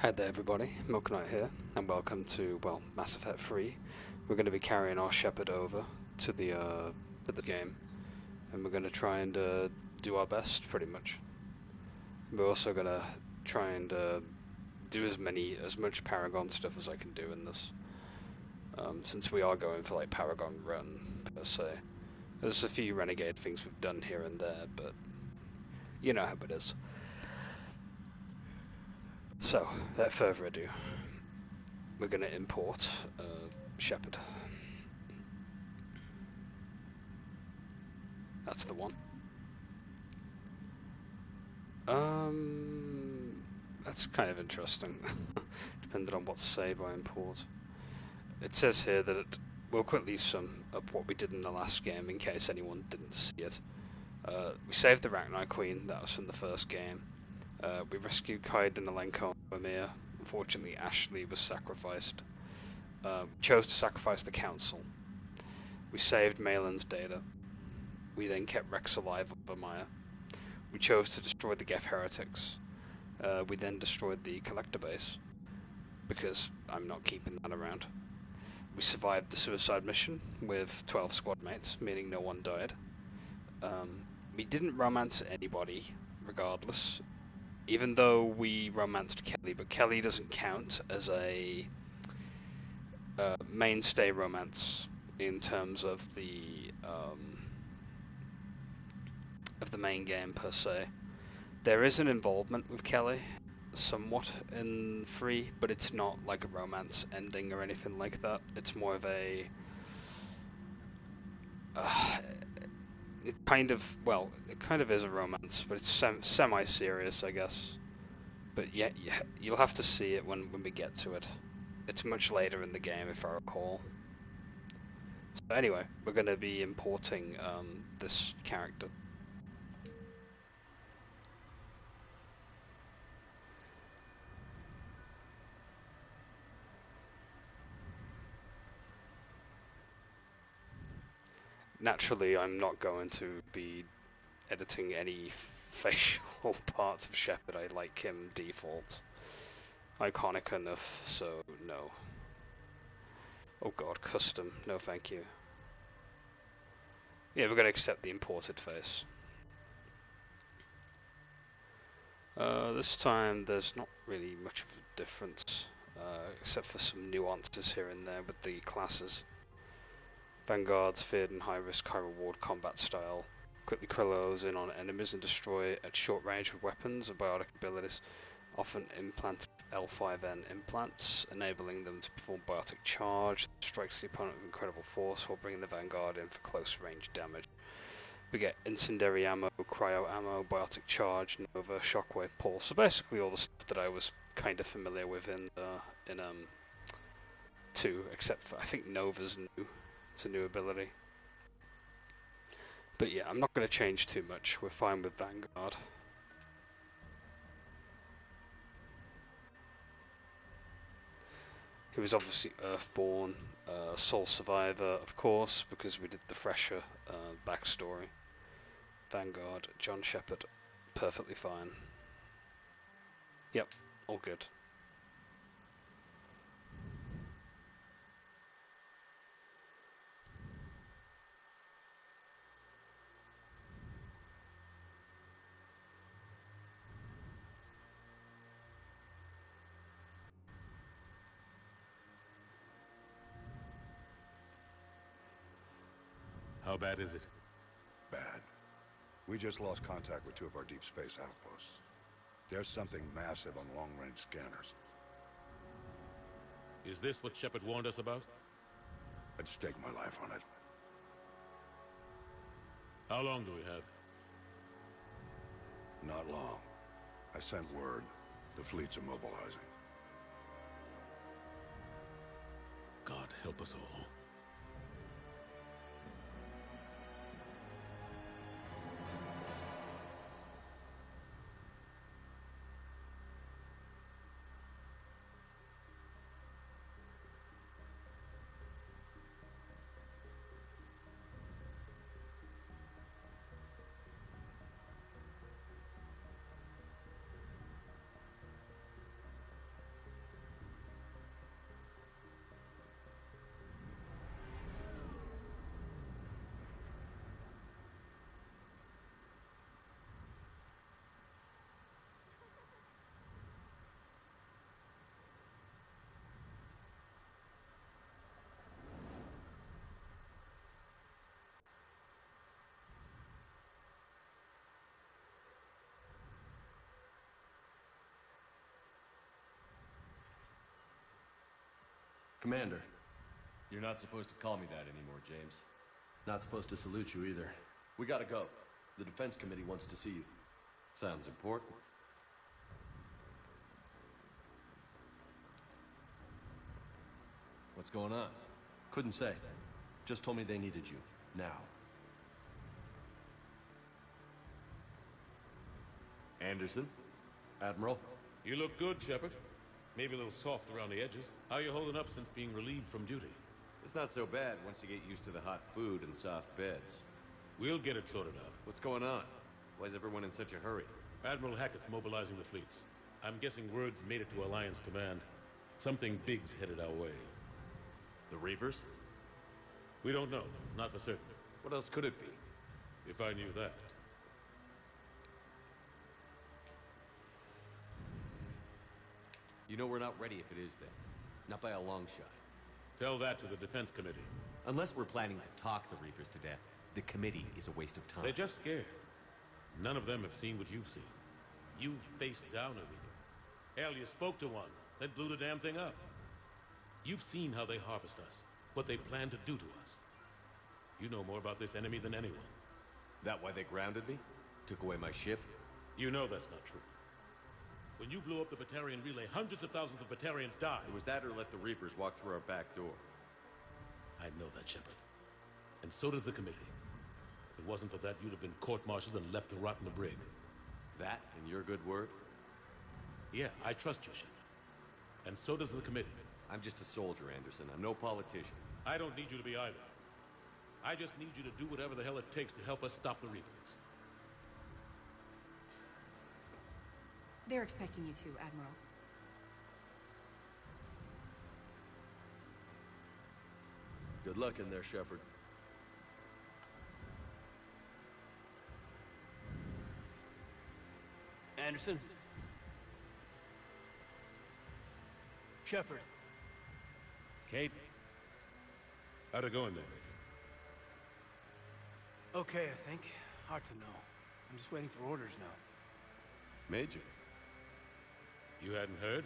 Hi there everybody, Milk Knight here, and welcome to, well, Mass Effect 3. We're going to be carrying our Shepard over to the game, and we're going to try and do our best, pretty much. We're also going to try and do as much Paragon stuff as I can do in this, since we are going for, like, Paragon Run, per se. There's a few Renegade things we've done here and there, but you know how it is. So, without further ado, we're going to import Shepard. That's the one. That's kind of interesting, depending on what save I import. It says here that we'll quickly sum up what we did in the last game, in case anyone didn't see it. We saved the Rachni Queen, that was from the first game. We rescued Kaiden, Alenko, and Amir. Unfortunately, Ashley was sacrificed. We chose to sacrifice the Council. We saved Malin's data. We then kept Rex alive over Maya. We chose to destroy the Geth heretics. We then destroyed the Collector base, because I'm not keeping that around. We survived the suicide mission with 12 squad mates, meaning no one died. We didn't romance anybody, regardless. Even though we romanced Kelly, but Kelly doesn't count as a mainstay romance in terms of the main game per se. There is an involvement with Kelly, somewhat in 3, but it's not like a romance ending or anything like that. It's more of a it kind of is a romance, but it's semi-serious, I guess. But yeah, you'll have to see it when we get to it. It's much later in the game, if I recall. So anyway, we're going to be importing this character. Naturally, I'm not going to be editing any facial parts of Shepard. I like him default. Iconic enough, so no. Oh god, custom. No thank you. Yeah, we're going to accept the imported face. This time there's not really much of a difference, except for some nuances here and there with the classes. Vanguard's feared and high-risk, high-reward combat style. Quickly close in on enemies and destroy at short range with weapons and biotic abilities. Often implant L5N implants, enabling them to perform biotic charge. Strikes the opponent with incredible force while bringing the Vanguard in for close range damage. We get incendiary ammo, cryo ammo, biotic charge, Nova, shockwave pulse. So basically all the stuff that I was kind of familiar with in 2, except for I think Nova's new. It's a new ability. But yeah, I'm not going to change too much. We're fine with Vanguard. He was obviously Earthborn, sole survivor, of course, because we did the fresher backstory. Vanguard, John Shepard, perfectly fine. Yep, all good. How bad is it? Bad. We just lost contact with 2 of our deep space outposts. There's something massive on long-range scanners. Is this what Shepard warned us about? I'd stake my life on it. How long do we have? Not long. I sent word. The fleet's immobilizing. God help us all. Commander. You're not supposed to call me that anymore, James. Not supposed to salute you either. We gotta go. The Defense Committee wants to see you. Sounds important. What's going on? Couldn't say. Just told me they needed you. Now. Anderson? Admiral? You look good, Shepard. Maybe a little soft around the edges. How you holding up since being relieved from duty? It's not so bad once you get used to the hot food and soft beds. We'll get it sorted out. What's going on? Why is everyone in such a hurry? Admiral Hackett's mobilizing the fleets. I'm guessing word's made it to Alliance Command. Something big's headed our way. The Reapers? We don't know. Not for certain. What else could it be? If I knew that. You know we're not ready if it is then. Not by a long shot. Tell that to the Defense Committee. Unless we're planning to talk the Reapers to death, the committee is a waste of time. They're just scared. None of them have seen what you've seen. You faced down a Reaper. Hell, you spoke to one, then blew the damn thing up. You've seen how they harvest us, what they plan to do to us. You know more about this enemy than anyone. That why they grounded me? Took away my ship? You know that's not true. When you blew up the Batarian relay, hundreds of thousands of Batarians died. It was that or let the Reapers walk through our back door. I know that, Shepard. And so does the committee. If it wasn't for that, you'd have been court-martialed and left to rot in the brig. That and your good word? Yeah, I trust you, Shepard. And so does the committee. I'm just a soldier, Anderson. I'm no politician. I don't need you to be either. I just need you to do whatever the hell it takes to help us stop the Reapers. They're expecting you to, Admiral. Good luck in there, Shepard. Anderson? Shepard. Kate? How'd it going there, Major? Okay, I think. Hard to know. I'm just waiting for orders now. Major? You hadn't heard?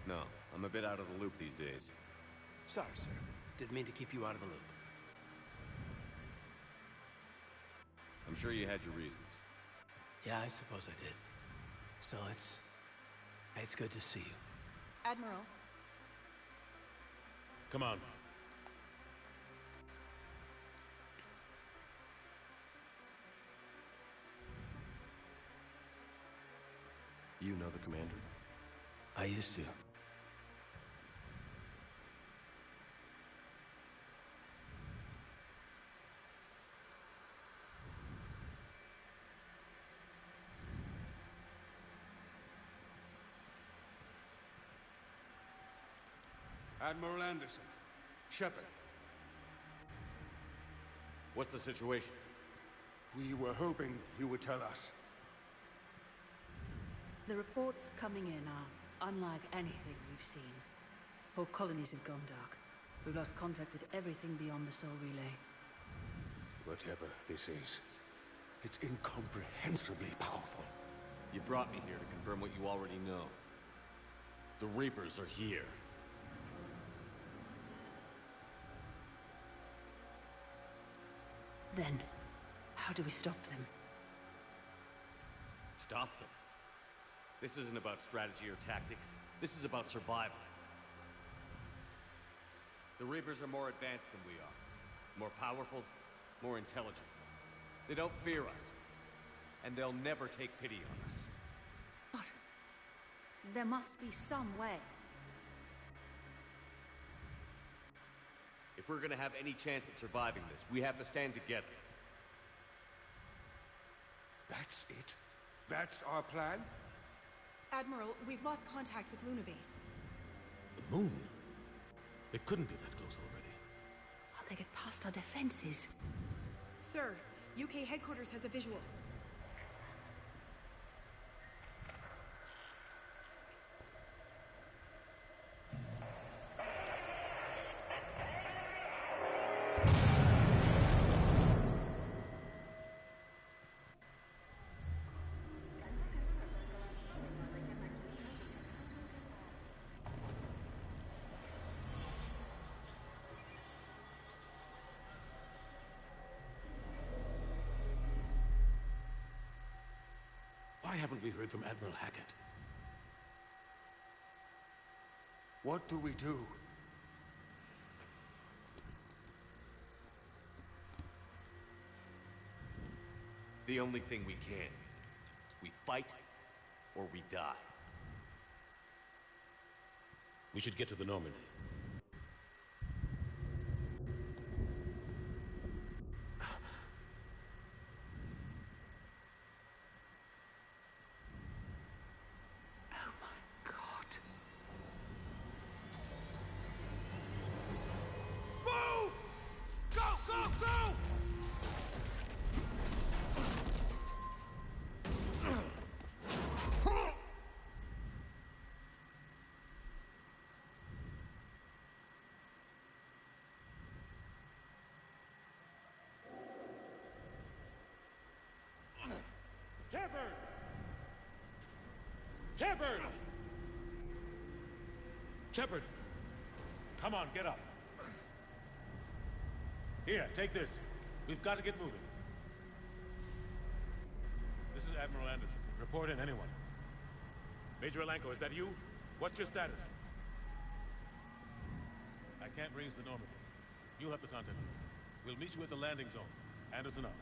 No, I'm a bit out of the loop these days. Sorry, sir. Didn't mean to keep you out of the loop. I'm sure you had your reasons. Yeah, I suppose I did. Still, it's good to see you. Admiral. Come on. You know the commander? I used to. Admiral Anderson. Shepard. What's the situation? We were hoping you would tell us. The reports coming in are unlike anything we've seen. Whole colonies have gone dark. We've lost contact with everything beyond the Soul Relay. Whatever this is, it's incomprehensibly powerful. You brought me here to confirm what you already know. The Reapers are here. Then, how do we stop them? Stop them. This isn't about strategy or tactics. This is about survival. The Reapers are more advanced than we are. More powerful, more intelligent. They don't fear us. And they'll never take pity on us. But there must be some way. If we're gonna have any chance of surviving this, we have to stand together. That's it? That's our plan? Admiral, we've lost contact with Luna Base. The moon? It couldn't be that close already. How they get past our defenses? Sir, UK headquarters has a visual. haven't we heard from Admiral Hackett? What do we do? The only thing we can. We fight, or we die. We should get to the Normandy. Oh my god. Move! Go, go, go! Shepard! Shepard! Shepard! Come on, get up. Here, take this. We've got to get moving. This is Admiral Anderson. Report in, anyone. Major Alanko, is that you? What's your status? I can't raise the Normandy. You'll have to contact me. We'll meet you at the landing zone. Anderson out.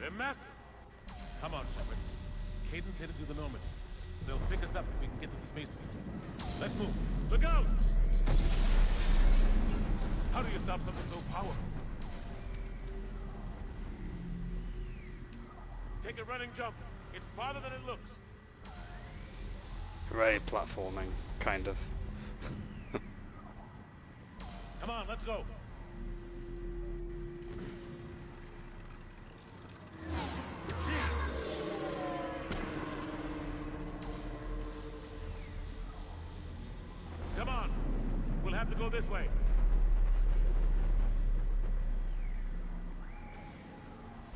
They're massive! Come on, Shepard. Caden's headed to the Normandy. They'll pick us up if we can get to the spaceport. Let's move. Look out! How do you stop something so powerful? Take a running jump. It's farther than it looks. Right, platforming, kind of. Come on, let's go. Come on. We'll have to go this way.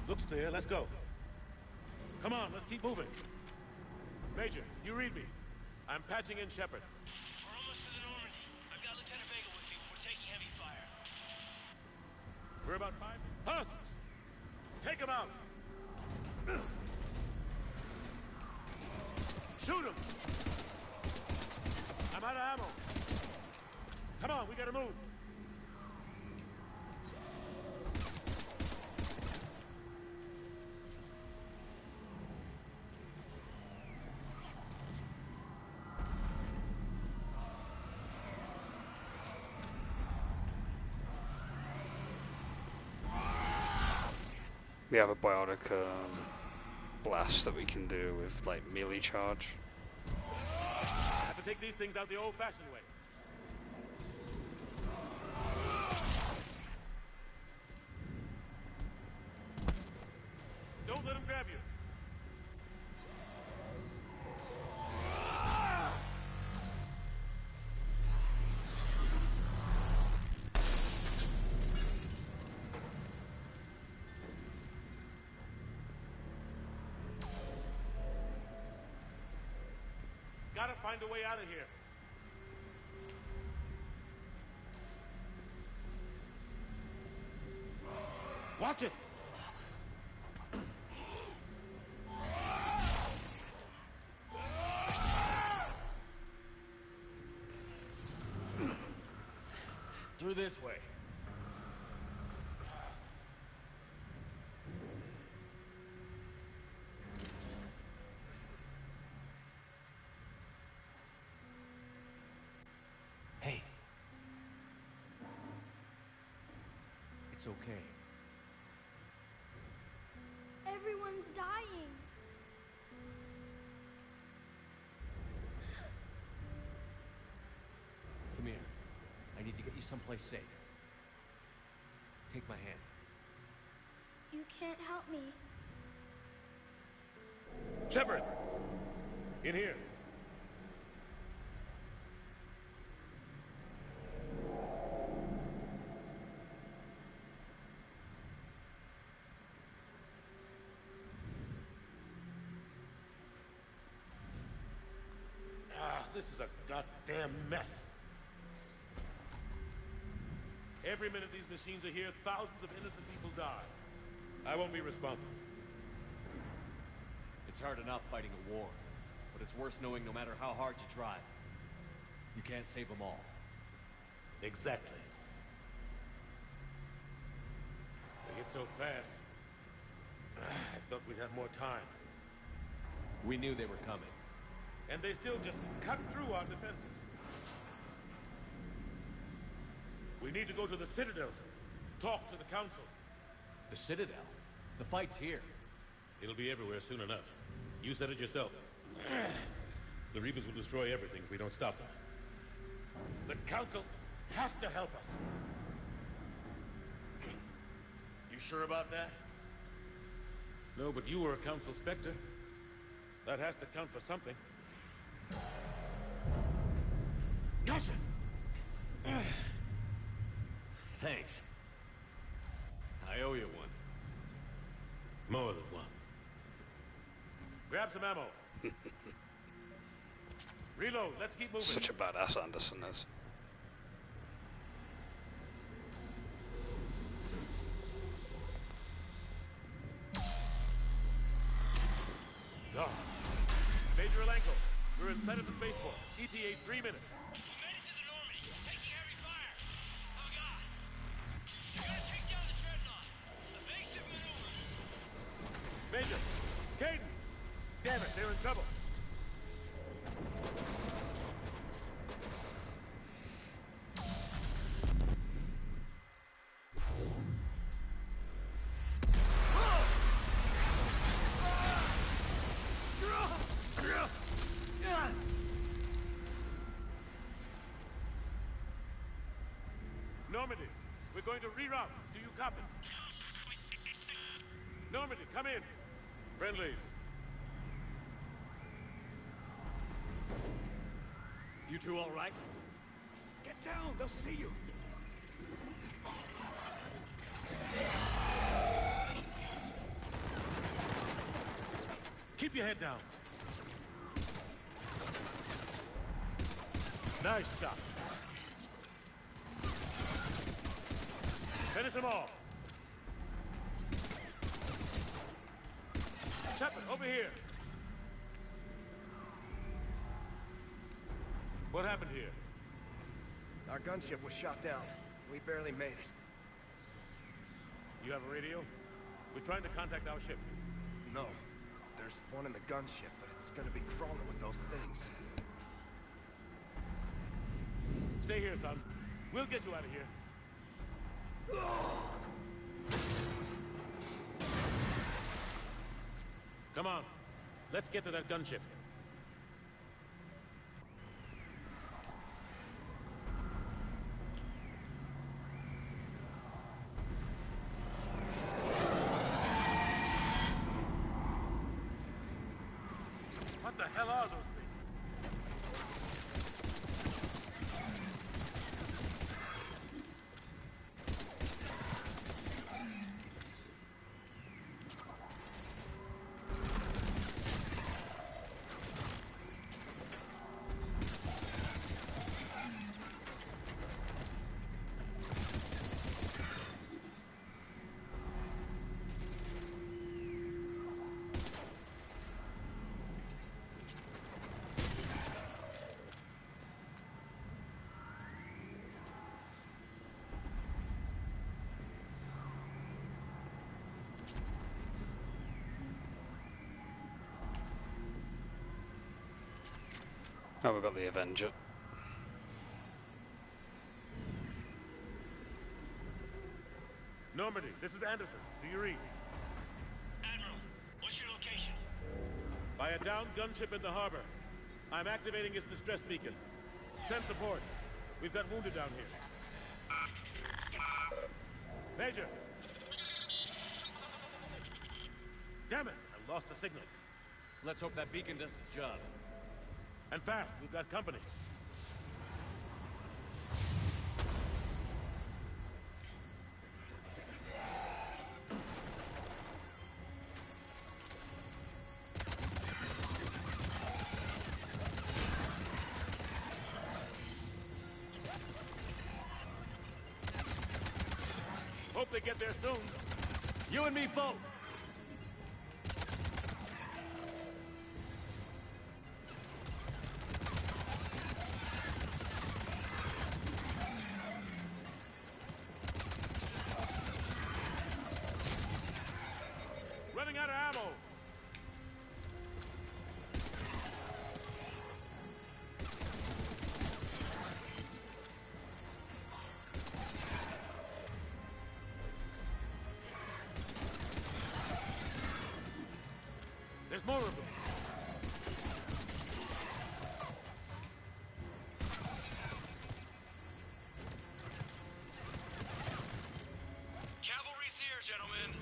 Looks clear. Let's go. Come on, let's keep moving. Major, you read me. I'm patching in Shepard. We're almost to the Normandy. I've got Lieutenant Vega with me. We're taking heavy fire. We're about 5 husks. Take them out. Shoot them. I'm out of ammo. Come on, we gotta move. We have a biotic blast that we can do with like melee charge. Have to take these things out the old-fashioned way. Don't let them grab you. Gotta find a way out of here. Watch it! Through this way. Hey, It's okay. Everyone's dying. Come here. I need to get you someplace safe. Take my hand. You can't help me. Shepard! In here. This is a goddamn mess. Every minute these machines are here, thousands of innocent people die. I won't be responsible. It's hard enough fighting a war, but it's worse knowing no matter how hard you try, you can't save them all. Exactly. They get so fast. I thought we'd have more time. We knew they were coming. And they still just cut through our defenses. We need to go to the Citadel. Talk to the Council. The Citadel? The fight's here. It'll be everywhere soon enough. You said it yourself. The Reapers will destroy everything if we don't stop them. The Council has to help us. You sure about that? No, but you were a Council Spectre. That has to count for something. Gotcha! Thanks. I owe you one. More than one. Grab some ammo. Reload, let's keep moving. Such a badass Anderson is. God. Major Alenko, we're inside of the spaceport. ETA 3 minutes. We made it to the Normandy. Taking heavy fire. Oh, God. You gotta take down the dreadnought. Evasive maneuver. Major! Caden! Damn it, they're in trouble. Normandy, we're going to reroute. Do you copy? Normandy, come in. Friendlies. You two all right? Get down, they'll see you. Keep your head down. Nice shot. Finish them off. Shepard, over here. What happened here? Our gunship was shot down. We barely made it. You have a radio? We're trying to contact our ship. No. There's one in the gunship, but it's gonna be crawling with those things. Stay here, son. We'll get you out of here. Come on. Let's get to that gunship. What the hell are those things? Oh, we've got the Avenger. Normandy, this is Anderson. Do you read? Admiral, what's your location? By a downed gunship in the harbor. I'm activating its distress beacon. Send support. We've got wounded down here. Major! Damn it! I lost the signal. Let's hope that beacon does its job. And fast, we've got company. they get there soon. You and me both. Running out of ammo. There's more of them. Cavalry's here, gentlemen.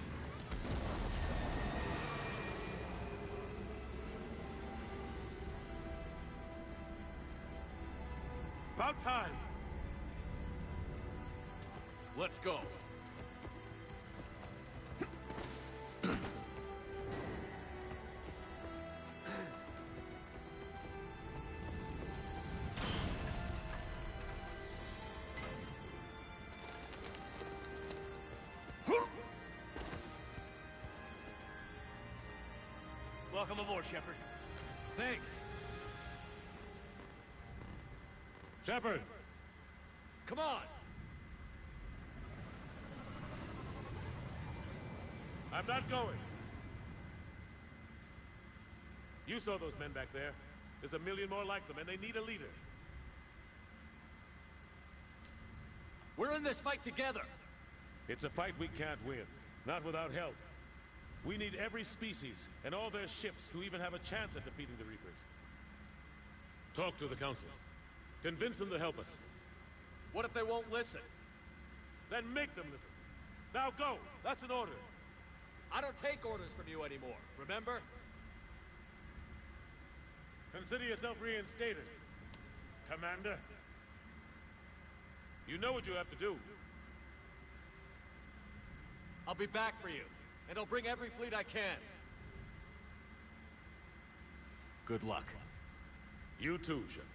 About time. Let's go. Welcome aboard, Shepard. Thanks. Shepard! Come on! I'm not going. You saw those men back there. There's a million more like them, and they need a leader. We're in this fight together. It's a fight we can't win. Not without help. We need every species and all their ships to even have a chance at defeating the Reapers. Talk to the Council. Convince them to help us. What if they won't listen? Then make them listen. Now go! That's an order. I don't take orders from you anymore, remember? Consider yourself reinstated, Commander. You know what you have to do. I'll be back for you, and I'll bring every fleet I can. Good luck. You too, Shepard.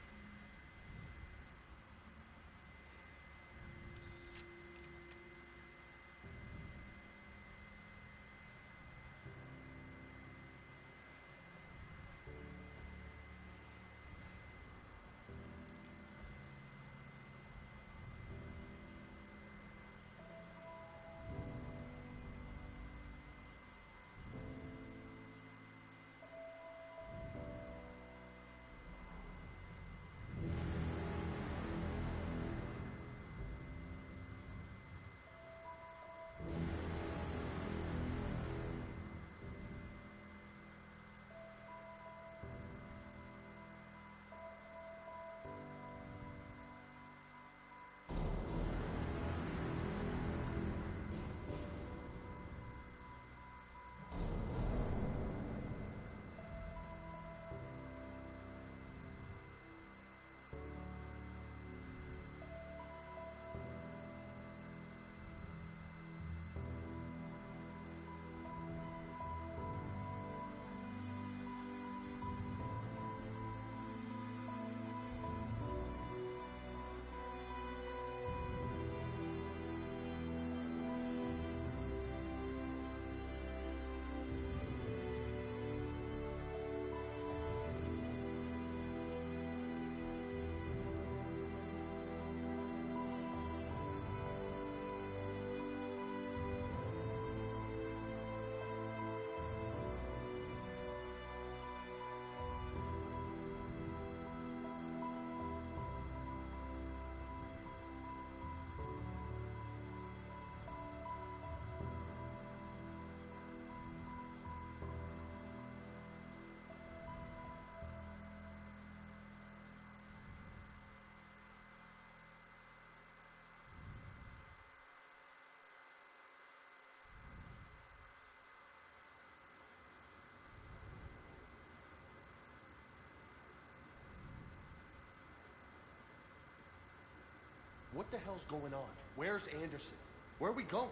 What the hell's going on? Where's Anderson? Where are we going?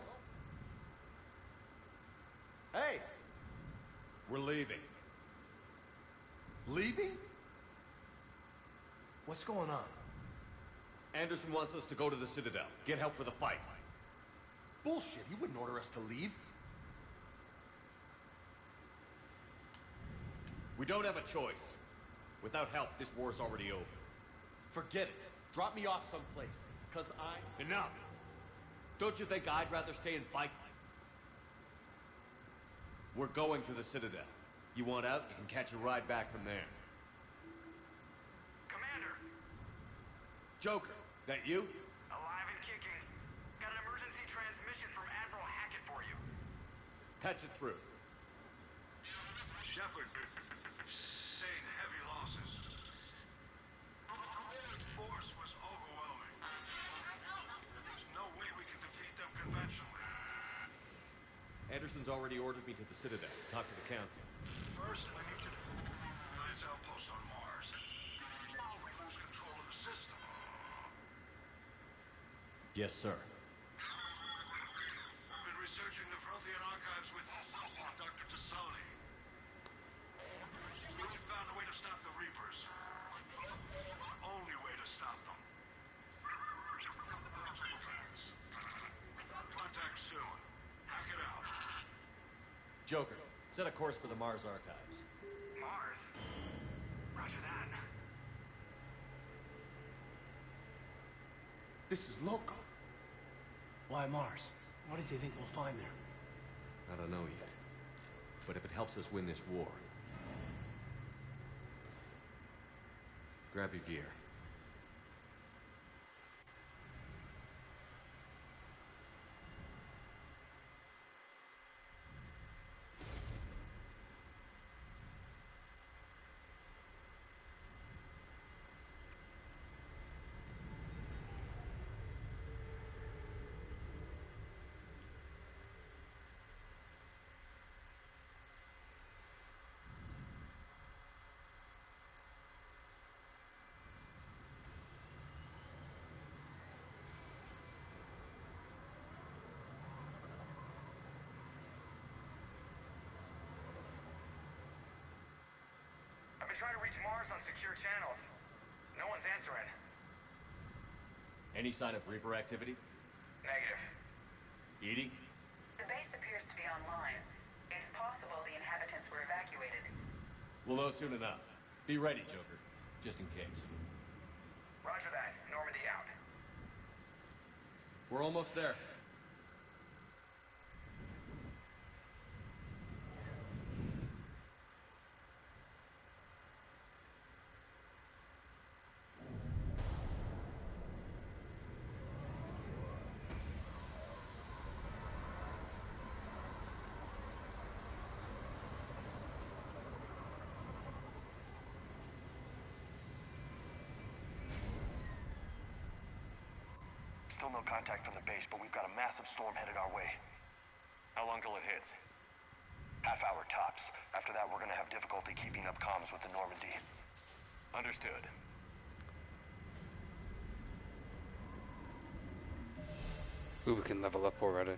Hey! We're leaving. Leaving? What's going on? Anderson wants us to go to the Citadel, get help for the fight. bullshit. He wouldn't order us to leave. We don't have a choice. Without help, this war's already over. Forget it. Drop me off someplace. Because Enough! Don't you think I'd rather stay and fight? We're going to the Citadel. You want out, you can catch a ride back from there. Commander, Joker, that you? alive and kicking. Got an emergency transmission from Admiral Hackett for you. Patch it through. Shepard, saying heavy losses. The force was overwhelming. There's no way we can defeat them conventionally. Anderson's already ordered me to the Citadel to talk to the Council. First, I need you to Lance outpost on Mars. Now we lose control of the system. Yes, sir. I've been researching the Prothean archives with Dr. Tassoni. We've found a way to stop the Reapers. The only way to stop them. Contact soon. Hack it out. Joker, set a course for the Mars archives. Mars. Roger that. this is local. Why Mars? What did you think we'll find there? I don't know yet. But if it helps us win this war... Grab your gear. I've been trying to reach Mars on secure channels. No one's answering. Any sign of Reaper activity? Negative. Edie? The base appears to be online. It's possible the inhabitants were evacuated. We'll know soon enough. Be ready, Joker. Just in case. Roger that. Normandy out. We're almost there. Still no contact from the base, but we've got a massive storm headed our way. How long till it hits? Half hour tops. After that, we're gonna have difficulty keeping up comms with the Normandy. Understood. Ooh, we can level up already.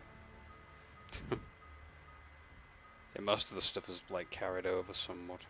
Yeah, most of the stuff is like carried over somewhat.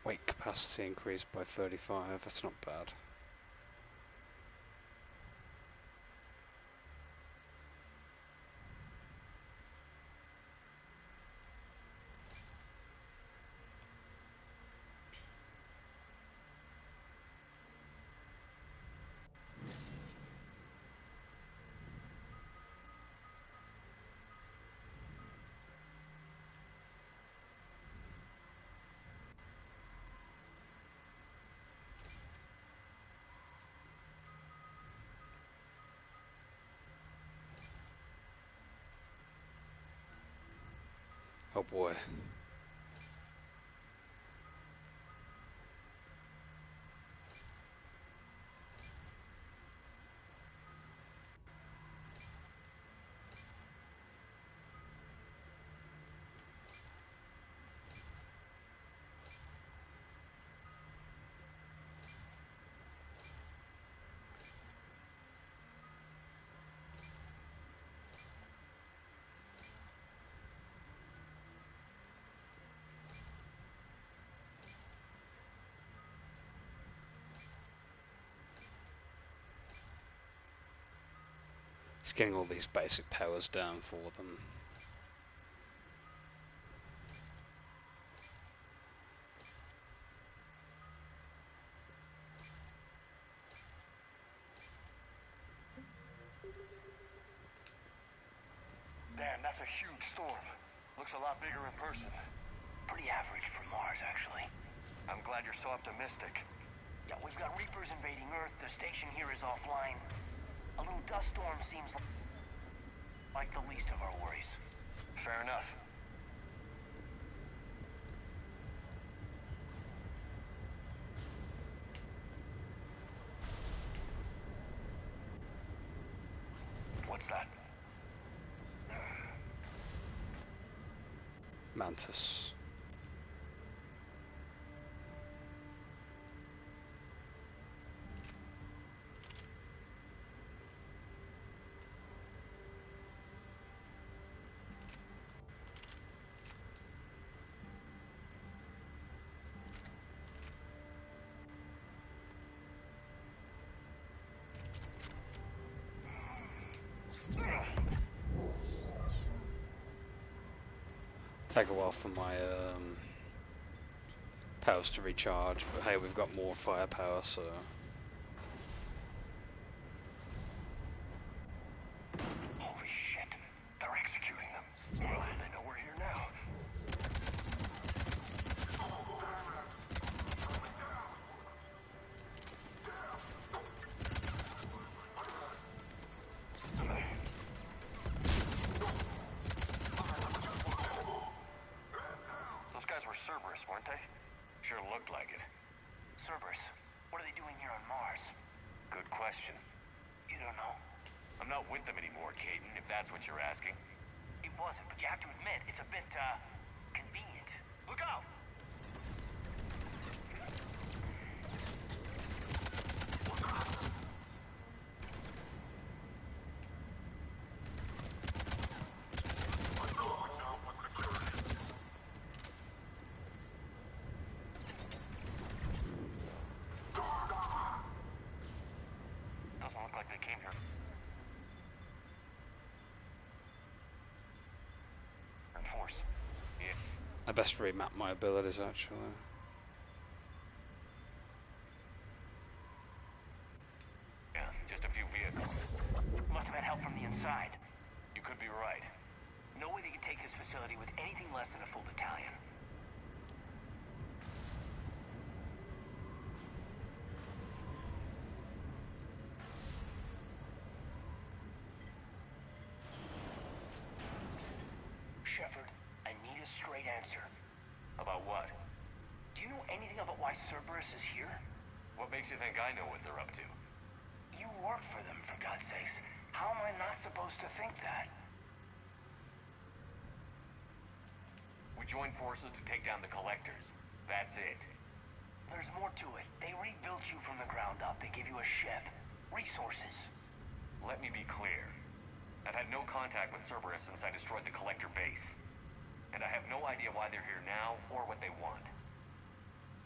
Weight capacity increased by 35, that's not bad. Oh boy. It's getting all these basic powers down for them. Damn, that's a huge storm. Looks a lot bigger in person. Pretty average for Mars, actually. I'm glad you're so optimistic. Yeah, we've got Reapers invading Earth. The station here is offline. A little dust storm seems like the least of our worries. Fair enough. What's that? Mantis. Take a while for my powers to recharge, but hey, we've got more firepower, so... Holy shit, they're executing them. They know we're here now. Those guys were Cerberus, weren't they? Sure looked like it. Cerberus, what are they doing here on Mars? Good question. You don't know. I'm not with them anymore, Caden, if that's what you're asking. It wasn't, but you have to admit, it's a bit, convenient. Look out! Doesn't look like they came here. In force. Yeah. I best remap my abilities, actually. Yeah, just a few vehicles. Must have had help from the inside. You could be right. No way they could take this facility with anything less than a full battalion. Shepard, I need a straight answer. About what? Do you know anything about why Cerberus is here? What makes you think I know what they're up to? You work for them, for God's sakes. How am I not supposed to think that? We joined forces to take down the Collectors. That's it. There's more to it. They rebuilt you from the ground up. They gave you a ship. Resources. Let me be clear. I've had no contact with Cerberus since I destroyed the Collector base. And I have no idea why they're here now, or what they want.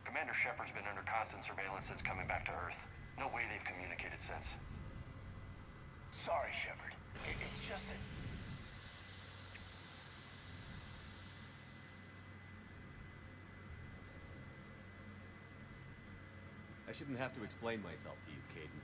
Commander Shepard's been under constant surveillance since coming back to Earth. No way they've communicated since. Sorry, Shepard. It's just that... I shouldn't have to explain myself to you, Caden.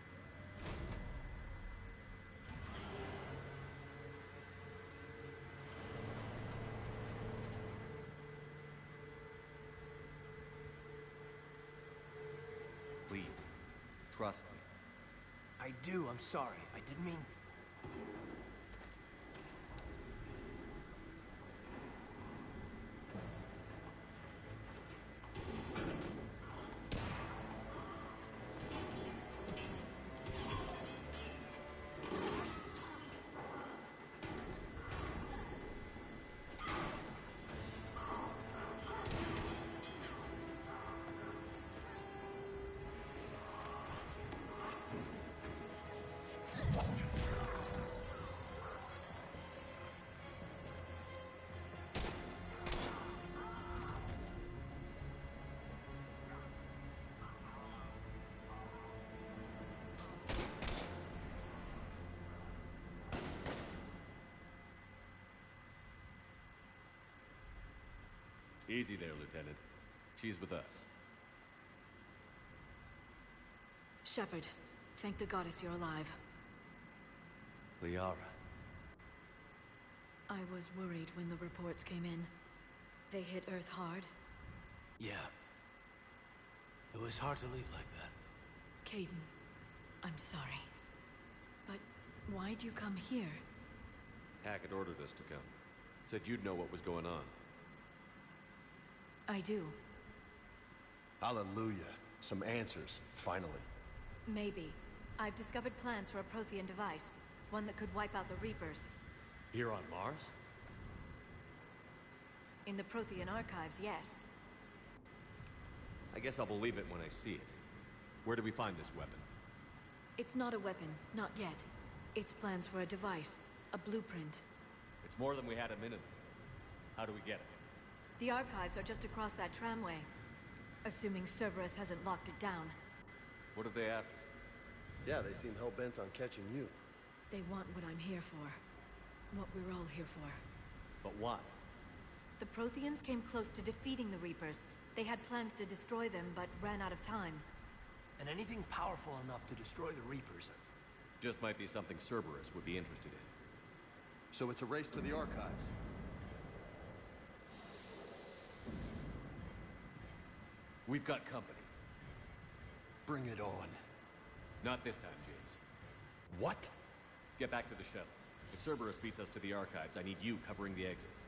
Please, trust me. I do, I'm sorry. I didn't mean... Easy there, Lieutenant. She's with us. Shepard, thank the goddess you're alive. Liara. I was worried when the reports came in. They hit Earth hard. Yeah. It was hard to leave like that. Caden, I'm sorry. But why'd you come here? Hackett ordered us to come. Said you'd know what was going on. I do. Hallelujah. Some answers, finally. Maybe. I've discovered plans for a Prothean device. One that could wipe out the Reapers. Here on Mars? In the Prothean archives, yes. I guess I'll believe it when I see it. Where do we find this weapon? It's not a weapon, not yet. It's plans for a device, a blueprint. It's more than we had a minute ago. How do we get it? The archives are just across that tramway. Assuming Cerberus hasn't locked it down. What are they after? Yeah, they seem hell-bent on catching you. They want what I'm here for. What we're all here for. But why? The Protheans came close to defeating the Reapers. They had plans to destroy them, but ran out of time. And anything powerful enough to destroy the Reapers. Just might be something Cerberus would be interested in. So it's a race to the archives. We've got company. Bring it on. Not this time, James. What? Get back to the shuttle. If Cerberus beats us to the archives, I need you covering the exits.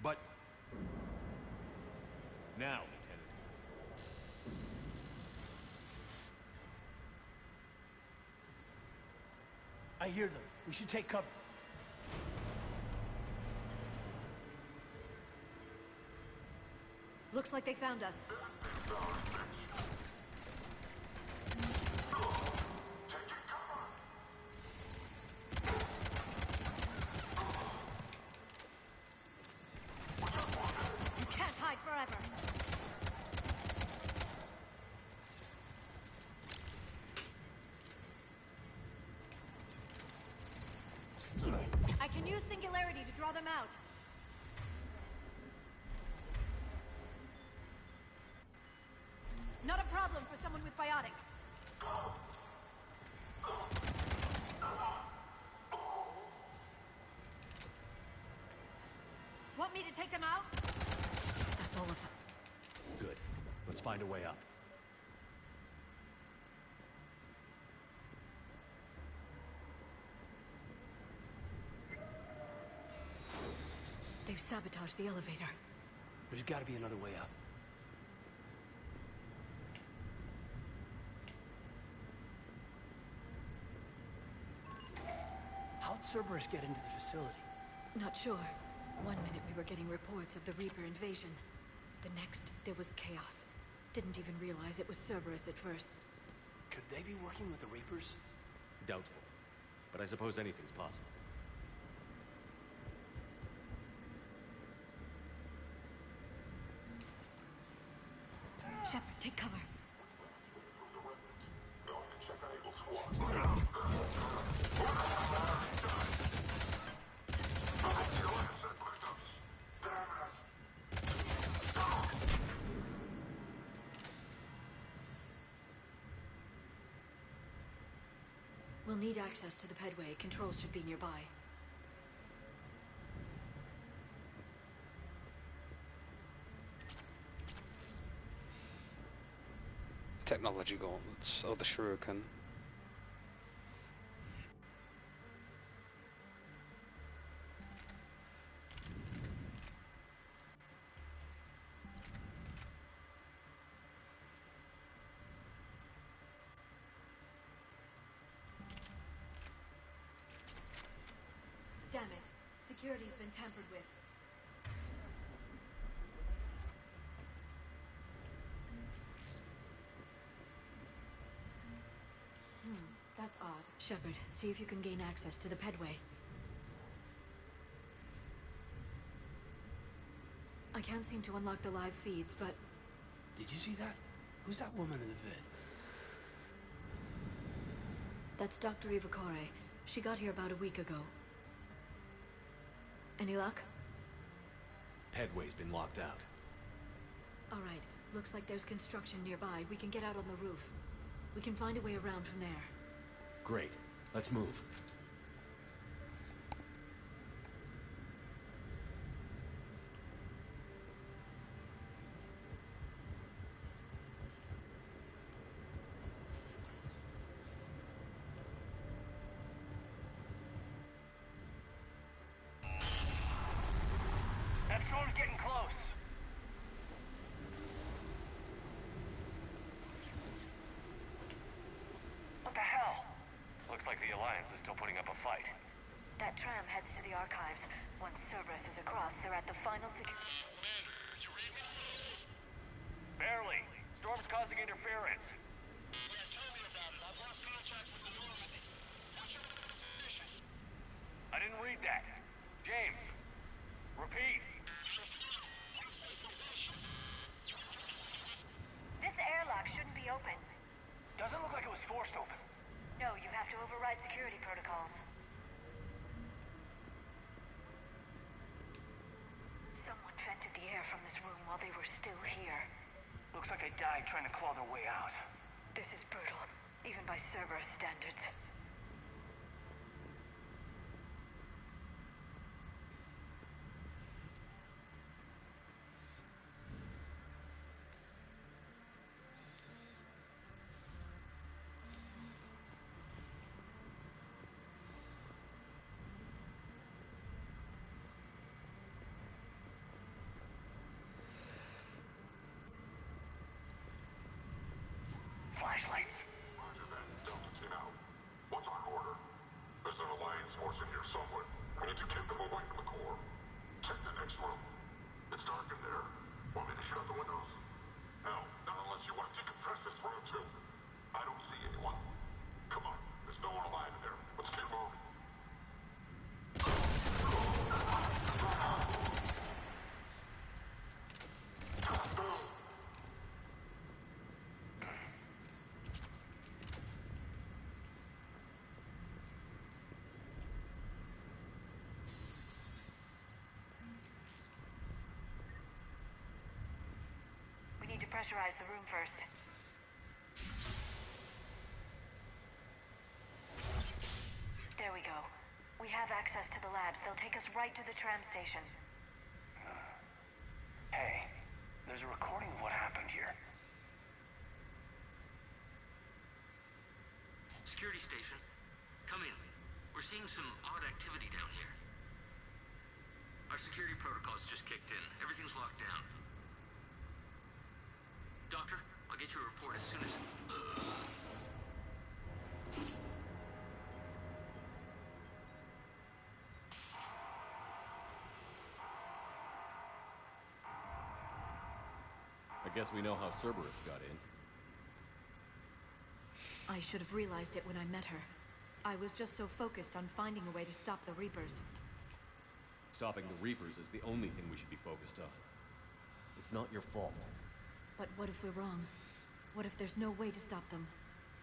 But... Now, Lieutenant. I hear them. We should take cover. Looks like they found us. You can't hide forever. I can use Singularity to draw them out. Not a problem for someone with biotics. Want me to take them out? That's all of them. Good. Let's find a way up. They've sabotaged the elevator. There's gotta be another way up. How'd Cerberus get into the facility? Not sure. One minute we were getting reports of the Reaper invasion. The next, there was chaos. Didn't even realize it was Cerberus at first. Could they be working with the Reapers? Doubtful. But I suppose anything's possible. Shepard, take cover. We'll need access to the pedway. Controls should be nearby. Technology gauntlets. Oh, the shuriken. Damn it. Security's been tampered with. That's odd. Shepard, see if you can gain access to the pedway. I can't seem to unlock the live feeds, but... Did you see that? Who's that woman in the vid? That's Dr. Ivacore. She got here about a week ago. Any luck? Headway's been locked out. Alright, looks like there's construction nearby. We can get out on the roof. We can find a way around from there. Great. Let's move. That storm's getting close. What the hell? Looks like the Alliance is still putting up a fight. That tram heads to the archives. Once Cerberus is across, they're at the final Barely. Storm's causing interference. Yeah, tell me about it. I've lost contact with the Normandy. What's your position? I didn't read that. James, repeat. This airlock shouldn't be open. Doesn't look like it was forced open. No, you have to override security protocols. Someone vented the air from this room while they were still here. Looks like they died trying to claw their way out. This is brutal, even by Cerberus standards. Flashlights. Roger that. Delta team out. What's our order? There's an Alliance force in here somewhere. We need to get them away from the core. Check the next room. It's dark in there. Want me to shut the windows? No, not unless you want to decompress this room too. I don't see anyone. Come on, there's no one alive in there. Let's get moving. We need to pressurize the room first. There we go. We have access to the labs. They'll take us right to the tram station. Hey, there's a recording of what happened here. Security station. Come in. We're seeing some odd activity down here. Our security protocols just kicked in. Everything's locked down. Doctor, I'll get you a report as soon as... I guess we know how Cerberus got in. I should have realized it when I met her. I was just so focused on finding a way to stop the Reapers. Stopping the Reapers is the only thing we should be focused on. It's not your fault. But what if we're wrong? What if there's no way to stop them?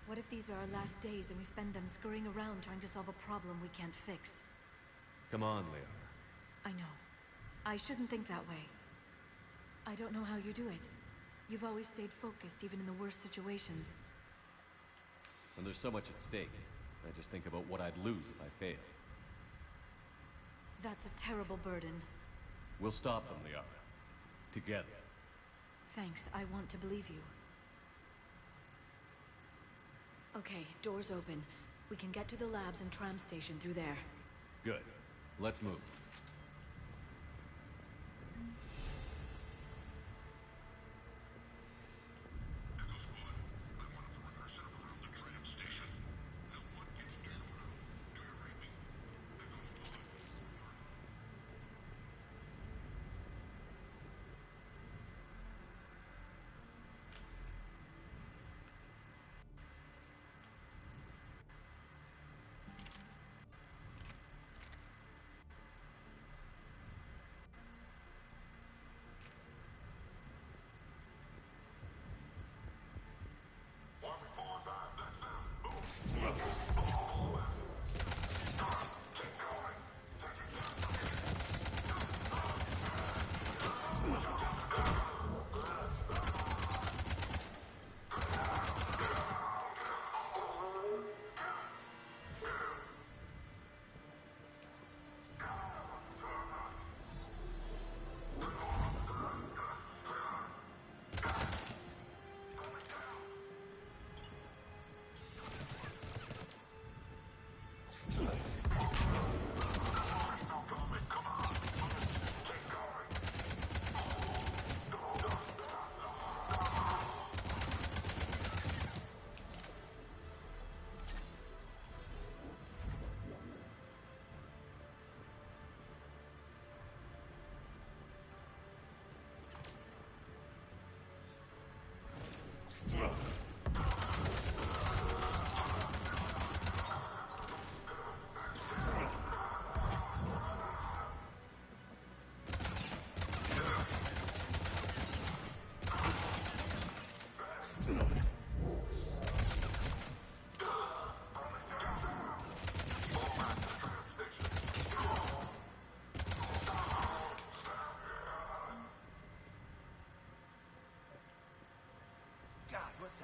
What if these are our last days and we spend them scurrying around trying to solve a problem we can't fix? Come on, Leon. I know. I shouldn't think that way. I don't know how you do it. You've always stayed focused, even in the worst situations. When there's so much at stake, I just think about what I'd lose if I fail. That's a terrible burden. We'll stop them, Liara. Together. Thanks, I want to believe you. Okay, doors open. We can get to the labs and tram station through there. Good. Let's move.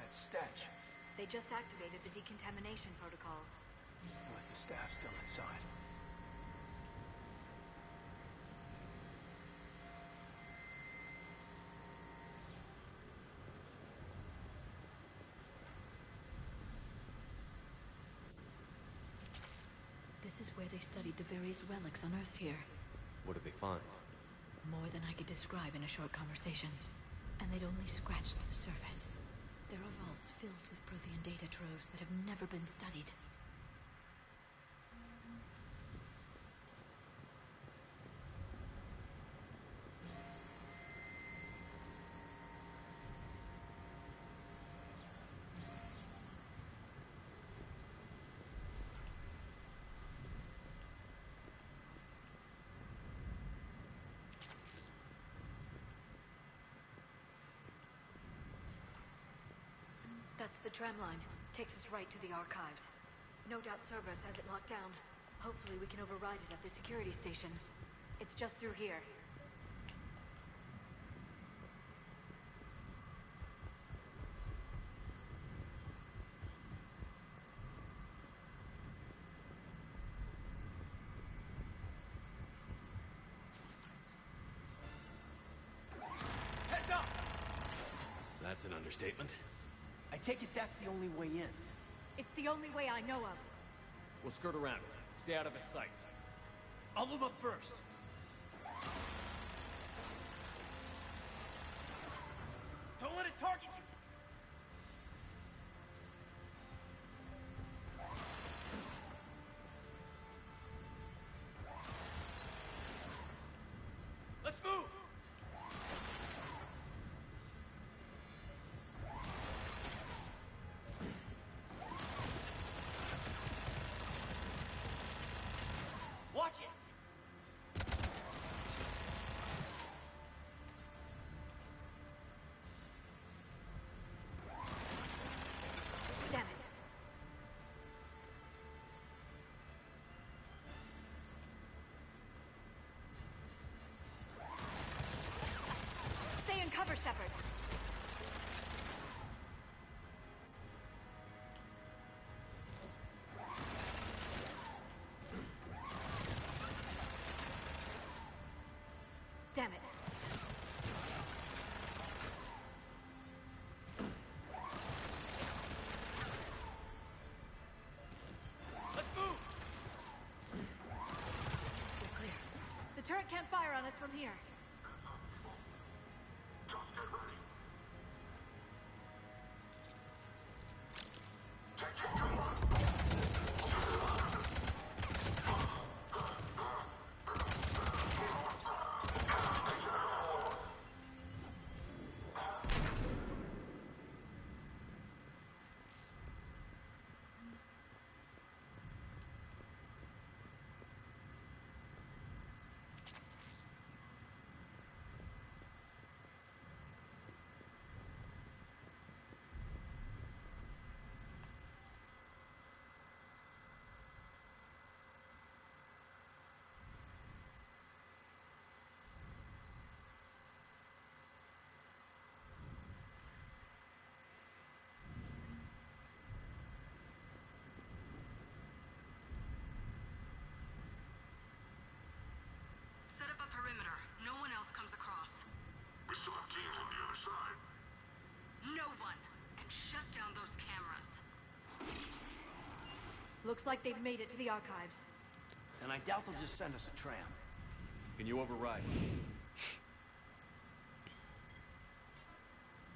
that stench? They just activated the decontamination protocols. With the staff still inside. This is where they studied the various relics unearthed here. What did they find? More than I could describe in a short conversation. And they'd only scratched the surface. There are vaults filled with Prothean data troves that have never been studied. That's the tram line. Takes us right to the archives. No doubt Cerberus has it locked down. Hopefully we can override it at the security station. It's just through here. Heads up! That's an understatement. I take it that's the only way in. It's the only way I know of. We'll skirt around it. Stay out of its sights. I'll move up first. Don't let it target you! Let's move! Watch it! Damn it. Stay in cover, Shepard. Damn it. Let's move! We're clear. The turret can't fire on us from here. Just get ready. Take control. Set up a perimeter. No one else comes across. We still have teams on the other side. No one! And shut down those cameras. Looks like they've made it to the archives. And I doubt they'll just send us a tram. Can you override?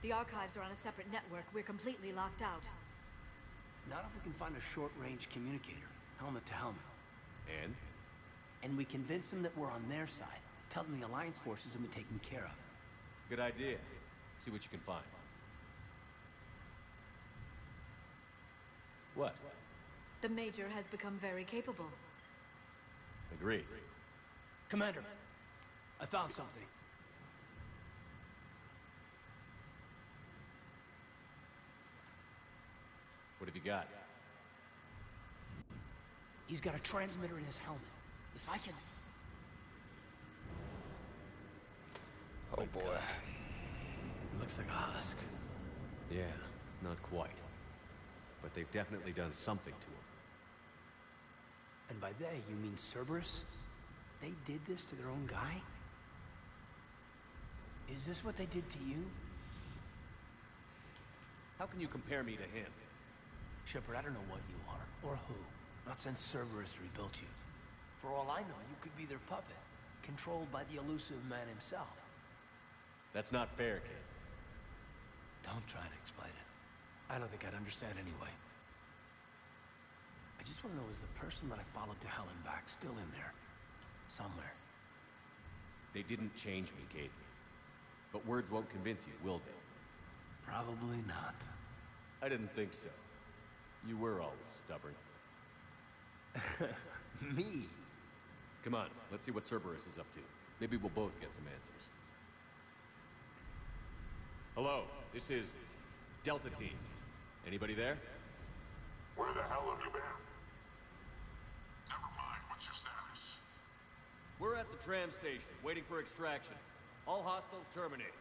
The archives are on a separate network. We're completely locked out. Not if we can find a short-range communicator, helmet to helmet. And? And we convince them that we're on their side. Tell them the Alliance forces have been taken care of. Good idea. See what you can find. What? The Major has become very capable. Agreed. Commander, I found something. What have you got? He's got a transmitter in his helmet. If I can... Oh boy. Looks like a husk. Yeah, Not quite. But they've definitely done something to him. And by they, you mean Cerberus? They did this to their own guy? Is this what they did to you? How can you compare me to him? Shepard, I don't know what you are, or who. Not since Cerberus rebuilt you. For all I know, you could be their puppet, controlled by the elusive man himself. That's not fair, kid. Don't try to explain it. I don't think I'd understand anyway. I just want to know, is the person that I followed to hell and back still in there? Somewhere. They didn't change me, Kate. But words won't convince you, will they? Probably not. I didn't think so. You were always stubborn. Me? Come on, let's see what Cerberus is up to. Maybe we'll both get some answers. Hello, this is Delta Team. Anybody there? Where the hell have you been? Never mind, what's your status? We're at the tram station, waiting for extraction. All hostiles terminated.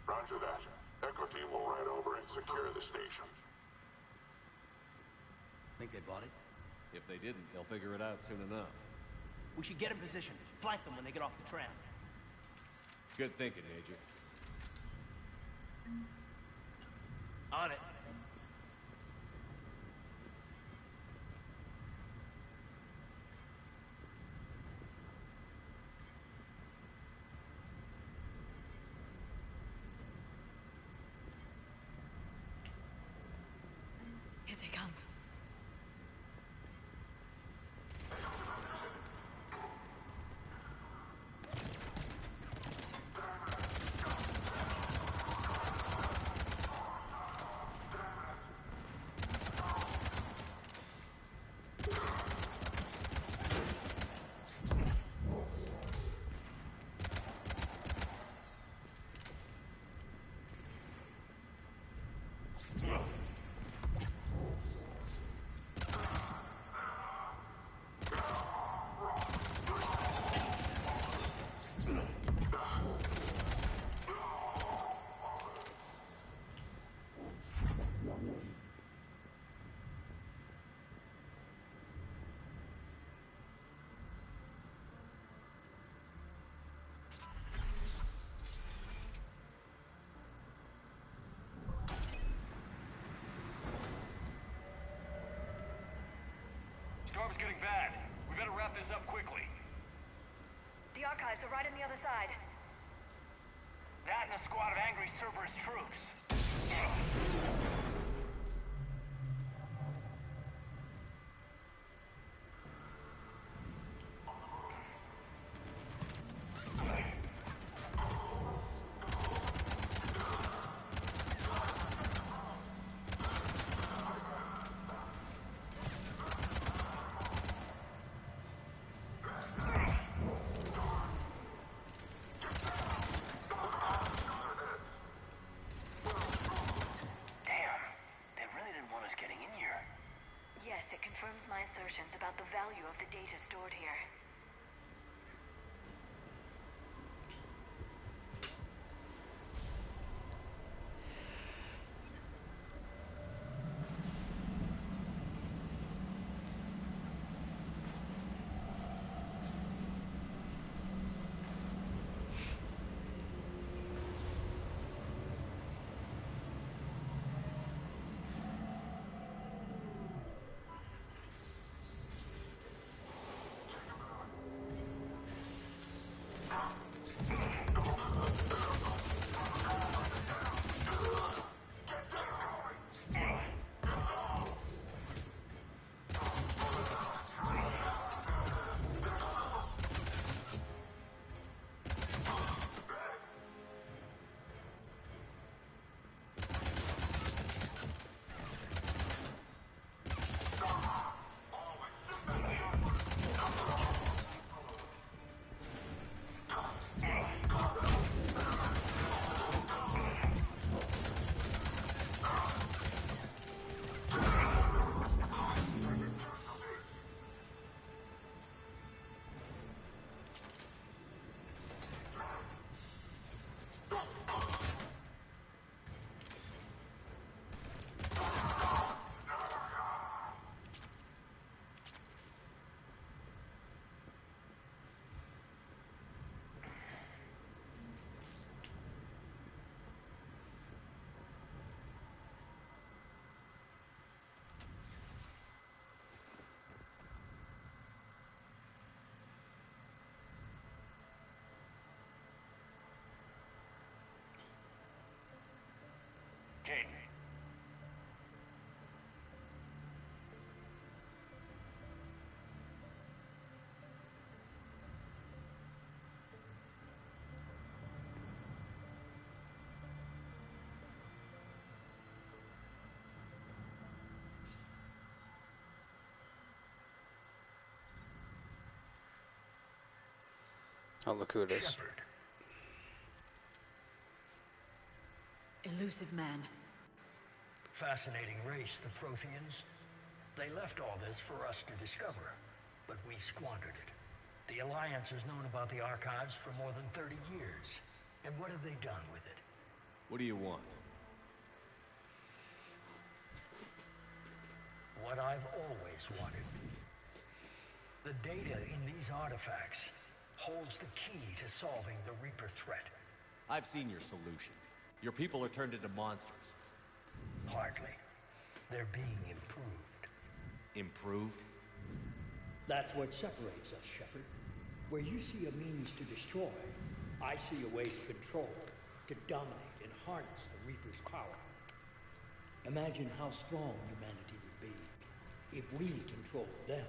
Roger that. Echo Team will ride over and secure the station. Think they bought it? If they didn't, they'll figure it out soon enough. We should get in position. Flank them when they get off the tram. Good thinking, Major. On it. Here they come. Storm's getting bad. We better wrap this up quickly. The archives are right on the other side. That and a squad of angry Cerberus troops. Oh, look who it is. Shepard. Elusive man. Fascinating race, the Protheans. They left all this for us to discover, but we squandered it. The Alliance has known about the archives for more than 30 years. And what have they done with it? What do you want? What I've always wanted. The data in these artifacts holds the key to solving the Reaper threat. I've seen your solution. Your people are turned into monsters. Hardly. They're being improved. Improved? That's what separates us, Shepard. Where you see a means to destroy, I see a way to control, to dominate and harness the Reaper's power. Imagine how strong humanity would be if we controlled them.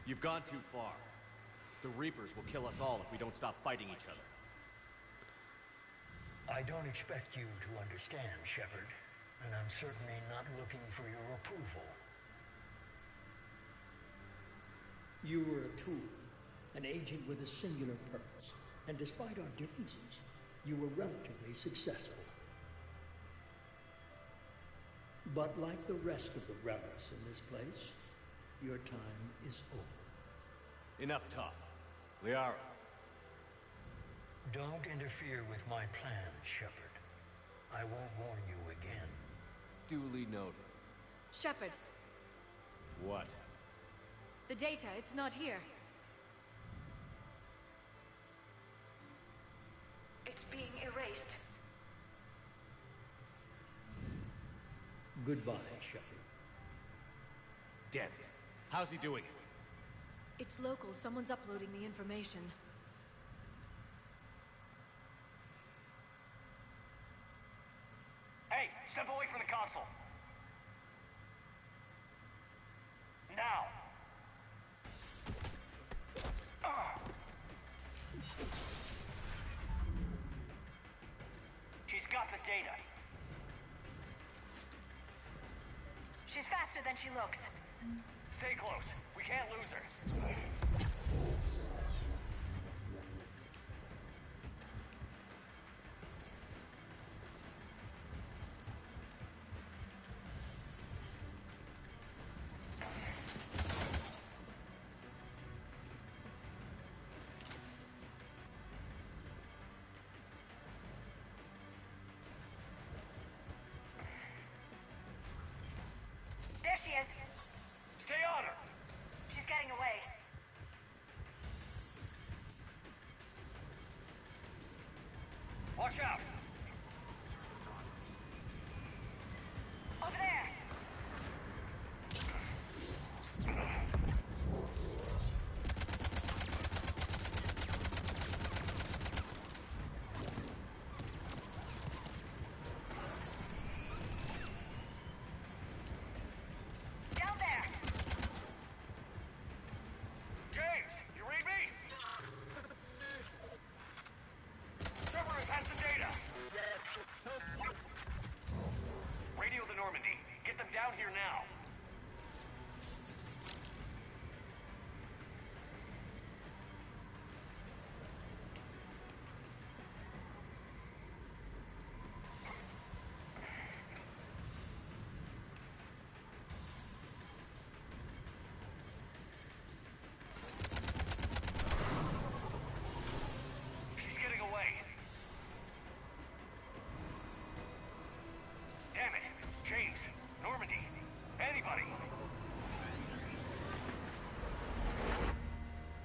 You've gone too far. The Reapers will kill us all if we don't stop fighting each other. I don't expect you to understand, Shepard, and I'm certainly not looking for your approval. You were a tool, an agent with a singular purpose, and despite our differences, you were relatively successful. But like the rest of the relics in this place, your time is over. Enough talk. Liara. Don't interfere with my plans, Shepard. I won't warn you again. Duly noted. Shepard, What? the data, it's not here. It's being erased. Goodbye, Shepard. Damn it. How's he doing it? It's local. Someone's uploading the information. Hey, step away from the console. Now. She's got the data. She's faster than she looks. Stay close. We can't lose her. There she is. Stay on her. She's getting away. Watch out. Over there. Down there. James, you read me? Shepard has the data. Radio the Normandy. Get them down here now. She's getting away. Damn it. James, Normandy, anybody.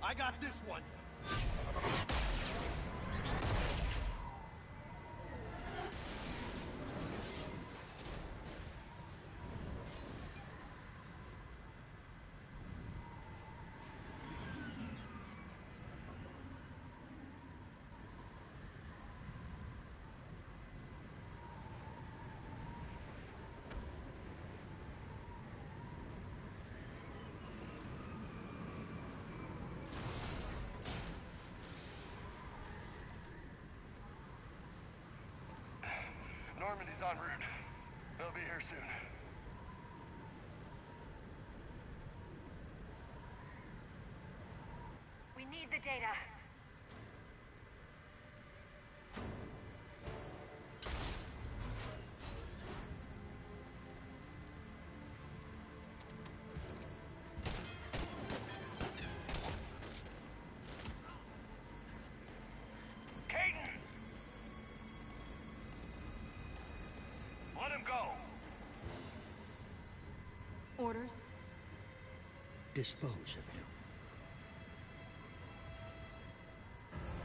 I got this one. Normandy's en route. They'll be here soon. the data. Let him go! Orders? Dispose of him.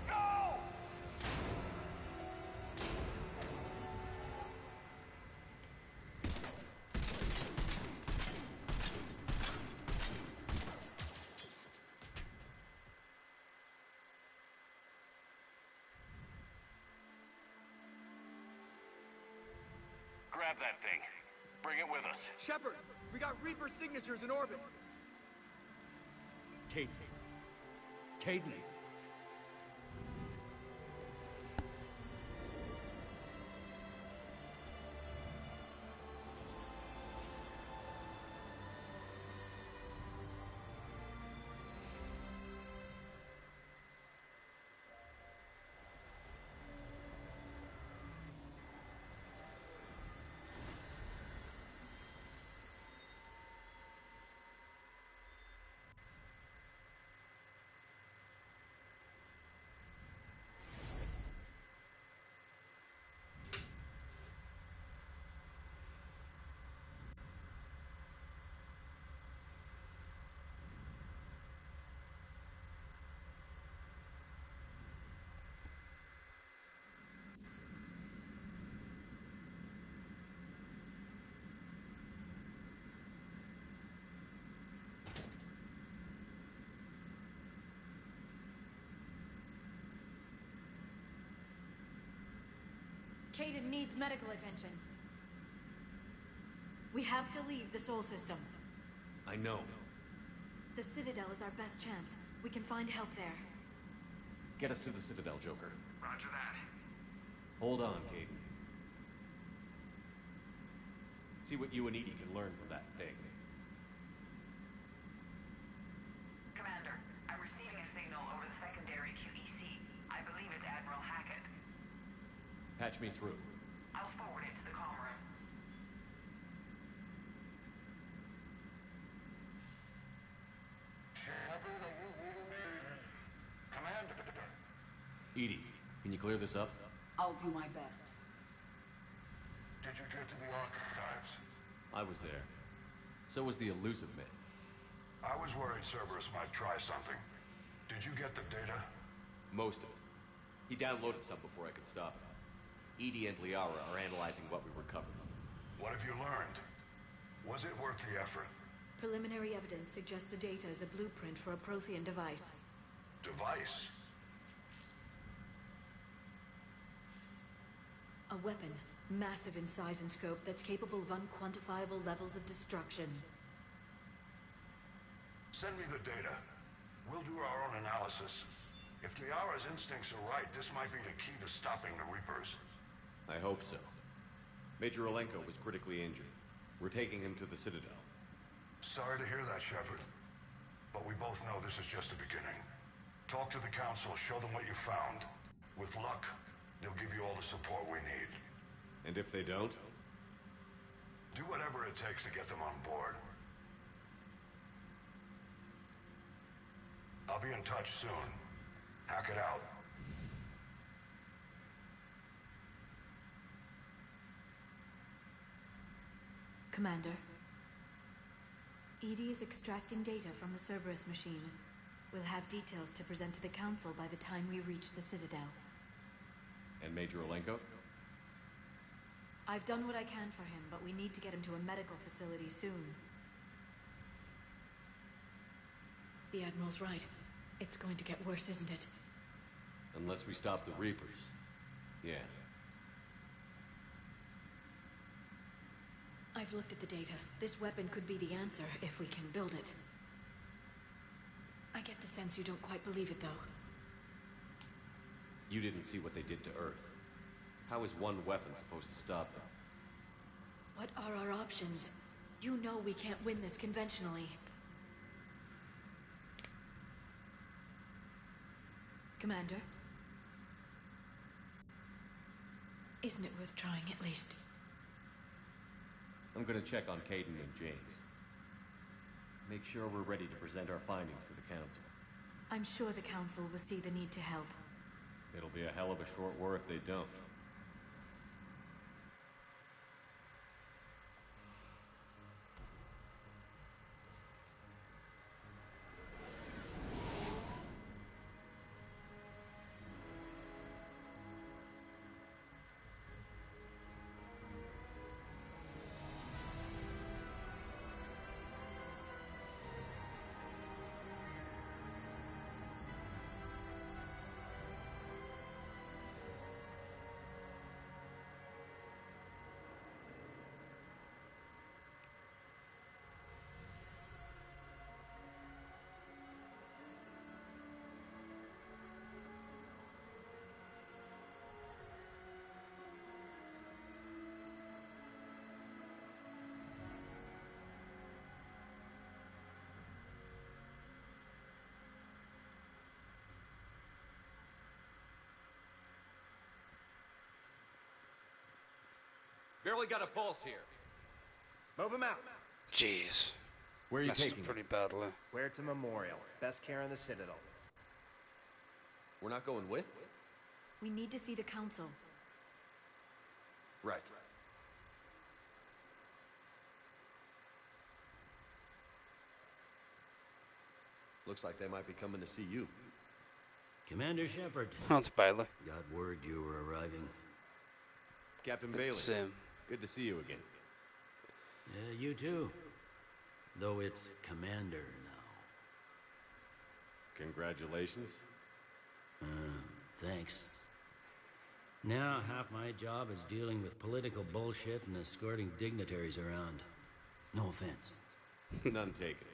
Go! Grab that thing. Bring it with us. Shepard, we got Reaper signatures in orbit. Caden. Caden. Caden needs medical attention. We have to leave the Sol system. I know. The Citadel is our best chance. We can find help there. Get us to the Citadel, Joker. Roger that. Hold on, Caden. See what you and Edie can learn from that thing. Commander, I'm receiving a signal over the secondary QEC. I believe it's Admiral Hackett. Patch me through. I'll forward it to the comm room. Commander. Edie, can you clear this up? I'll do my best. Did you get to the archives? I was there. So was the elusive myth. I was worried Cerberus might try something. Did you get the data? Most of it. He downloaded some before I could stop him. Edie and Liara are analyzing what we recovered. What have you learned? Was it worth the effort? Preliminary evidence suggests the data is a blueprint for a Prothean device. Device? A weapon, massive in size and scope, that's capable of unquantifiable levels of destruction. Send me the data. We'll do our own analysis. If Liara's instincts are right, this might be the key to stopping the Reapers. I hope so. Major Olenko was critically injured. We're taking him to the Citadel. Sorry to hear that, Shepard. But we both know this is just the beginning. Talk to the Council, show them what you found. With luck, they'll give you all the support we need. And if they don't? Do whatever it takes to get them on board. I'll be in touch soon. Hack it out. Commander, Edie is extracting data from the Cerberus machine. We'll have details to present to the Council by the time we reach the Citadel. And Major Olenko? I've done what I can for him, but we need to get him to a medical facility soon. The Admiral's right. It's going to get worse, isn't it? Unless we stop the Reapers. Yeah. I've looked at the data. This weapon could be the answer if we can build it. I get the sense you don't quite believe it, though. You didn't see what they did to Earth. How is one weapon supposed to stop them? What are our options? You know we can't win this conventionally. Commander? Isn't it worth trying, at least? I'm gonna check on Caden and James. Make sure we're ready to present our findings to the Council. I'm sure the Council will see the need to help. It'll be a hell of a short war if they don't. Barely got a pulse here. Move him out. Jeez. Where are you Messed up taking pretty badly. Where to Memorial? Best care in the Citadel. We're not going with? We need to see the Council. Right. Looks like they might be coming to see you. Commander Shepard. That's Bailey. Got word you were arriving. Captain Bailey. It's, good to see you again. You too. Though it's Commander now. Congratulations. Thanks. Now half my job is dealing with political bullshit and escorting dignitaries around. No offense. None taken.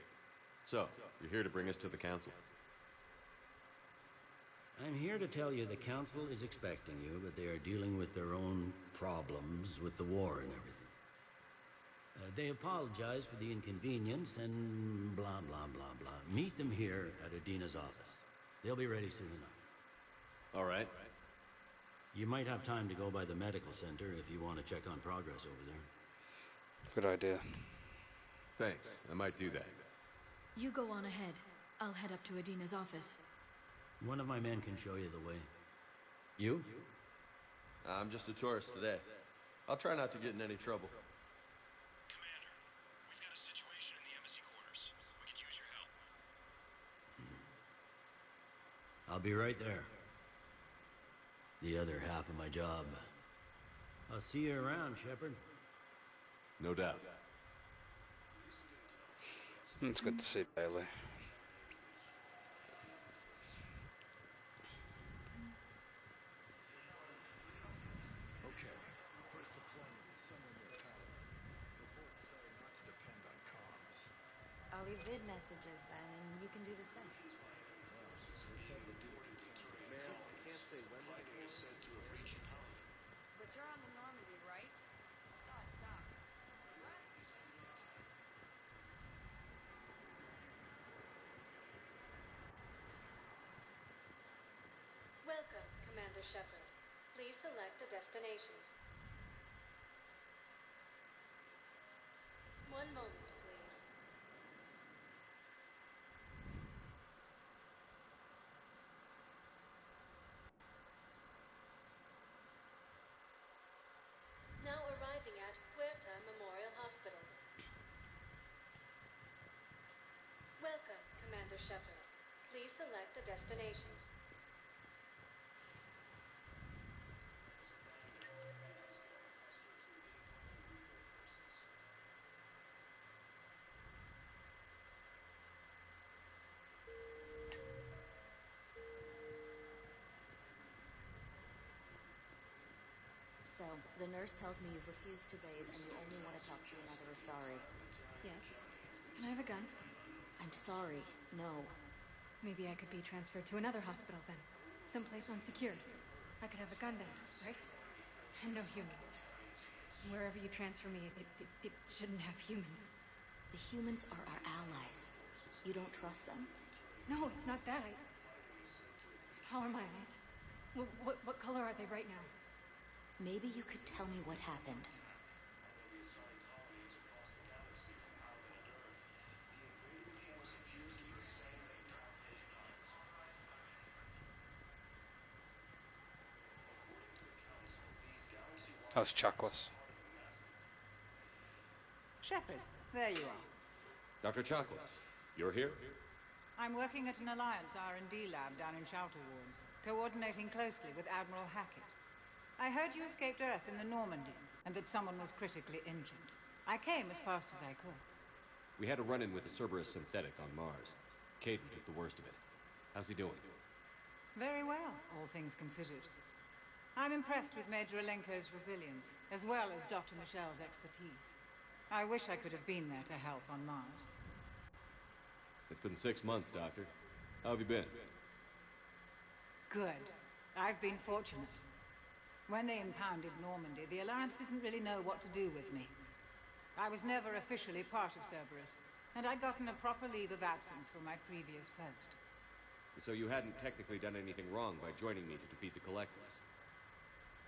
So, you're here to bring us to the Council? I'm here to tell you the Council is expecting you, but they are dealing with their own problems with the war and everything. They apologize for the inconvenience and blah, blah, blah, blah. Meet them here at Adina's office. They'll be ready soon enough. All right. You might have time to go by the medical center if you want to check on progress over there. Good idea. Thanks. I might do that. You go on ahead. I'll head up to Adina's office. One of my men can show you the way. You? I'm just a tourist today. I'll try not to get in any trouble. Commander, we've got a situation in the embassy quarters. We could use your help. I'll be right there. The other half of my job. I'll see you around, Shepard. No doubt. It's good to see Bailey. Okay. First deployment is somewhere near Paris. Reports say not to depend on comms. I'll leave vid messages then, and you can do the same. They said the deal concerns. Man, I can't say when my Frigate is said to have reached power. But you're on the Normandy, right? Stop. Welcome, Commander Shepard. Please select a destination. One moment, please. Now arriving at Huerta Memorial Hospital. Welcome, Commander Shepard. Please select a destination. So, the nurse tells me you've refused to bathe and you only want to talk to another Asari. Yes. Can I have a gun? I'm sorry, no. Maybe I could be transferred to another hospital then. Someplace unsecured. I could have a gun then, right? And no humans. Wherever you transfer me, it shouldn't have humans. The humans are our allies. You don't trust them? No, it's not that. How are my eyes? What color are they right now? Maybe you could tell me what happened. That was Chocolates. Shepard, there you are. Dr. Chocolates, you're here? I'm working at an Alliance R&D lab down in Shelter Wards, coordinating closely with Admiral Hackett. I heard you escaped Earth in the Normandy, and that someone was critically injured. I came as fast as I could. We had a run-in with a Cerberus synthetic on Mars. Caden took the worst of it. How's he doing? Very well, all things considered. I'm impressed with Major Alenko's resilience, as well as Dr. Michel's expertise. I wish I could have been there to help on Mars. It's been 6 months, Doctor. How have you been? Good. I've been fortunate. When they impounded Normandy, the Alliance didn't really know what to do with me. I was never officially part of Cerberus, and I'd gotten a proper leave of absence from my previous post. So you hadn't technically done anything wrong by joining me to defeat the Collectors?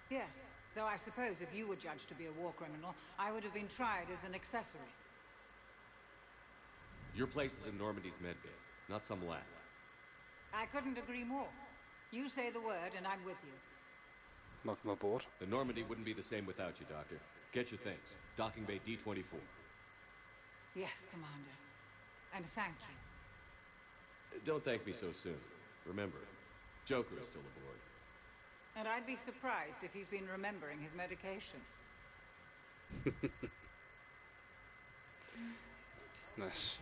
Yes, though I suppose if you were judged to be a war criminal, I would have been tried as an accessory. Your place is in Normandy's medbay, not some lab. I couldn't agree more. You say the word, and I'm with you. Welcome aboard. The Normandy wouldn't be the same without you, Doctor. Get your things. Docking Bay D-24. Yes, Commander. And thank you. Don't thank me so soon. Remember, Joker is still aboard. And I'd be surprised if he's been remembering his medication. Nice.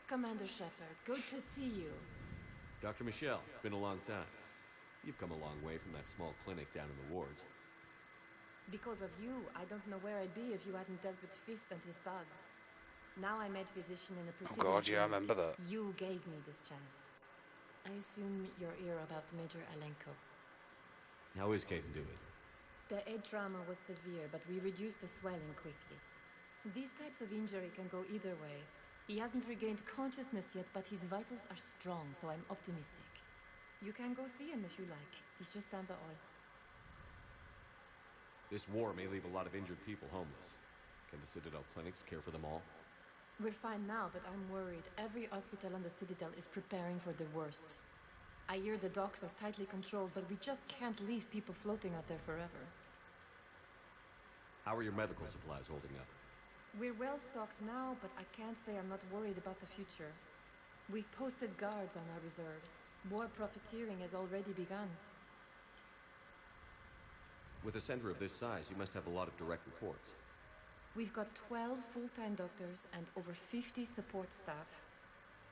Commander Shepard, good to see you. Dr. Michelle, it's been a long time. You've come a long way from that small clinic down in the wards. Because of you, I don't know where I'd be if you hadn't dealt with Fist and his thugs. Now I'm head physician in a precision. Oh god, yeah, I remember that. You gave me this chance. I assume you're here about Major Alenko. How is Caden doing? The head trauma was severe, but we reduced the swelling quickly. These types of injury can go either way. He hasn't regained consciousness yet, but his vitals are strong, so I'm optimistic. You can go see him if you like. He's just down the hall. This war may leave a lot of injured people homeless. Can the Citadel clinics care for them all? We're fine now, but I'm worried. Every hospital on the Citadel is preparing for the worst. I hear the docks are tightly controlled, but we just can't leave people floating out there forever. How are your medical supplies holding up? We're well stocked now, but I can't say I'm not worried about the future. We've posted guards on our reserves. War profiteering has already begun. With a center of this size, you must have a lot of direct reports. We've got 12 full-time doctors and over 50 support staff.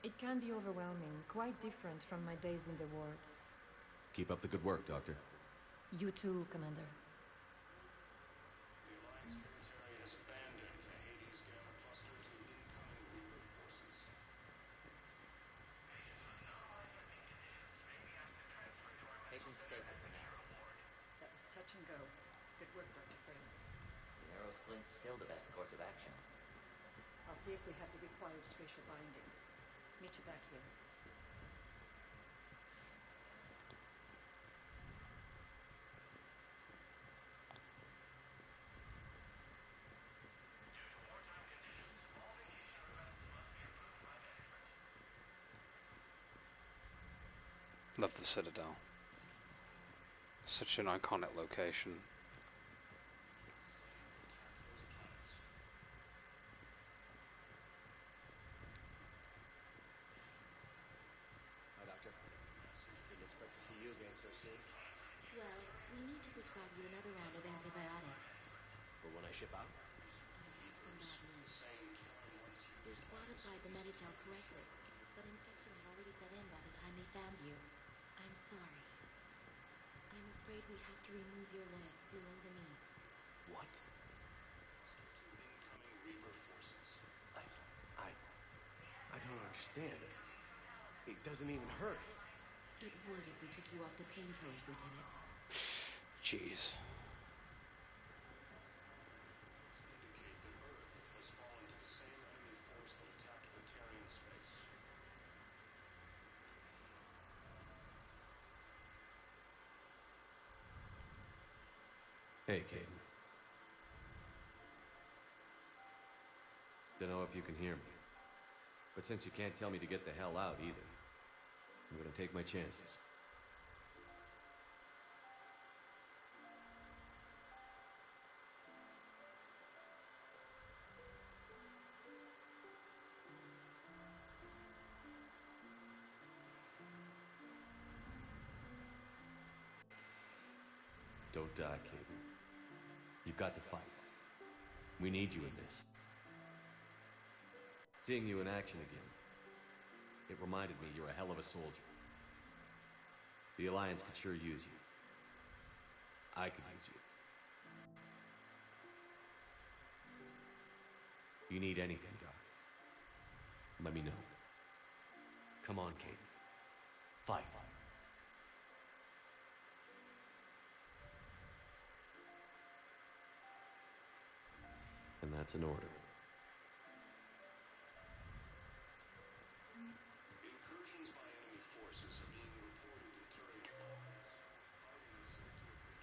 It can be overwhelming, quite different from my days in the wards. Keep up the good work, Doctor. You too, Commander. Patient stable for now. That was touch and go. Good work, Dr. Freeman. The arrow splint's still the best course of action. I'll see if we have the required spatial bindings. Meet you back here. Love the Citadel. Such an iconic location. Hi, Doctor. Didn't expect to see you again so soon. Well, we need to prescribe you another round of antibiotics. For when I ship out? Some bad news. You're spotted by the Medigel correctly, but infection had already set in by the time they found you. I'm sorry. I'm afraid we have to remove your leg below the knee. What? I don't understand. It doesn't even hurt. It would if we took you off the painkillers, Lieutenant. Jeez. Hey, Caden. Don't know if you can hear me. But since you can't tell me to get the hell out either, I'm gonna take my chances. Don't die, Caden. You've got to fight. We need you in this. Seeing you in action again, it reminded me you're a hell of a soldier. The Alliance could sure use you. I could use you. You need anything, Doc. Let me know. Come on, Caden. Fight. And that's an order. Incursions by enemy forces are being reported in Turian colonies. Fighting is said to have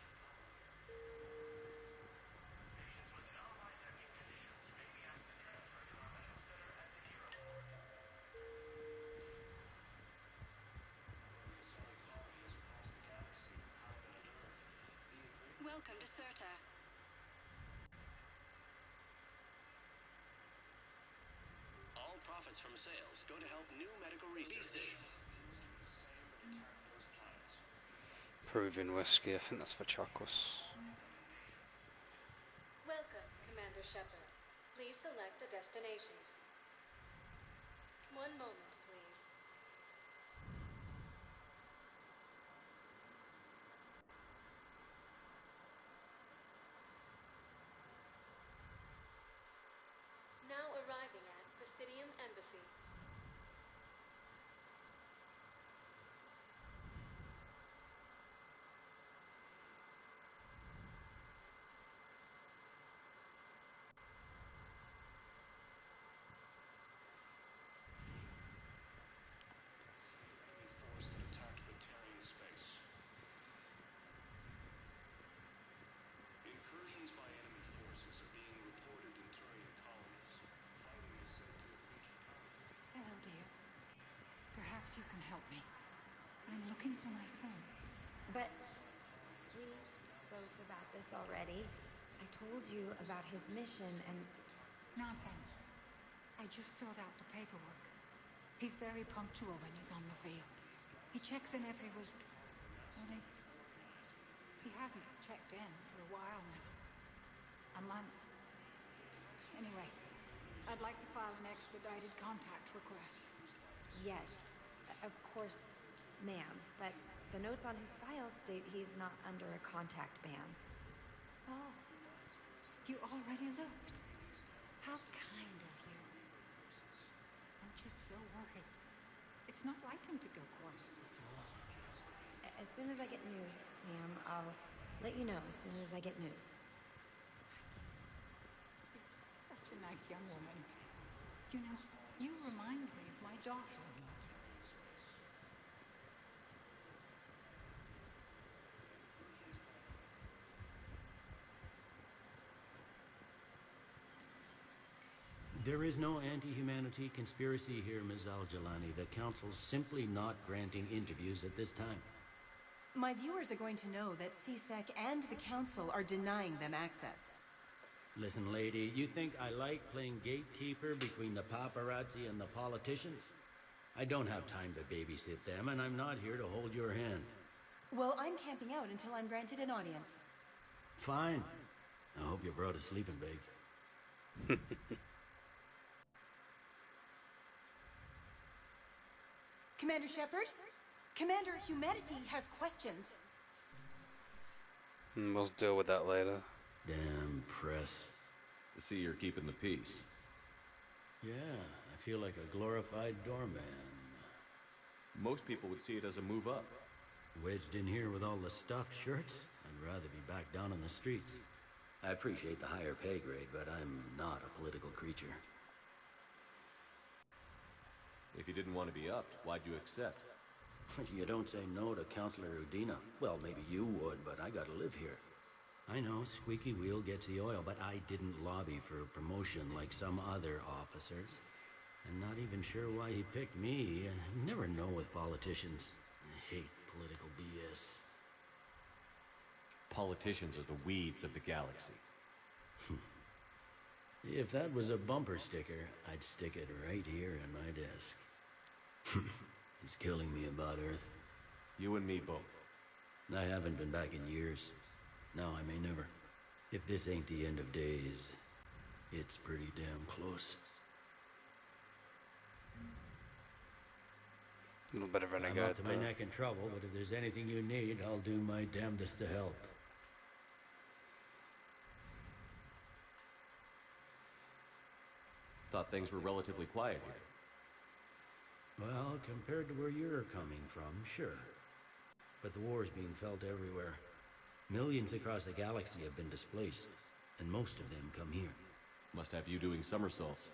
reached Welcome to Serta. all profits from sales go to help new medical research. Be safe. Peruvian whiskey, I think that's for Chakwas. Welcome, Commander Shepard. Please select a destination. One moment, please. Now arriving at Presidium Embassy. Force that attacked the Terran space. Incursions by enemy forces are being reported in Turian colonies. Fighting is said to have reached. Hello, dear. Perhaps you can help me. I'm looking for my son. But we spoke about this already. I told you about his mission and... Nonsense. I just filled out the paperwork. He's very punctual when he's on the field. He checks in every week. Only he hasn't checked in for a while now. A month. Anyway, I'd like to file an expedited contact request. Yes, of course, ma'am. But the notes on his file state he's not under a contact ban. Oh, you already looked. How kind of you. I'm just so worried. It's not like him to go quiet for so long. As soon as I get news, ma'am, I'll let you know as soon as I get news. Such a nice young woman. You know, you remind me of my daughter a lot. There is no anti-humanity conspiracy here, Ms. Al-Jalani. The Council's simply not granting interviews at this time. My viewers are going to know that CSEC and the Council are denying them access. Listen, lady, you think I like playing gatekeeper between the paparazzi and the politicians? I don't have time to babysit them, and I'm not here to hold your hand. Well, I'm camping out until I'm granted an audience. Fine. I hope you brought a sleeping bag. Commander Shepard? Commander, humanity has questions. We'll deal with that later. Damn press. I see you're keeping the peace. Yeah, I feel like a glorified doorman. Most people would see it as a move up. Wedged in here with all the stuffed shirts? I'd rather be back down on the streets. I appreciate the higher pay grade, but I'm not a political creature. If you didn't want to be upped, why'd you accept? You don't say no to Counselor Udina. Well, maybe you would, but I gotta live here. I know, squeaky wheel gets the oil, but I didn't lobby for a promotion like some other officers. I'm not even sure why he picked me. I never know with politicians. I hate political BS. Politicians are the weeds of the galaxy. If that was a bumper sticker, I'd stick it right here in my desk. It's killing me about Earth. You and me both. I haven't been back in years. Now I may never. If this ain't the end of days, it's pretty damn close. A little bit of renegade. I'm up to my neck in trouble, but if there's anything you need, I'll do my damnedest to help. Thought things were relatively quiet here. Well, compared to where you're coming from, sure. But the war's being felt everywhere. Millions across the galaxy have been displaced, and most of them come here. Must have you doing somersaults.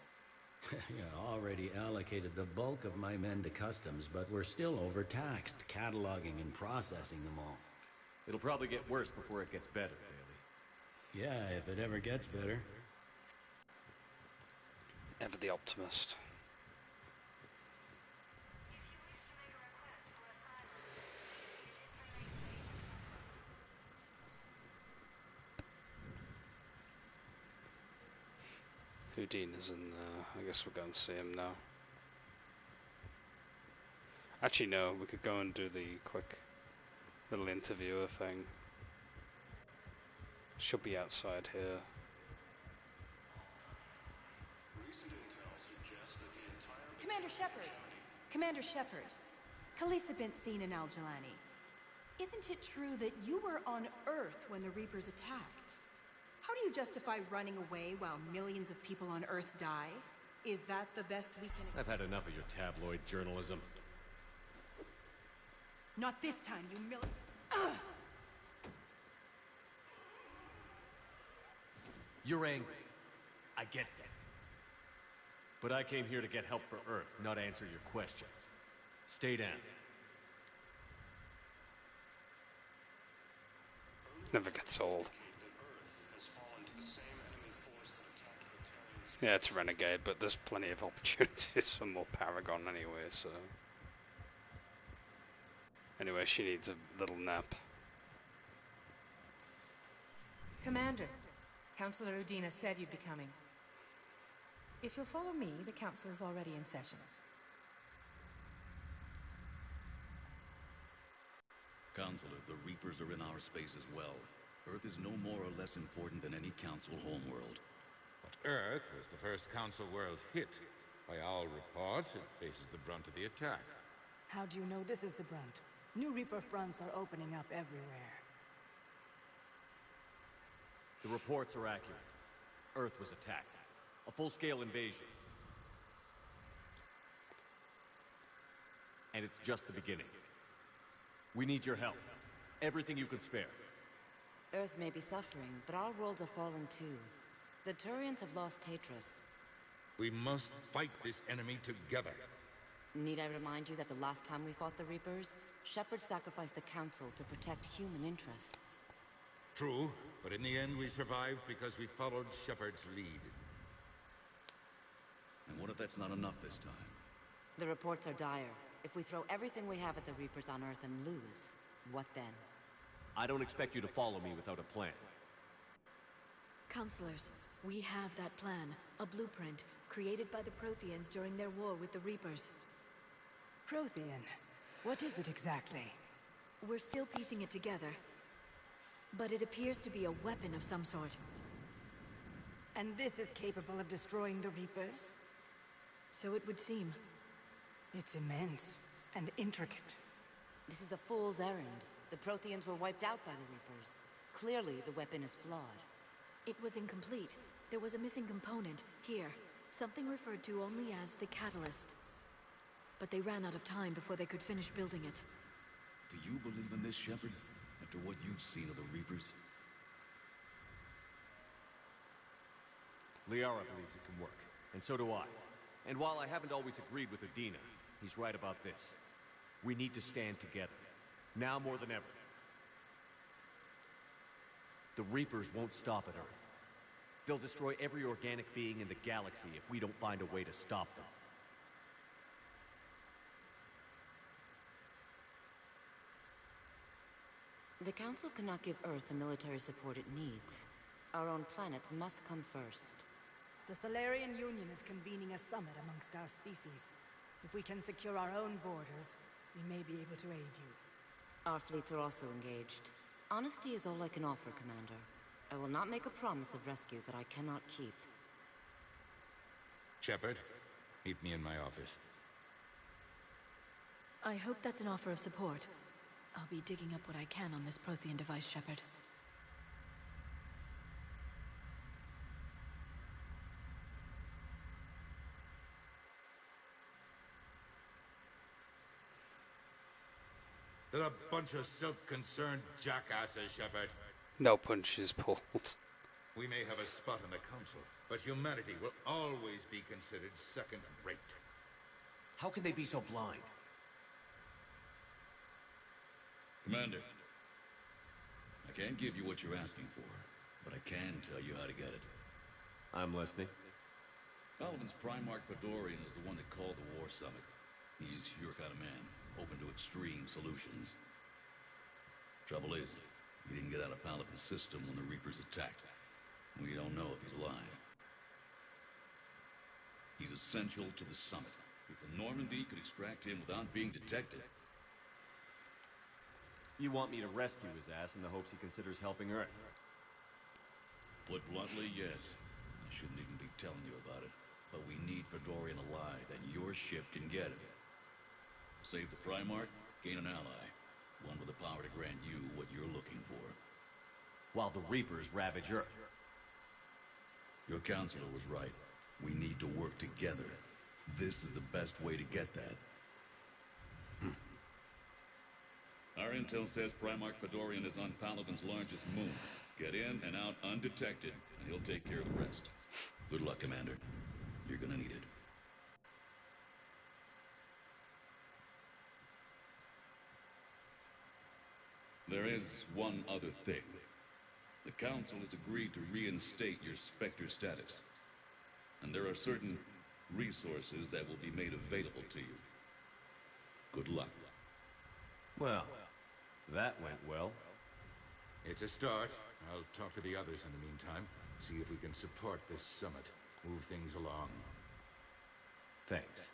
Yeah, already allocated the bulk of my men to customs, but we're still overtaxed, cataloging and processing them all. It'll probably get worse before it gets better, Bailey. Yeah, if it ever gets better. Ever the optimist. Houdini's in there. I guess we'll go and see him now. Actually, no, we could go and do the quick little interviewer thing. Should be outside here. Commander Shepard. Commander Shepard. Khaleesa bint seen in Al-Jalani. Isn't it true that you were on Earth when the Reapers attacked? How do you justify running away while millions of people on Earth die? Is that the best we can... I've had enough of your tabloid journalism. Not this time, you You're angry. I get that. But I came here to get help for Earth, not answer your questions. Stay down. Never gets old. Yeah, it's Renegade, but there's plenty of opportunities for more Paragon anyway, so... Anyway, she needs a little nap. Commander, Councillor Udina said you'd be coming. If you'll follow me, the council is already in session. Counselor, the Reapers are in our space as well. Earth is no more or less important than any council homeworld. But Earth was the first council world hit. By all reports, it faces the brunt of the attack. How do you know this is the brunt? New Reaper fronts are opening up everywhere. The reports are accurate. Earth was attacked. A full-scale invasion. And it's just the beginning. We need your help. Everything you can spare. Earth may be suffering, but our worlds are falling too. The Turians have lost Tatris. We must fight this enemy together. Need I remind you that the last time we fought the Reapers, Shepard sacrificed the Council to protect human interests? True, but in the end we survived because we followed Shepard's lead. And what if that's not enough this time? The reports are dire. If we throw everything we have at the Reapers on Earth and lose, what then? I don't expect you to follow me without a plan. Counselors, we have that plan. A blueprint, created by the Protheans during their war with the Reapers. Prothean? What is it exactly? We're still piecing it together. But it appears to be a weapon of some sort. And this is capable of destroying the Reapers? So it would seem. It's immense and intricate. This is a fool's errand. The Protheans were wiped out by the Reapers. Clearly, the weapon is flawed. It was incomplete. There was a missing component, here. Something referred to only as the catalyst. But they ran out of time before they could finish building it. Do you believe in this, Shepard? After what you've seen of the Reapers? Liara believes it can work, and so do I. And while I haven't always agreed with Udina, he's right about this. We need to stand together. Now more than ever. The Reapers won't stop at Earth. They'll destroy every organic being in the galaxy if we don't find a way to stop them. The Council cannot give Earth the military support it needs. Our own planets must come first. The Solarian Union is convening a summit amongst our species. If we can secure our own borders, we may be able to aid you. Our fleets are also engaged. Honesty is all I can offer, Commander. I will not make a promise of rescue that I cannot keep. Shepard, meet me in my office. I hope that's an offer of support. I'll be digging up what I can on this Prothean device, Shepard. They're a bunch of self-concerned jackasses, Shepard. No punches pulled. We may have a spot in the Council, but humanity will always be considered second-rate. How can they be so blind? Commander, I can't give you what you're asking for, but I can tell you how to get it. I'm listening. Paladin's Primarch Fedorian is the one that called the War Summit. He's your kind of man, open to extreme solutions. Trouble is, he didn't get out of Paladin's system when the Reapers attacked. We don't know if he's alive. He's essential to the summit. If the Normandy could extract him without being detected... You want me to rescue his ass in the hopes he considers helping Earth? Put bluntly, yes. I shouldn't even be telling you about it. But we need Fedorian alive, and your ship can get him. Save the Primarch, gain an ally. One with the power to grant you what you're looking for. While the Reapers ravage Earth. Your counselor was right. We need to work together. This is the best way to get that. Our intel says Primarch Fedorian is on Paladin's largest moon. Get in and out undetected, and he'll take care of the rest. Good luck, Commander. You're gonna need it. There is one other thing. The Council has agreed to reinstate your Spectre status. And there are certain resources that will be made available to you. Good luck. Well, that went well. It's a start. I'll talk to the others in the meantime. See if we can support this summit. Move things along. Thanks.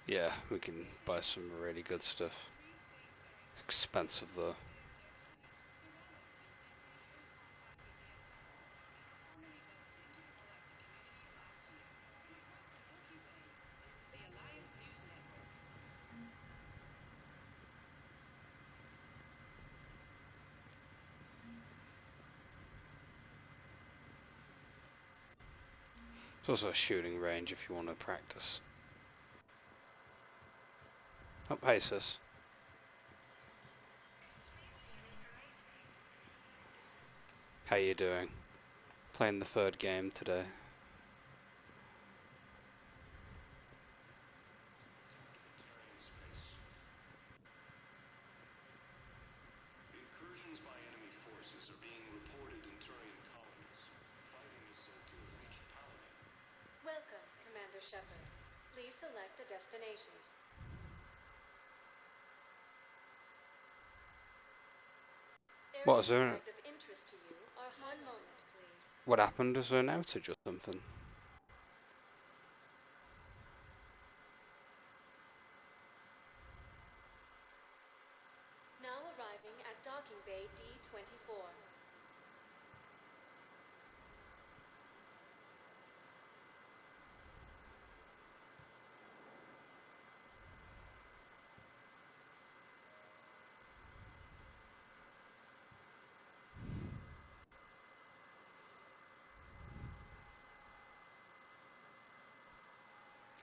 Yeah, we can buy some really good stuff. It's expensive though. There's also a shooting range if you want to practice. Oh, hey sis. How you doing? Playing the third game today. Incursions by enemy forces are being reported in Turian colonies. Fighting is said to have reached Paladin. Welcome, Commander Shepard. Please select a destination. What is there? Of interest to you are one moment, please. What happened? Was there an outage or something? Docking Bay D-24.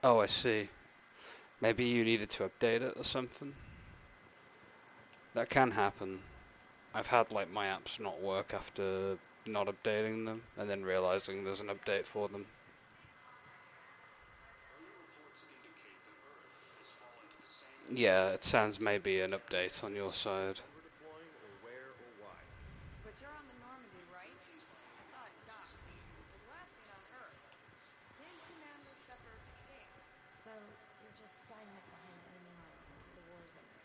Oh, I see. Maybe you needed to update it or something. That can happen. I've had like my apps not work after not updating them and then realizing there's an update for them. Yeah, it sounds maybe an update on your side. But you're on the Normandy, right? I saw it dock. It was last seen on Earth. Did Commander Shepard escape? So, you're just silent behind enemy lines until the war is over.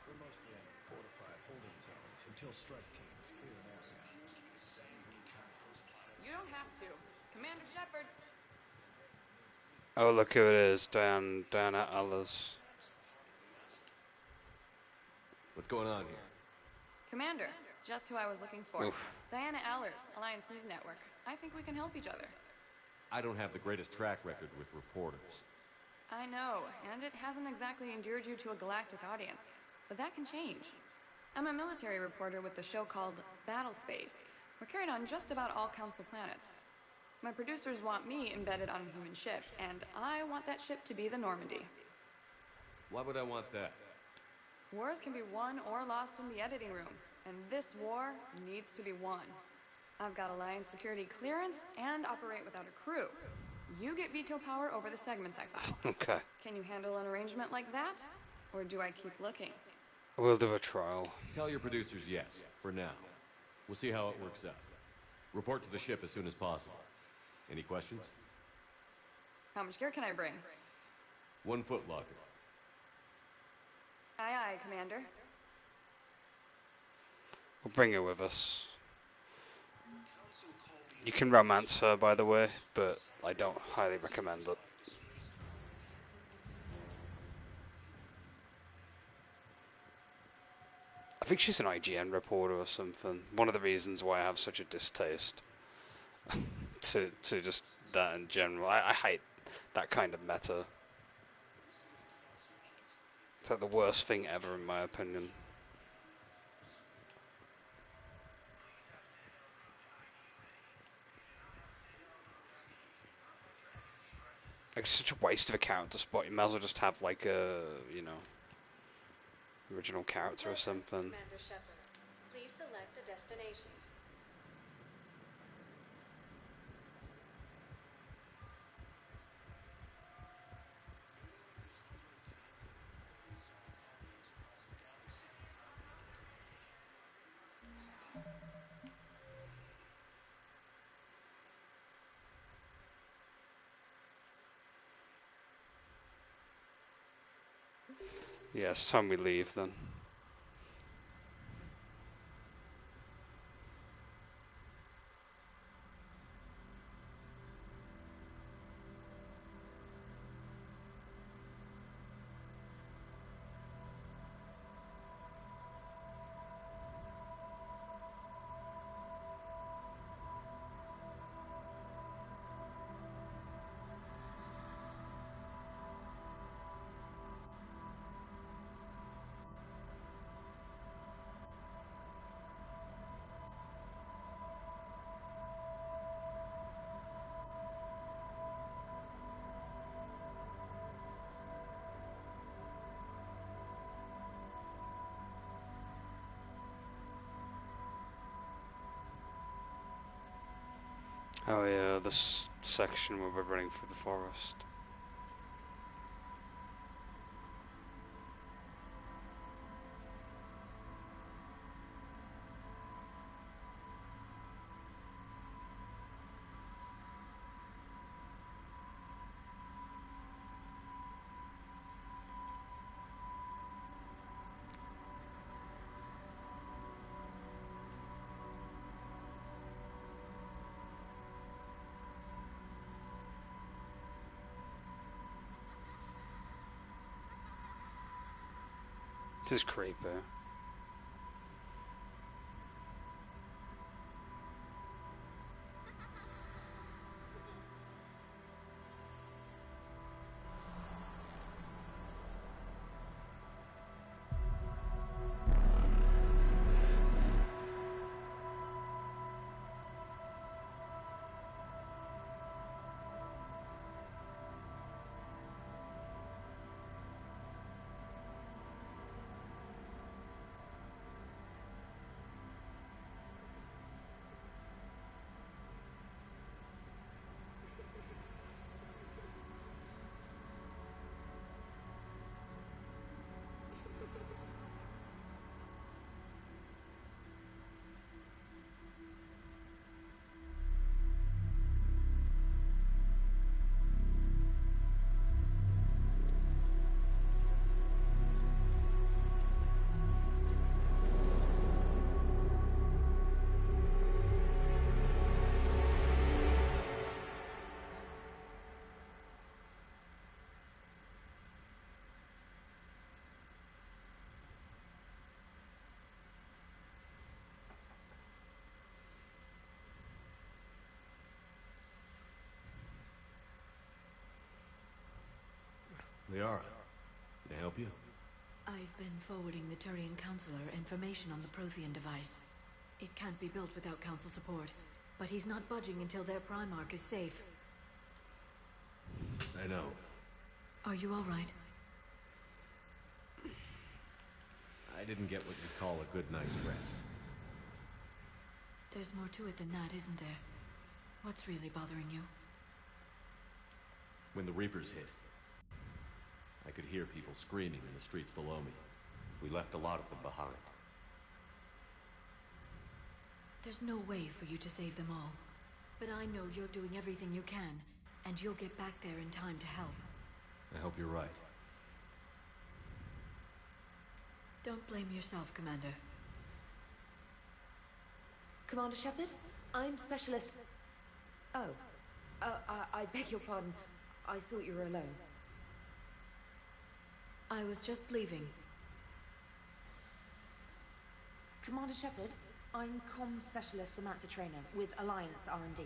We're mostly in fortified holding zones until strike teams clear an area. You don't have to. Commander Shepard! Oh, look who it is, Diana Allers. What's going on here? Commander, just who I was looking for. Oof. Diana Allers, Alliance News Network. I think we can help each other. I don't have the greatest track record with reporters. I know, and it hasn't exactly endeared you to a galactic audience. But that can change. I'm a military reporter with a show called Battle Space. We're carried on just about all Council planets. My producers want me embedded on a human ship, and I want that ship to be the Normandy. Why would I want that? Wars can be won or lost in the editing room, and this war needs to be won. I've got Alliance security clearance and operate without a crew. You get veto power over the segments I file. Okay. Can you handle an arrangement like that? Or do I keep looking? We'll do a trial. Tell your producers yes, for now. We'll see how it works out. Report to the ship as soon as possible. Any questions? How much gear can I bring? 1 foot locker. Aye, aye, Commander. We'll bring her with us. You can romance her, by the way, but I don't highly recommend it. I think she's an IGN reporter or something. One of the reasons why I have such a distaste to just that in general. I hate that kind of meta. It's like the worst thing ever, in my opinion. Like, it's such a waste of a character spot. You might as well just have, like, a, you know, original character or something. Commander Shepard, please select a destination. Yeah, it's time we leave then. Oh yeah, this section where we're running through the forest. It is creepy. Liara, can I help you? I've been forwarding the Turian Counselor information on the Prothean device. It can't be built without Council support, but he's not budging until their Primarch is safe. I know. Are you all right? I didn't get what you'd call a good night's rest. There's more to it than that, isn't there? What's really bothering you? When the Reapers hit, I could hear people screaming in the streets below me. We left a lot of them behind. There's no way for you to save them all. But I know you're doing everything you can, and you'll get back there in time to help. I hope you're right. Don't blame yourself, Commander. Commander Shepard? I'm Specialist... Oh. I beg your pardon. I thought you were alone. I was just leaving. Commander Shepard, I'm Comm Specialist Samantha Trainer with Alliance R&D.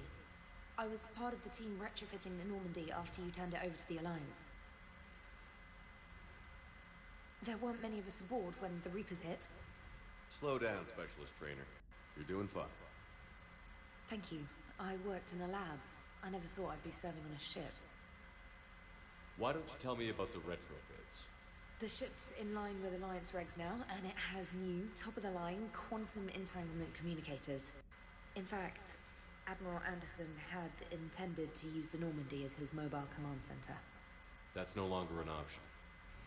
I was part of the team retrofitting the Normandy after you turned it over to the Alliance. There weren't many of us aboard when the Reapers hit. Slow down, Specialist Trainer. You're doing fine. Thank you. I worked in a lab. I never thought I'd be serving on a ship. Why don't you tell me about the retrofits? The ship's in line with Alliance regs now, and it has new, top-of-the-line, quantum entanglement communicators. In fact, Admiral Anderson had intended to use the Normandy as his mobile command center. That's no longer an option.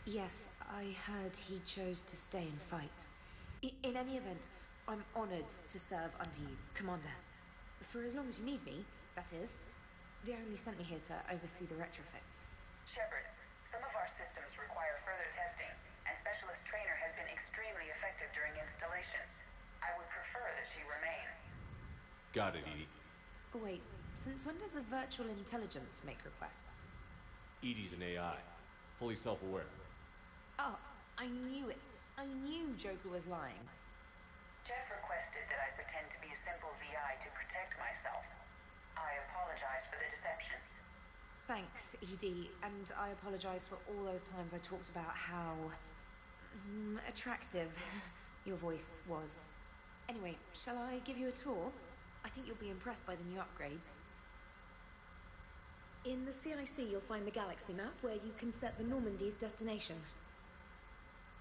Yes, I heard he chose to stay and fight. In any event, I'm honored to serve under you, Commander. For as long as you need me, that is. They only sent me here to oversee the retrofits. Shepard, some of our systems require further testing, and Specialist Trainer has been extremely effective during installation. I would prefer that she remain. Got it, Edie. Oh, wait, since when does a virtual intelligence make requests? Edie's an AI, fully self-aware. Oh, I knew it. I knew Joker was lying. Jeff requested that I pretend to be a simple VI to protect myself. I apologize for the deception. Thanks, Edie, and I apologize for all those times I talked about how... attractive your voice was. Anyway, shall I give you a tour? I think you'll be impressed by the new upgrades. In the CIC, you'll find the galaxy map where you can set the Normandy's destination.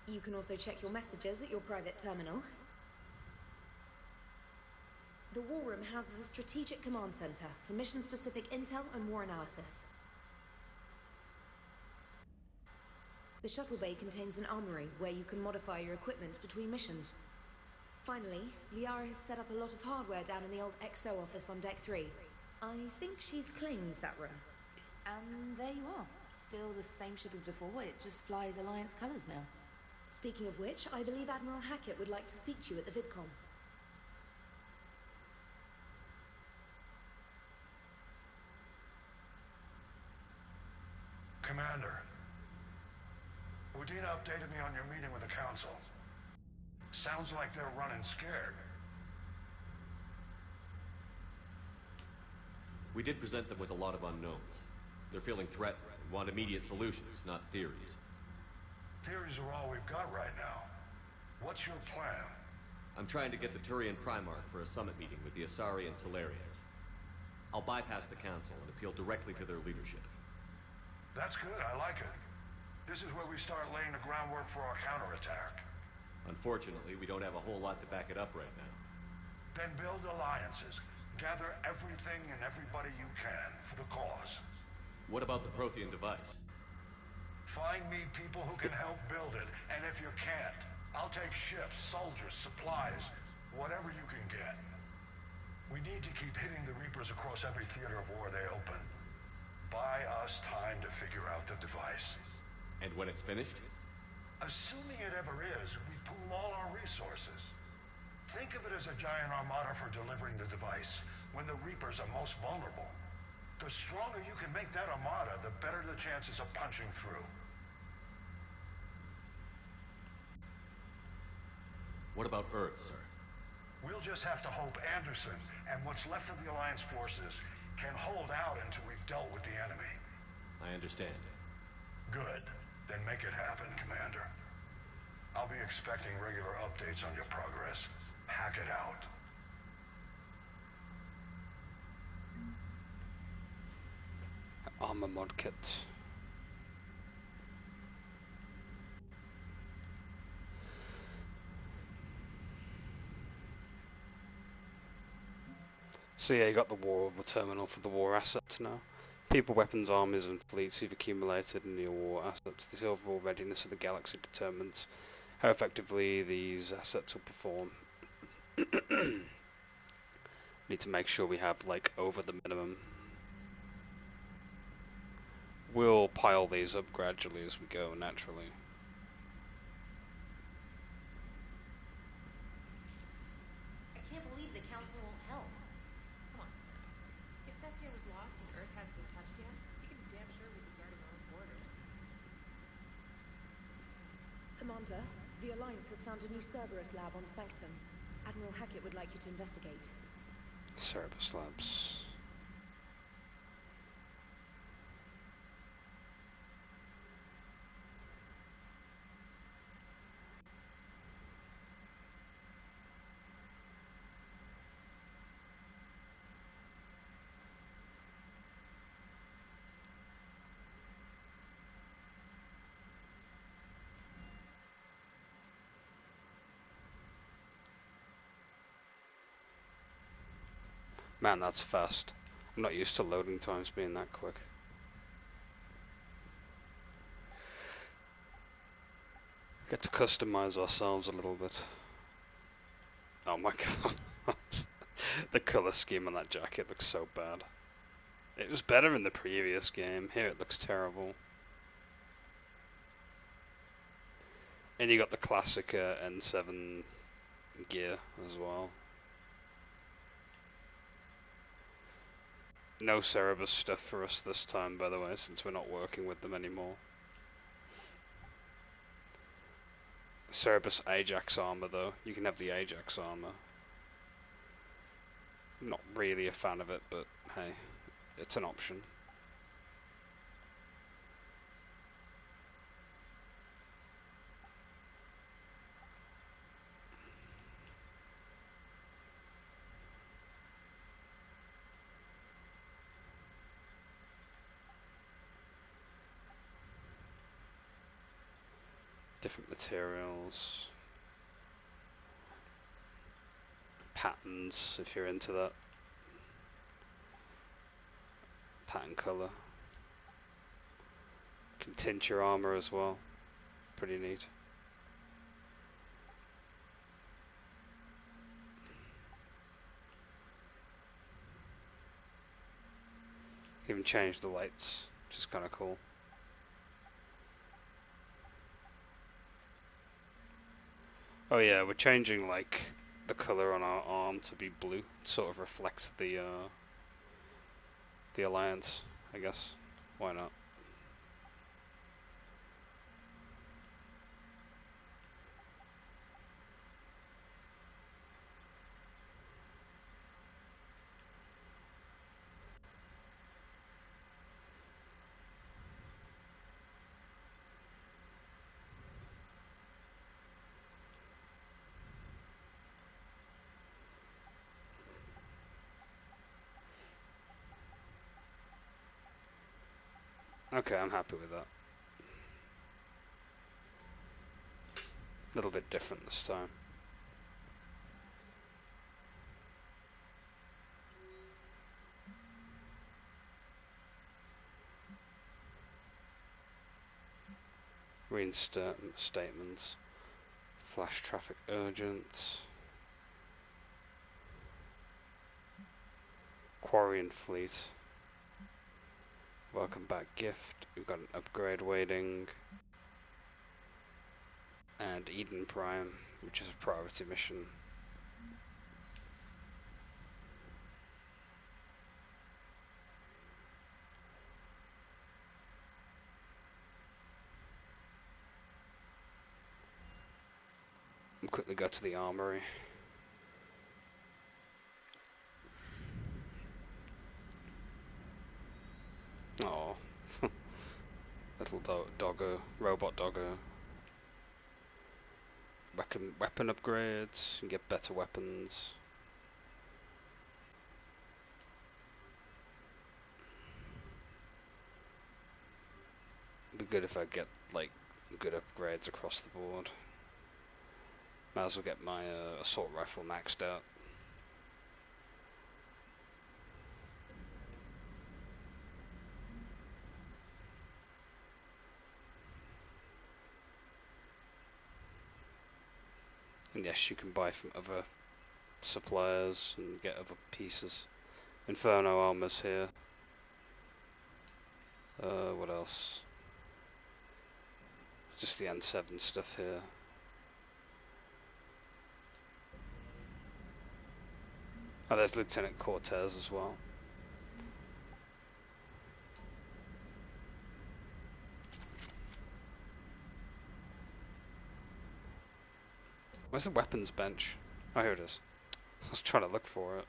You can also check your messages at your private terminal. The War Room houses a strategic command center for mission-specific intel and war analysis. The shuttle bay contains an armory where you can modify your equipment between missions. Finally, Liara has set up a lot of hardware down in the old XO office on Deck 3. I think she's claimed that room. And there you are. Still the same ship as before, it just flies Alliance colors now. Speaking of which, I believe Admiral Hackett would like to speak to you at the VidCon. Commander, Udina updated me on your meeting with the Council. Sounds like they're running scared. We did present them with a lot of unknowns. They're feeling threatened and want immediate solutions, not theories. Theories are all we've got right now. What's your plan? I'm trying to get the Turian Primarch for a summit meeting with the Asari and Solarians. I'll bypass the Council and appeal directly to their leadership. That's good, I like it. This is where we start laying the groundwork for our counterattack. Unfortunately, we don't have a whole lot to back it up right now. Then build alliances. Gather everything and everybody you can for the cause. What about the Prothean device? Find me people who can help build it, and if you can't, I'll take ships, soldiers, supplies, whatever you can get. We need to keep hitting the Reapers across every theater of war they open. Buy us time to figure out the device. And when it's finished? Assuming it ever is, we pool all our resources. Think of it as a giant armada for delivering the device when the Reapers are most vulnerable. The stronger you can make that armada, the better the chances of punching through. What about Earth, sir? We'll just have to hope Anderson and what's left of the Alliance forces can hold out until we've dealt with the enemy. I understand. Good. Then make it happen, Commander. I'll be expecting regular updates on your progress. Hack it out. Armor mod kit. So yeah, you got the war terminal for the war assets now. People, weapons, armies, and fleets you've accumulated in your war assets. The overall readiness of the galaxy determines how effectively these assets will perform. Need to make sure we have, like, over the minimum. We'll pile these up gradually as we go, naturally. I can't believe the Council won't help. Come on, sir. If Thessia was lost and Earth hasn't been touched yet, you can be damn sure we'd be guarding our own borders. Commander, the Alliance has found a new Cerberus lab on Sanctum. Admiral Hackett would like you to investigate. Cerberus labs. Man, that's fast. I'm not used to loading times being that quick. Get to customize ourselves a little bit. Oh my god. The color scheme on that jacket looks so bad. It was better in the previous game. Here it looks terrible. And you got the classic N7 gear as well. No Cerberus stuff for us this time, by the way, since we're not working with them anymore. Cerberus Ajax armor, though. You can have the Ajax armor. Not really a fan of it, but hey, it's an option. Different materials, patterns if you're into that, pattern color. Can tint your armor as well, pretty neat. Even change the lights, which is kind of cool. Oh yeah, we're changing like the color on our arm to be blue, sort of reflect the Alliance, I guess. Why not? Okay, I'm happy with that. A little bit different this time. Reinstatements. Flash traffic urgent. Quarry and fleet. Welcome back gift. We've got an upgrade waiting. And Eden Prime, which is a priority mission. We'll quickly go to the armory. Oh, little doggo, robot doggo. Weapon upgrades, and get better weapons. It'd be good if I get like good upgrades across the board. Might as well get my assault rifle maxed out. And yes, you can buy from other suppliers and get other pieces. Inferno armor's here. What else? Just the N7 stuff here. Oh, there's Lieutenant Cortez as well. Where's the weapons bench? Oh, here it is. I was trying to look for it.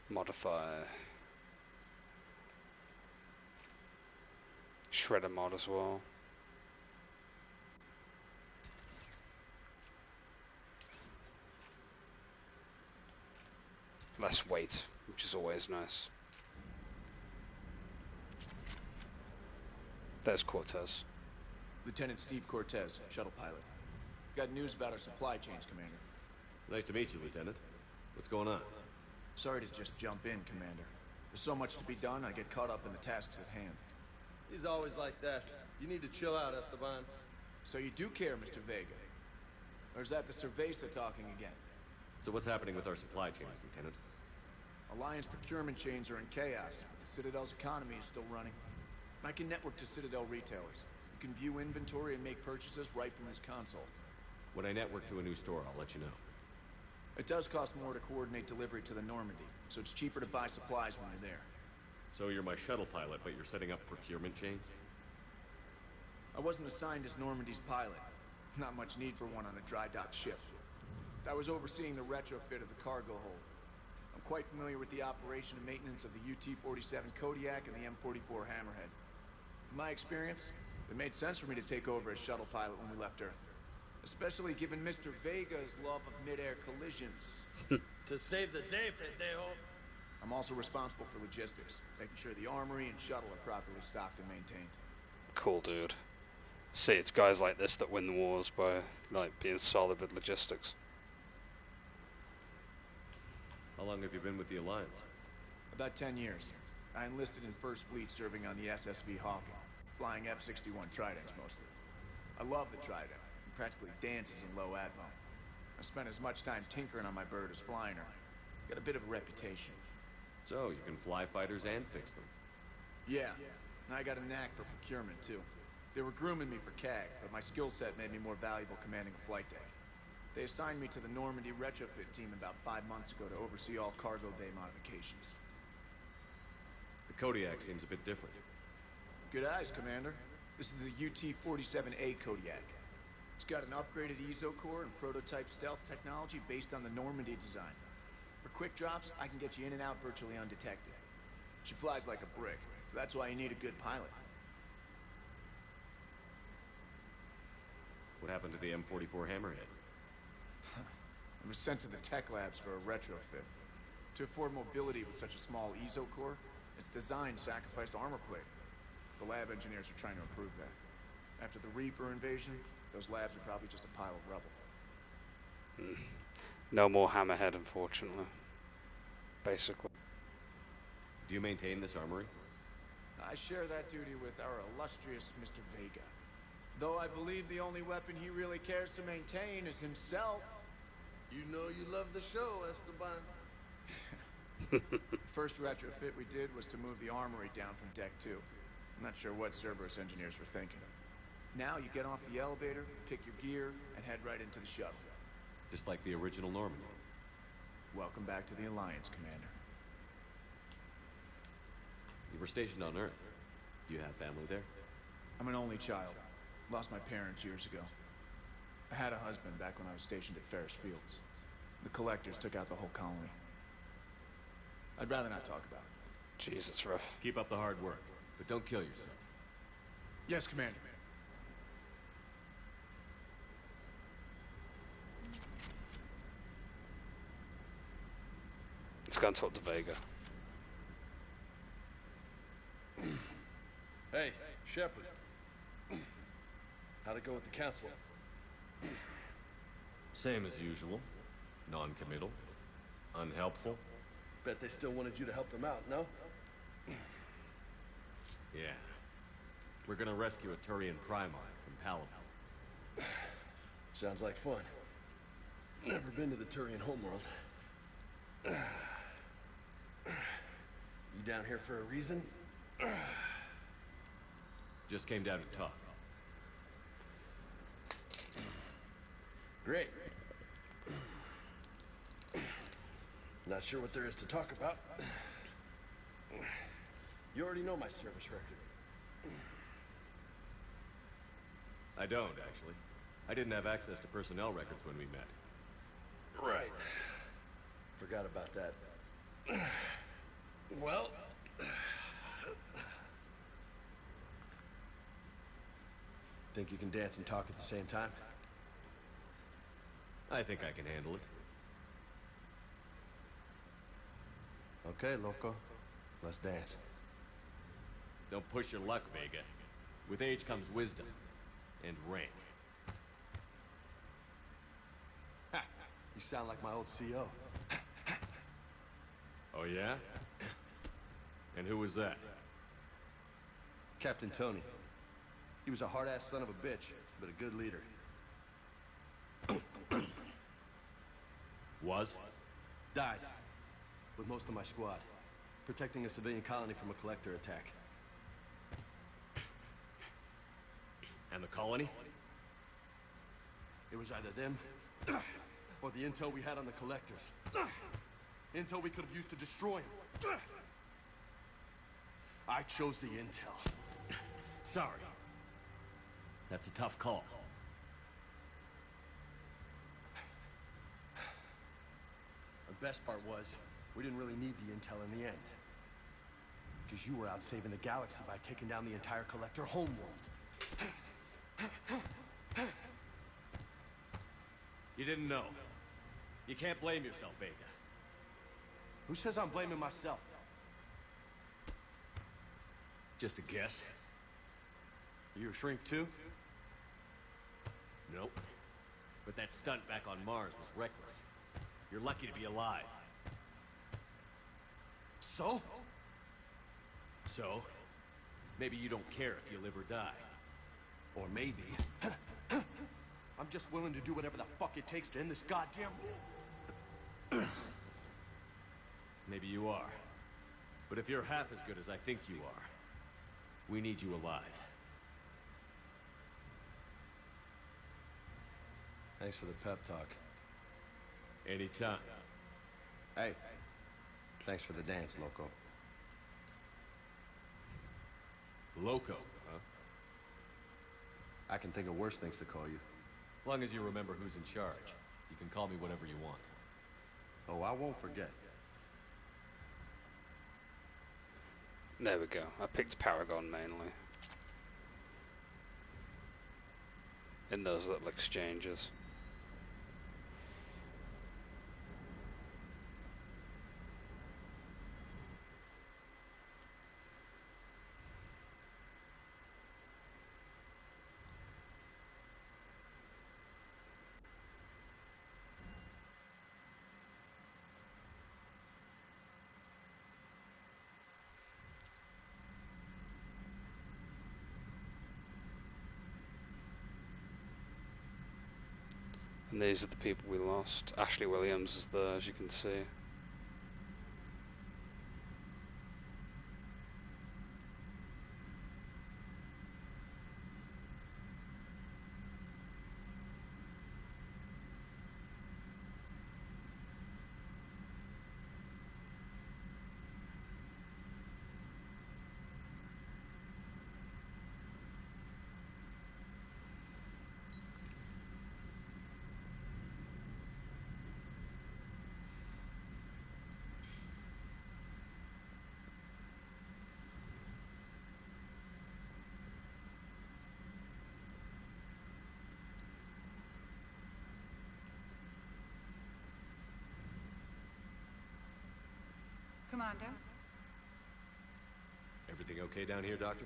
Modify. Shredder mod as well. Less weight, which is always nice. There's Cortez. Lieutenant Steve Cortez, shuttle pilot. Got news about our supply chains, Commander. Nice to meet you, Lieutenant. What's going on? Sorry to just jump in, Commander. There's so much to be done, I get caught up in the tasks at hand. He's always like that. You need to chill out, Esteban. So you do care, Mr. Vega? Or is that the Cerveza talking again? So what's happening with our supply chains, Lieutenant? Alliance procurement chains are in chaos, but the Citadel's economy is still running. I can network to Citadel retailers. You can view inventory and make purchases right from this console. When I network to a new store, I'll let you know. It does cost more to coordinate delivery to the Normandy, so it's cheaper to buy supplies when you're there. So you're my shuttle pilot, but you're setting up procurement chains? I wasn't assigned as Normandy's pilot. Not much need for one on a dry dock ship. I was overseeing the retrofit of the cargo hold. I'm quite familiar with the operation and maintenance of the UT-47 Kodiak and the M44 Hammerhead. From my experience, it made sense for me to take over as shuttle pilot when we left Earth. Especially given Mr. Vega's love of mid-air collisions. To save the day, pendejo. I'm also responsible for logistics, making sure the armory and shuttle are properly stocked and maintained. Cool, dude. See, it's guys like this that win the wars by, like, being solid with logistics. How long have you been with the Alliance? About 10 years. I enlisted in First Fleet serving on the SSV Hawking, flying F-61 Tridents mostly. I love the Trident. It practically dances in low atmo. I spent as much time tinkering on my bird as flying her. Got a bit of a reputation. So, you can fly fighters and fix them? Yeah, and I got a knack for procurement, too. They were grooming me for CAG, but my skill set made me more valuable commanding a flight deck. They assigned me to the Normandy retrofit team about 5 months ago to oversee all cargo bay modifications. The Kodiak seems a bit different. Good eyes, Commander. This is the UT-47A Kodiak. It's got an upgraded EZO core and prototype stealth technology based on the Normandy design. For quick drops, I can get you in and out virtually undetected. She flies like a brick, so that's why you need a good pilot. What happened to the M44 Hammerhead? It was sent to the tech labs for a retrofit. To afford mobility with such a small EZO core, its design sacrificed armor plating. The lab engineers are trying to improve that. After the Reaper invasion, those labs are probably just a pile of rubble. No more Hammerhead, unfortunately. Basically. Do you maintain this armory? I share that duty with our illustrious Mr. Vega. Though I believe the only weapon he really cares to maintain is himself. You know you love the show, Esteban. The first retrofit we did was to move the armory down from Deck 2. I'm not sure what Cerberus engineers were thinking. Now you get off the elevator, pick your gear, and head right into the shuttle. Just like the original Normandy. Welcome back to the Alliance, Commander. You were stationed on Earth. Do you have family there? I'm an only child. Lost my parents years ago. I had a husband back when I was stationed at Ferris Fields. The Collectors took out the whole colony. I'd rather not talk about it. Jeez, it's rough. Keep up the hard work, but don't kill yourself. Yes, Commander. Let's go and talk to Vega. Hey, Shepard. How'd it go with the council? Same as usual. Non-committal. Unhelpful. Bet they still wanted you to help them out, no? Yeah. We're gonna rescue a Turian Primarch from Palaven. Sounds like fun. Never been to the Turian homeworld. You down here for a reason? Just came down to talk. Great. Not sure what there is to talk about. You already know my service record. I don't, actually. I didn't have access to personnel records when we met. Right. Forgot about that. Well... Think you can dance and talk at the same time? I think I can handle it. Okay, loco. Let's dance. Don't push your luck, Vega. With age comes wisdom. And rank. Ha! You sound like my old CO. Oh, yeah? And who was that? Captain Tony. He was a hard-ass son of a bitch, but a good leader. Was? Died. With most of my squad. Protecting a civilian colony from a collector attack. And the colony? It was either them, or the intel we had on the collectors. Intel we could have used to destroy them. I chose the intel. Sorry. That's a tough call. The best part was, we didn't really need the intel in the end. Because you were out saving the galaxy by taking down the entire Collector homeworld. You didn't know. You can't blame yourself, Vega. Who says I'm blaming myself? Just a guess. You a shrink too? Nope. But that stunt back on Mars was reckless. You're lucky to be alive. So? So? Maybe you don't care if you live or die. Or maybe... I'm just willing to do whatever the fuck it takes to end this goddamn war. Maybe you are. But if you're half as good as I think you are, we need you alive. Thanks for the pep talk. Anytime. Hey, thanks for the dance, Loco. Loco, huh? I can think of worse things to call you. Long as you remember who's in charge. You can call me whatever you want. Oh, I won't forget. There we go. I picked Paragon mainly. In those little exchanges. And these are the people we lost. Ashley Williams is there, as you can see. Commander? Everything okay down here, Doctor?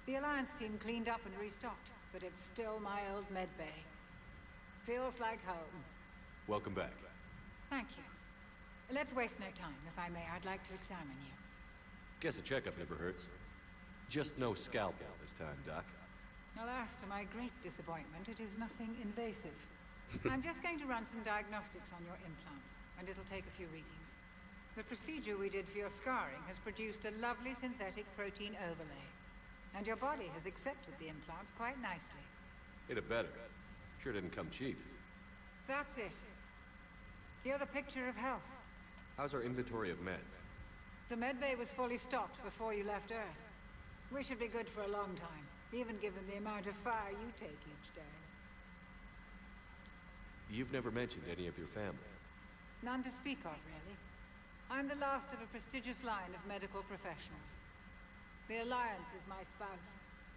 The Alliance team cleaned up and restocked, but it's still my old medbay. Feels like home. Welcome back. Thank you. Let's waste no time. If I may, I'd like to examine you. Guess a checkup never hurts. Just no scalpel this time, Doc. Alas, to my great disappointment, it is nothing invasive. I'm just going to run some diagnostics on your implants, and it'll take a few readings. The procedure we did for your scarring has produced a lovely synthetic protein overlay. And your body has accepted the implants quite nicely. It had better. Sure didn't come cheap. That's it. You're the picture of health. How's our inventory of meds? The medbay was fully stocked before you left Earth. We should be good for a long time, even given the amount of fire you take each day. You've never mentioned any of your family. None to speak of, really. I'm the last of a prestigious line of medical professionals. The Alliance is my spouse,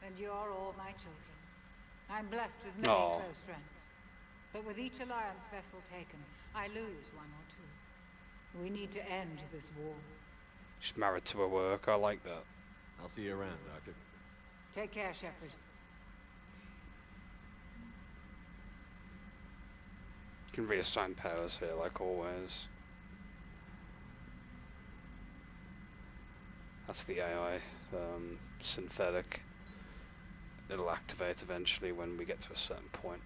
and you're all my children. I'm blessed with many close friends. But with each Alliance vessel taken, I lose one or two. We need to end this war. She's married to her work. I like that. I'll see you around, Doctor. Take care, Shepard. You can reassign powers here, like always. That's the AI, synthetic. It'll activate eventually when we get to a certain point.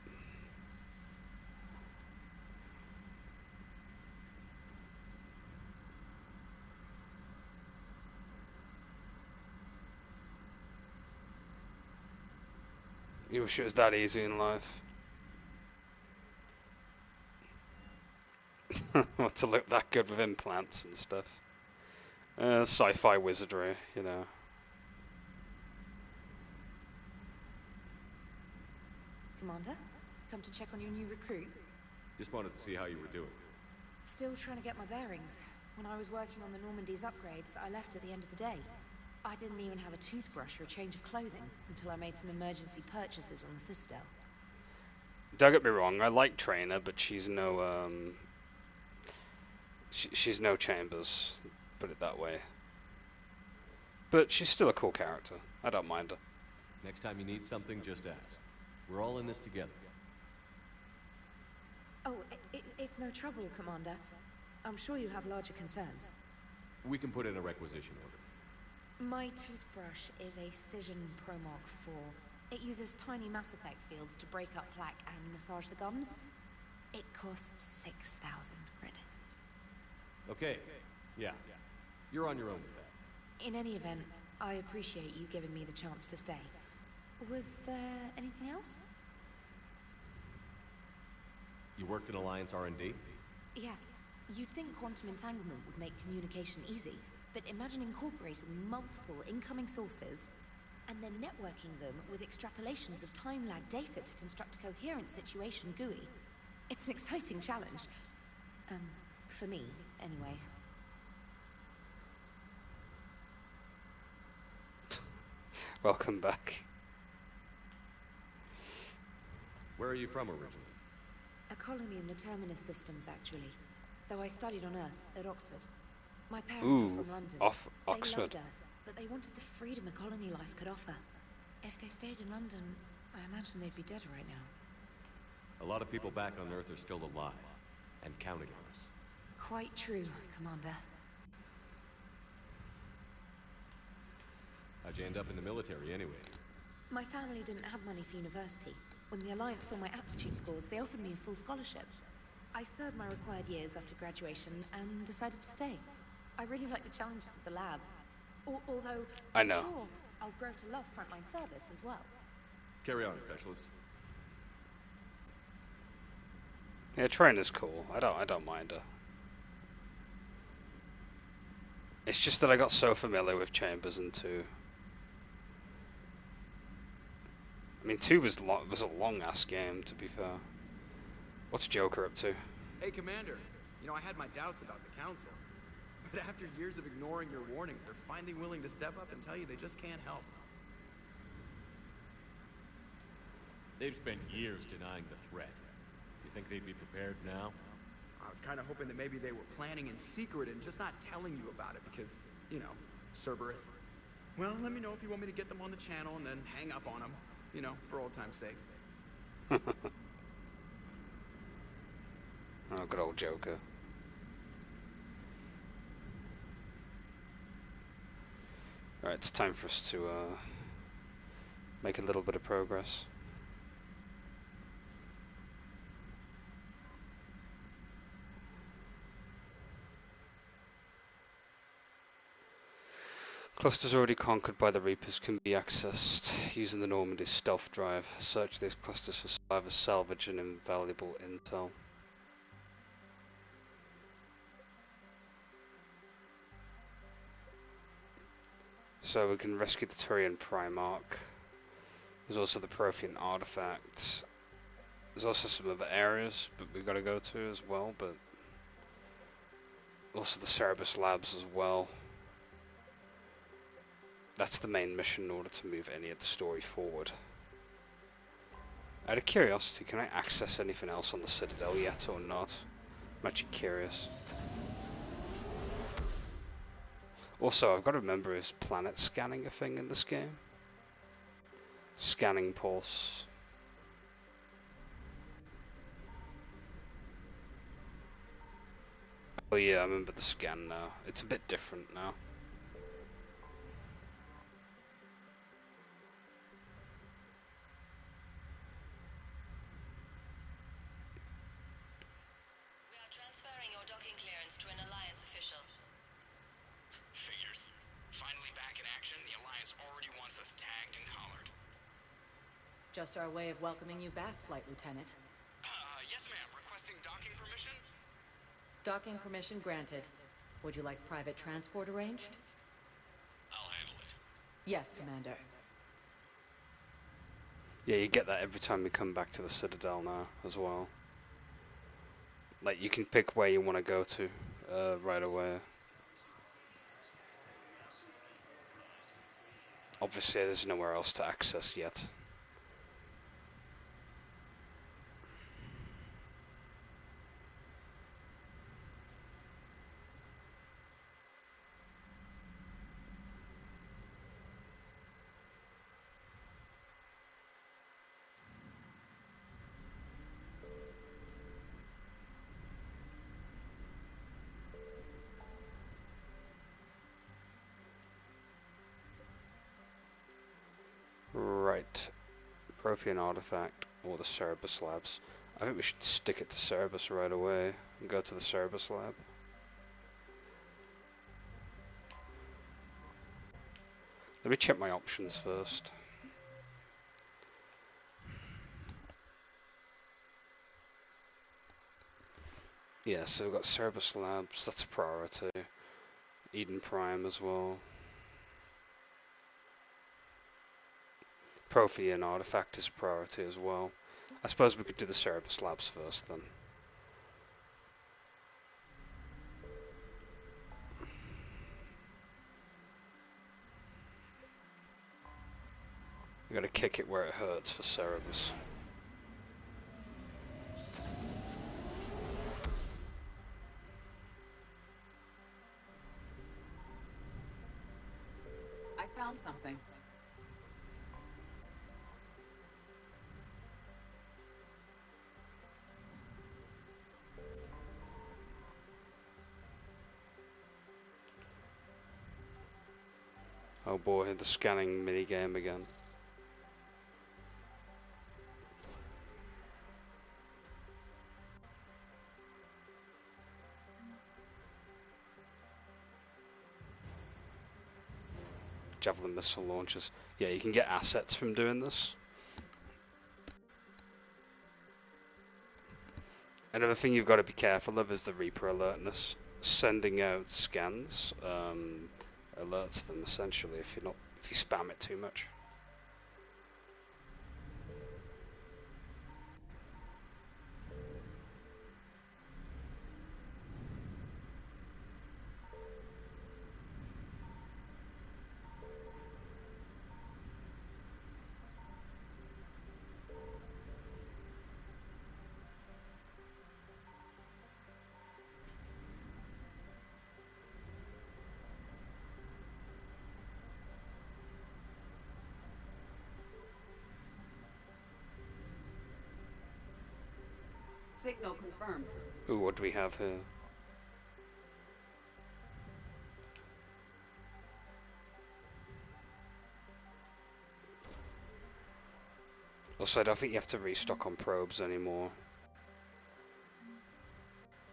You wish it was that easy in life. What, to look that good with implants and stuff. Sci-fi wizardry, you know. Commander, come to check on your new recruit. Just wanted to see how you were doing. Still trying to get my bearings. When I was working on the Normandy's upgrades, I left at the end of the day. I didn't even have a toothbrush or a change of clothing until I made some emergency purchases on the Citadel. Don't get me wrong, I like Trainer, but she's no, she's no Chambers, put it that way. But she's still a cool character. I don't mind her. Next time you need something, just ask. We're all in this together. Oh, it's no trouble, Commander. I'm sure you have larger concerns. We can put in a requisition order. My toothbrush is a Cision Promog 4. It uses tiny Mass Effect fields to break up plaque and massage the gums. It costs 6,000 credits. Okay. Yeah. You're on your own with that. In any event, I appreciate you giving me the chance to stay. Was there anything else? You worked in Alliance R&D? Yes. You'd think quantum entanglement would make communication easy, but imagine incorporating multiple incoming sources. and then networking them with extrapolations of time lag data to construct a coherent situation GUI. It's an exciting challenge. For me, anyway. Welcome back. Where are you from originally? A colony in the Terminus systems, actually. Though I studied on Earth, at Oxford. My parents were from London. Oxford. They loved Earth, but they wanted the freedom a colony life could offer. If they stayed in London, I imagine they'd be dead right now. A lot of people back on Earth are still alive, and counting on us. Quite true, Commander. How'd you end up in the military, anyway? My family didn't have money for university. When the Alliance saw my aptitude scores, they offered me a full scholarship. I served my required years after graduation and decided to stay. I really like the challenges of the lab. Although, I know. I'm sure I'll grow to love frontline service as well. Carry on, Specialist. Yeah, trainer's cool. I don't mind her. It's just that I got so familiar with Chambers in 2. I mean, 2 was a long-ass game, to be fair. What's Joker up to? Hey, Commander. You know, I had my doubts about the Council. But after years of ignoring your warnings, they're finally willing to step up and tell you they just can't help. They've spent years denying the threat. You think they'd be prepared now? I was kind of hoping that maybe they were planning in secret and just not telling you about it because, you know, Cerberus. Well, let me know if you want me to get them on the channel and then hang up on them. You know, for old time's sake. Oh, good old Joker. Alright, it's time for us to make a little bit of progress. Clusters already conquered by the Reapers can be accessed using the Normandy's stealth drive. Search these clusters for survivors, salvage, and invaluable intel. So we can rescue the Turian Primarch. There's also the Prothean artifact. There's also some other areas that we've got to go to as well, but also the Cerberus labs as well. That's the main mission in order to move any of the story forward. Out of curiosity, can I access anything else on the Citadel yet or not? I'm actually curious. Also, I've got to remember, is planet scanning a thing in this game? Scanning pulse. Oh yeah, I remember the scan now. It's a bit different now. Just our way of welcoming you back, Flight Lieutenant. Yes, ma'am. Requesting docking permission? Docking permission granted. Would you like private transport arranged? I'll handle it. Yes, Commander. Yeah, you get that every time you come back to the Citadel now, as well. Like, you can pick where you want to go to, right away. Obviously, there's nowhere else to access yet. Right, Prothean artifact or the Cerberus labs. I think we should stick it to Cerberus right away and go to the Cerberus lab. Let me check my options first. Yeah, so we've got Cerberus labs, that's a priority. Eden Prime as well. Trophy and artifact is priority as well. I suppose we could do the Cerebus Labs first then. We gotta kick it where it hurts for Cerebus. I found something. Oh boy, the scanning minigame again. Javelin missile launchers. Yeah, you can get assets from doing this. Another thing you've got to be careful of is the Reaper alertness. Sending out scans alerts them essentially if you spam it too much. Signal confirmed. Ooh, what do we have here? Also, I don't think you have to restock on probes anymore.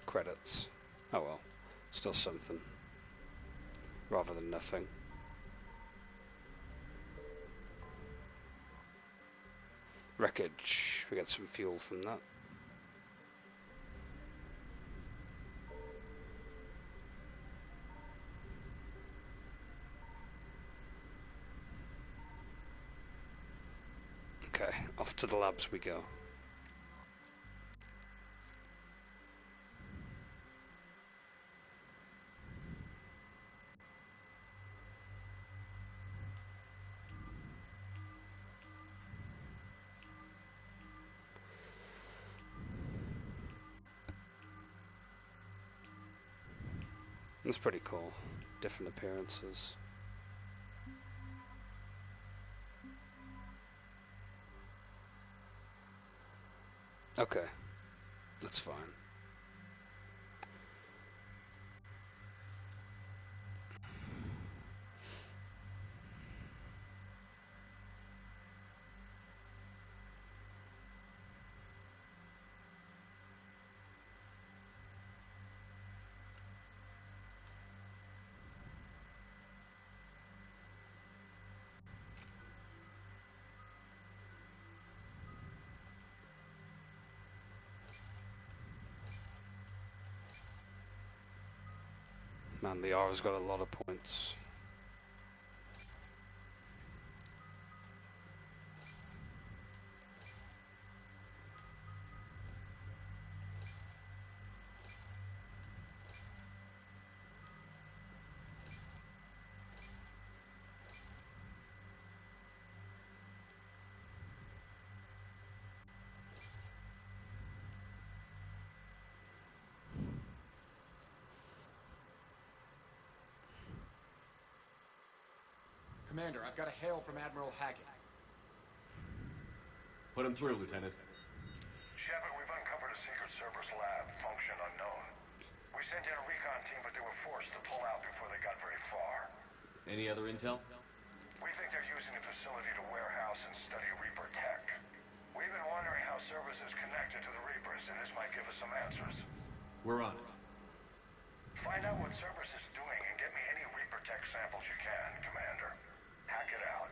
Credits. Oh well, still something. Rather than nothing. Wreckage. We get some fuel from that. Okay, off to the labs we go. That's pretty cool. Different appearances. Okay, that's fine. Man, the R's got a lot of points. Commander, I've got a hail from Admiral Hackett. Put him through, Lieutenant. Shepard, we've uncovered a secret Cerberus lab, function unknown. We sent in a recon team, but they were forced to pull out before they got very far. Any other intel? We think they're using the facility to warehouse and study Reaper tech. We've been wondering how Cerberus is connected to the Reapers, and this might give us some answers. We're on it. Find out what Cerberus is doing and get me any Reaper tech samples you can, Commander. Hack it out.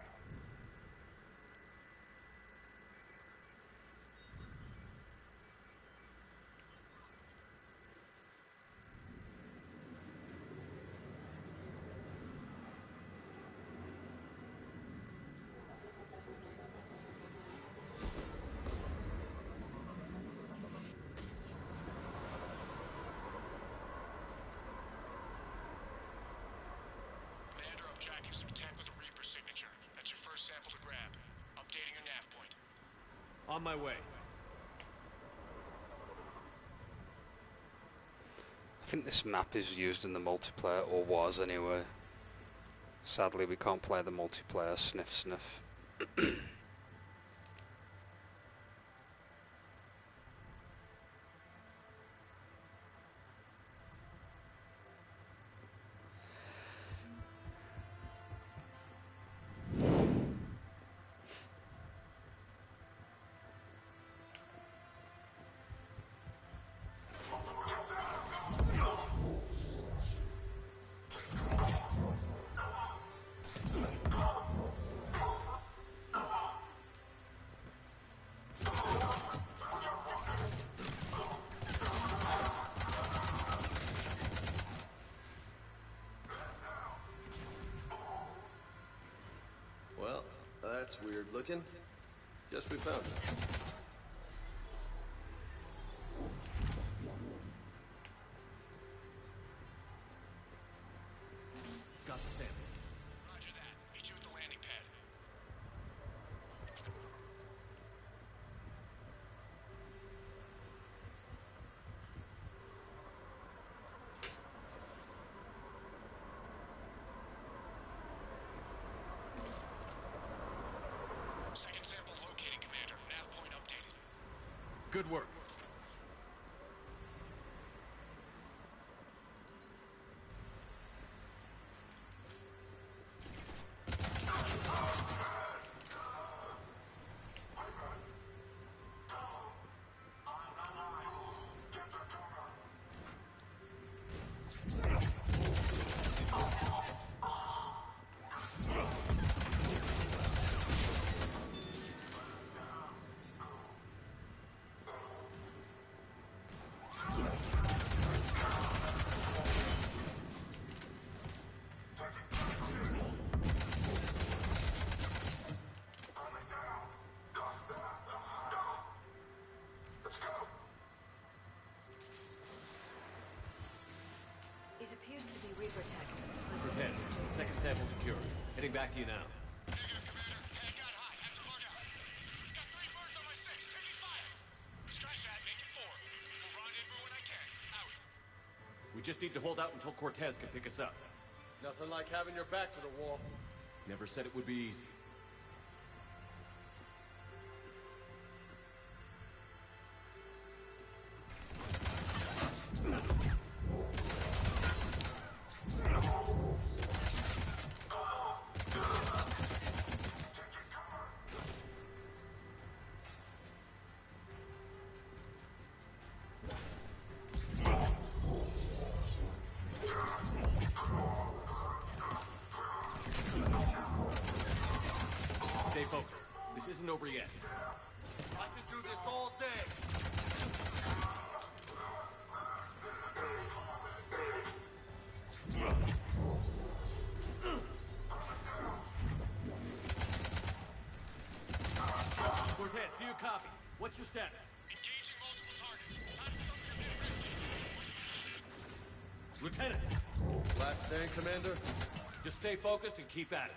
On my way. I think this map is used in the multiplayer, or was anyway. Sadly, we can't play the multiplayer. Sniff, sniff. Well, that's weird looking. Guess we found it. Got the sample. Roger that. Meet you at the landing pad. Second sample located, Commander. Nav point updated. Good work. It appears to be Reaper tech. Cortez, second sample secure. Heading back to you now. Negative, Commander. Hang on high. Have to log out. Got 3 birds on my 6. Taking fire. Scratch that. Make it 4. We'll rendezvous when I can. Out. We just need to hold out until Cortez can pick us up. Nothing like having your back to the wall. Never said it would be easy. Stay focused. This isn't over yet. I can do this all day. Cortez, do you copy? What's your status? Engaging multiple targets. Time to something a bit risky. Lieutenant! Last stand, Commander? Just stay focused and keep at it.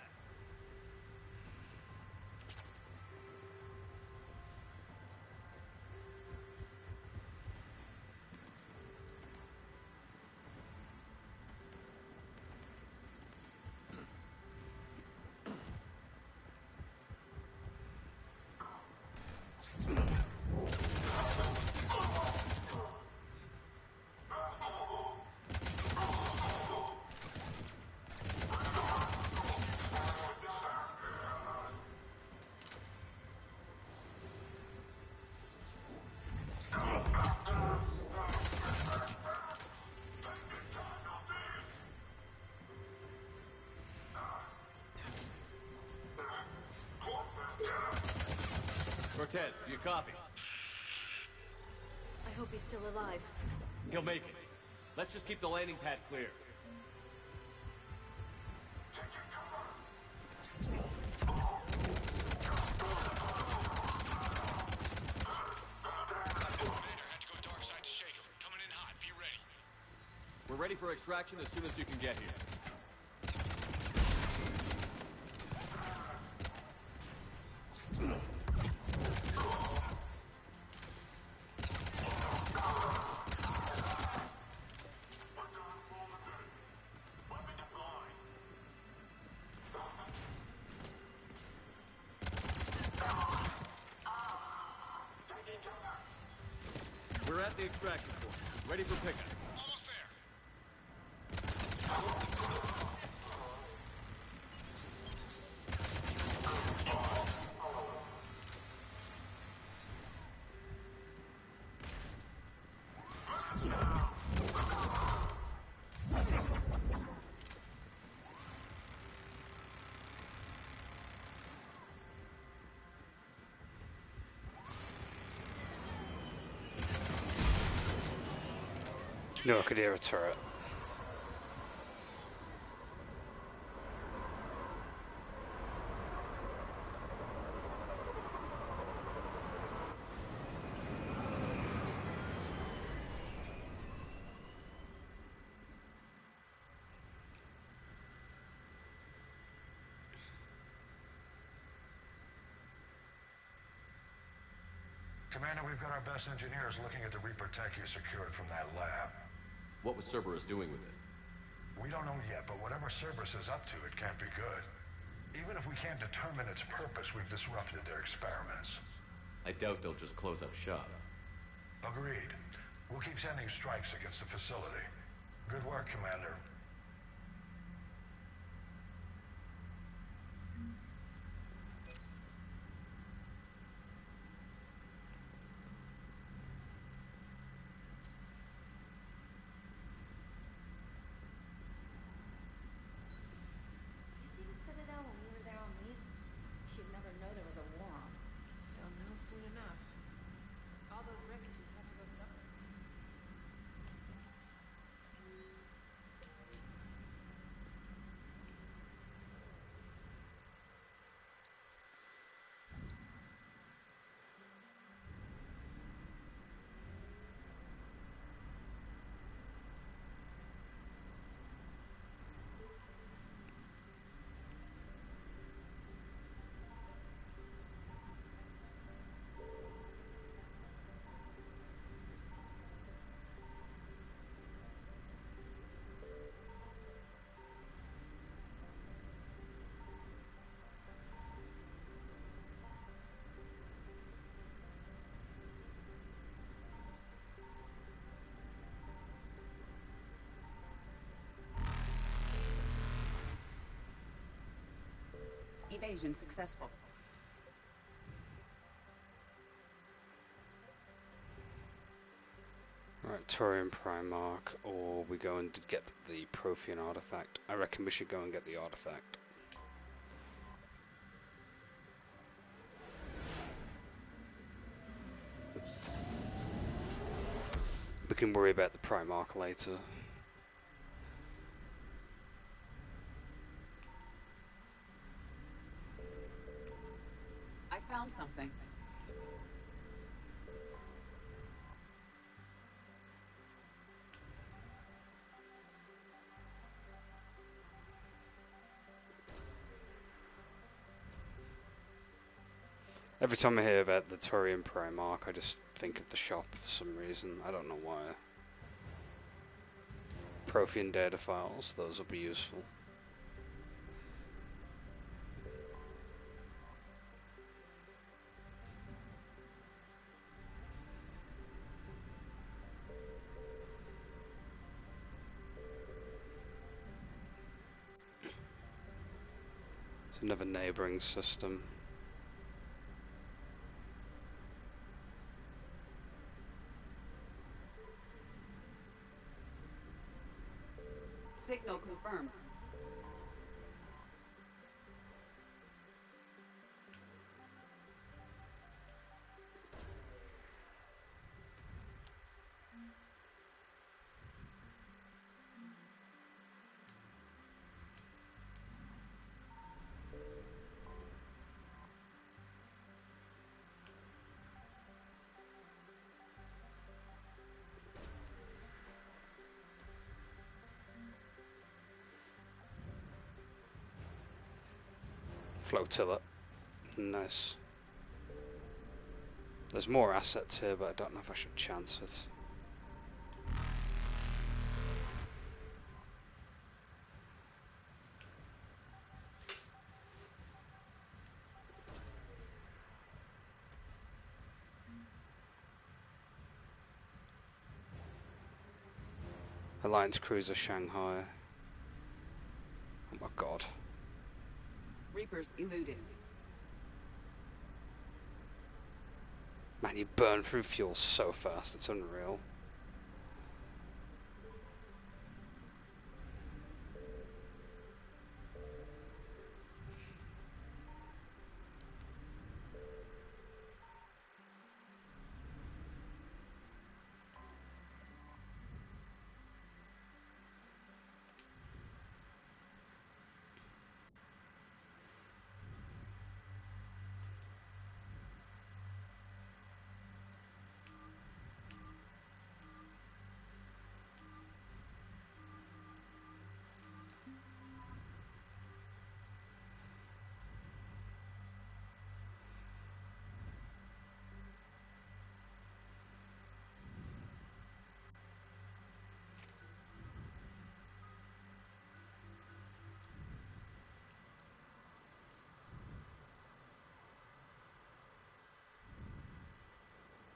Cortez, do you copy? I hope he's still alive. He'll make it. Let's just keep the landing pad clear. We're ready for extraction as soon as you can get here. We're at the extraction point. Ready for pickup. Almost there. No, I could hear a turret. Commander, we've got our best engineers looking at the Reaper tech you secured from that lab. What was Cerberus doing with it? We don't know yet, but whatever Cerberus is up to, it can't be good. Even if we can't determine its purpose, we've disrupted their experiments. I doubt they'll just close up shop. Agreed. We'll keep sending strikes against the facility. Good work, Commander. You see the Citadel when we were there on leave? You'd never know there was a war on. They'll know soon enough. All those wreckages have to go somewhere. Evasion successful. Right, Torium Primarch, or we go and get the Prothean artifact. I reckon we should go and get the artifact. We can worry about the Primarch later. I found something. Every time I hear about the Torium Primarch, I just think of the shop for some reason. I don't know why. Prothean data files, those will be useful. It's another neighboring system. Signal confirmed. Flotilla. Nice. There's more assets here, but I don't know if I should chance it. Alliance cruiser Shanghai. Oh my god. Reapers eluded. Man, you burn through fuel so fast, it's unreal.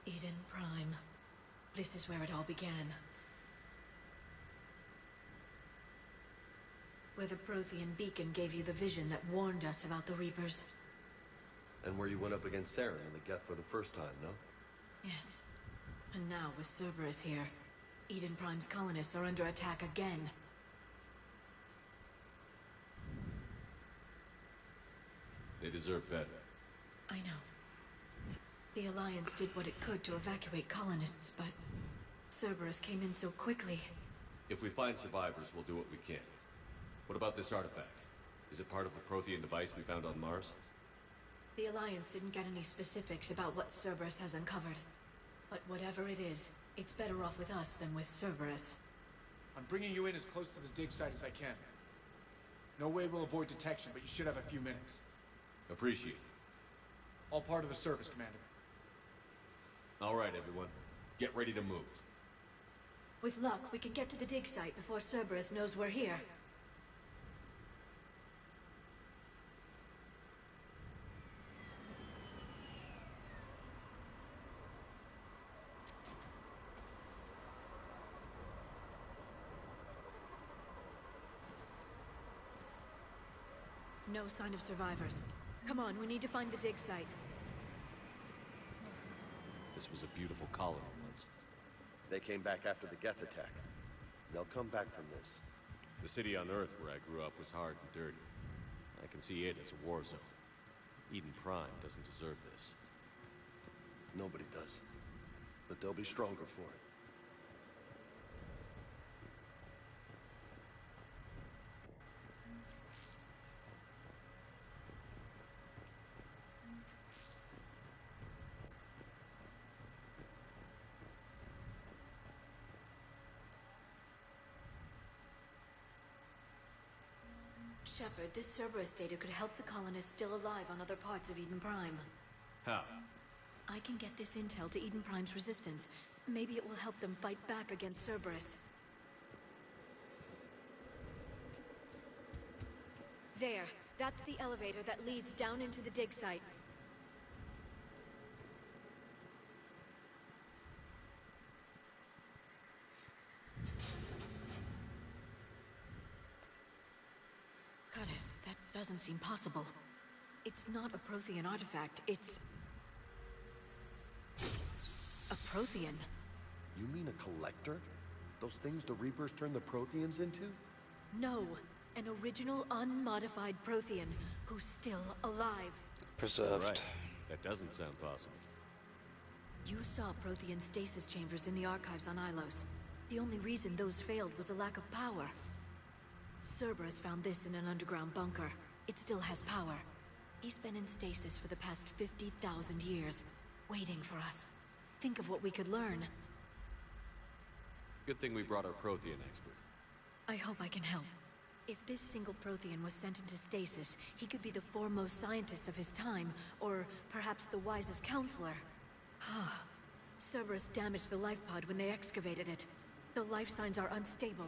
Eden Prime. This is where it all began. Where the Prothean beacon gave you the vision that warned us about the Reapers. And where you went up against Saren and the Geth for the first time, no? Yes. And now, with Cerberus here, Eden Prime's colonists are under attack again. They deserve better. I know. The Alliance did what it could to evacuate colonists, but Cerberus came in so quickly. If we find survivors, we'll do what we can. What about this artifact? Is it part of the Prothean device we found on Mars? The Alliance didn't get any specifics about what Cerberus has uncovered. But whatever it is, it's better off with us than with Cerberus. I'm bringing you in as close to the dig site as I can. No way we'll avoid detection, but you should have a few minutes. Appreciate it. All part of the service, Commander. All right, everyone. Get ready to move. With luck, we can get to the dig site before Cerberus knows we're here. No sign of survivors. Come on, we need to find the dig site. This was a beautiful colony once. They came back after the Geth attack. They'll come back from this. The city on Earth where I grew up was hard and dirty. I can see it as a war zone. Eden Prime doesn't deserve this. Nobody does. But they'll be stronger for it. Shepard, this Cerberus data could help the colonists still alive on other parts of Eden Prime. How? I can get this intel to Eden Prime's resistance. Maybe it will help them fight back against Cerberus. There. That's the elevator that leads down into the dig site. Goddess, that doesn't seem possible. It's not a Prothean artifact, it's... a Prothean. You mean a collector? Those things the Reapers turned the Protheans into? No, an original unmodified Prothean who's still alive. Preserved. Right. That doesn't sound possible. You saw Prothean stasis chambers in the archives on Ilos. The only reason those failed was a lack of power. Cerberus found this in an underground bunker. It still has power. He's been in stasis for the past 50,000 years, waiting for us. Think of what we could learn. Good thing we brought our Prothean expert. I hope I can help. If this single Prothean was sent into stasis, he could be the foremost scientist of his time, or perhaps the wisest counselor. Cerberus damaged the life pod when they excavated it. The life signs are unstable.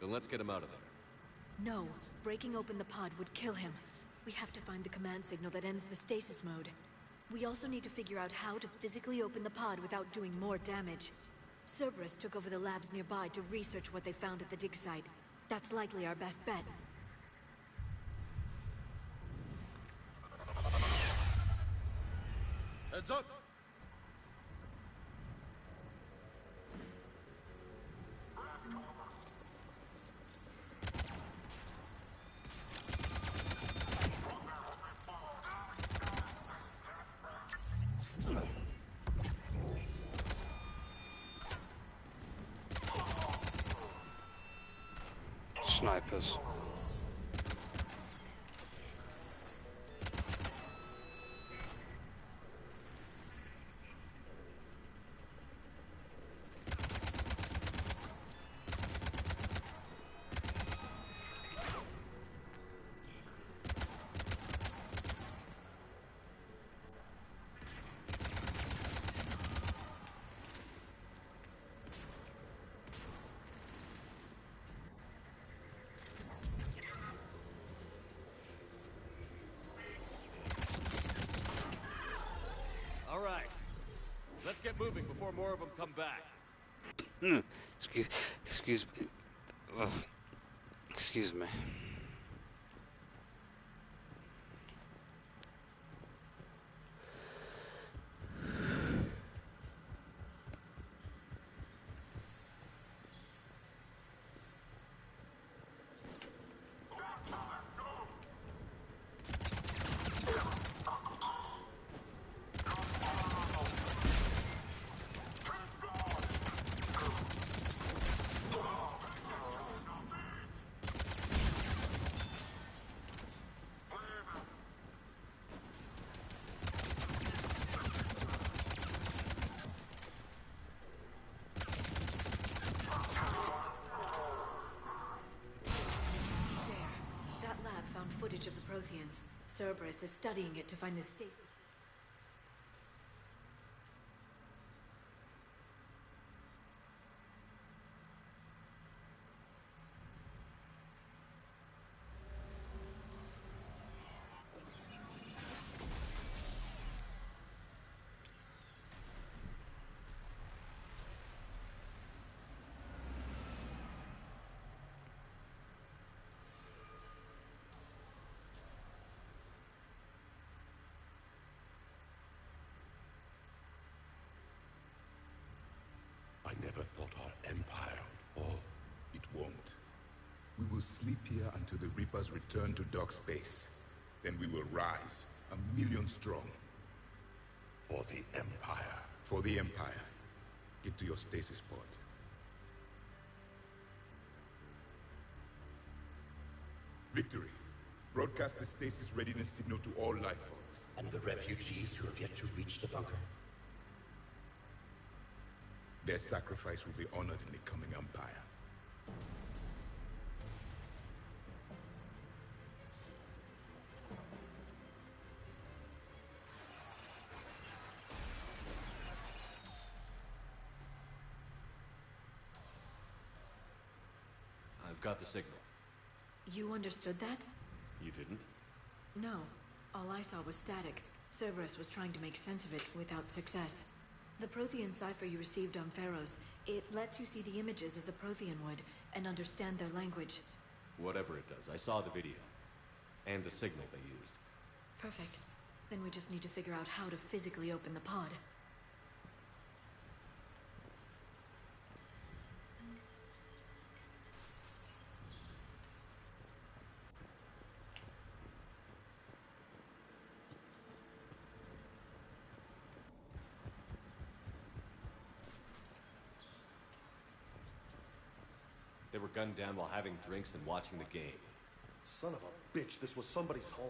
Then let's get him out of there. No, breaking open the pod would kill him. We have to find the command signal that ends the stasis mode. We also need to figure out how to physically open the pod without doing more damage. Cerberus took over the labs nearby to research what they found at the dig site. That's likely our best bet. Heads up! Snipers. All right. Let's get moving before more of them come back. Excuse me. Ugh. Excuse me. Footage of the Protheans. Cerberus is studying it to find the stasis. I never thought our empire would fall. It won't. We will sleep here until the Reapers return to dark space. Then we will rise, 1,000,000 strong. For the Empire. For the Empire. Get to your stasis pod. Victory. Broadcast the stasis readiness signal to all life pods. And the refugees who have yet to reach the bunker? Their sacrifice will be honored in the coming Empire. I've got the signal. You understood that? You didn't? No. All I saw was static. Cerberus was trying to make sense of it without success. The Prothean cipher you received on Pharaohs, it lets you see the images as a Prothean would, and understand their language. Whatever it does, I saw the video. And the signal they used. Perfect. Then we just need to figure out how to physically open the pod. They were gunned down while having drinks and watching the game. Son of a bitch, this was somebody's home.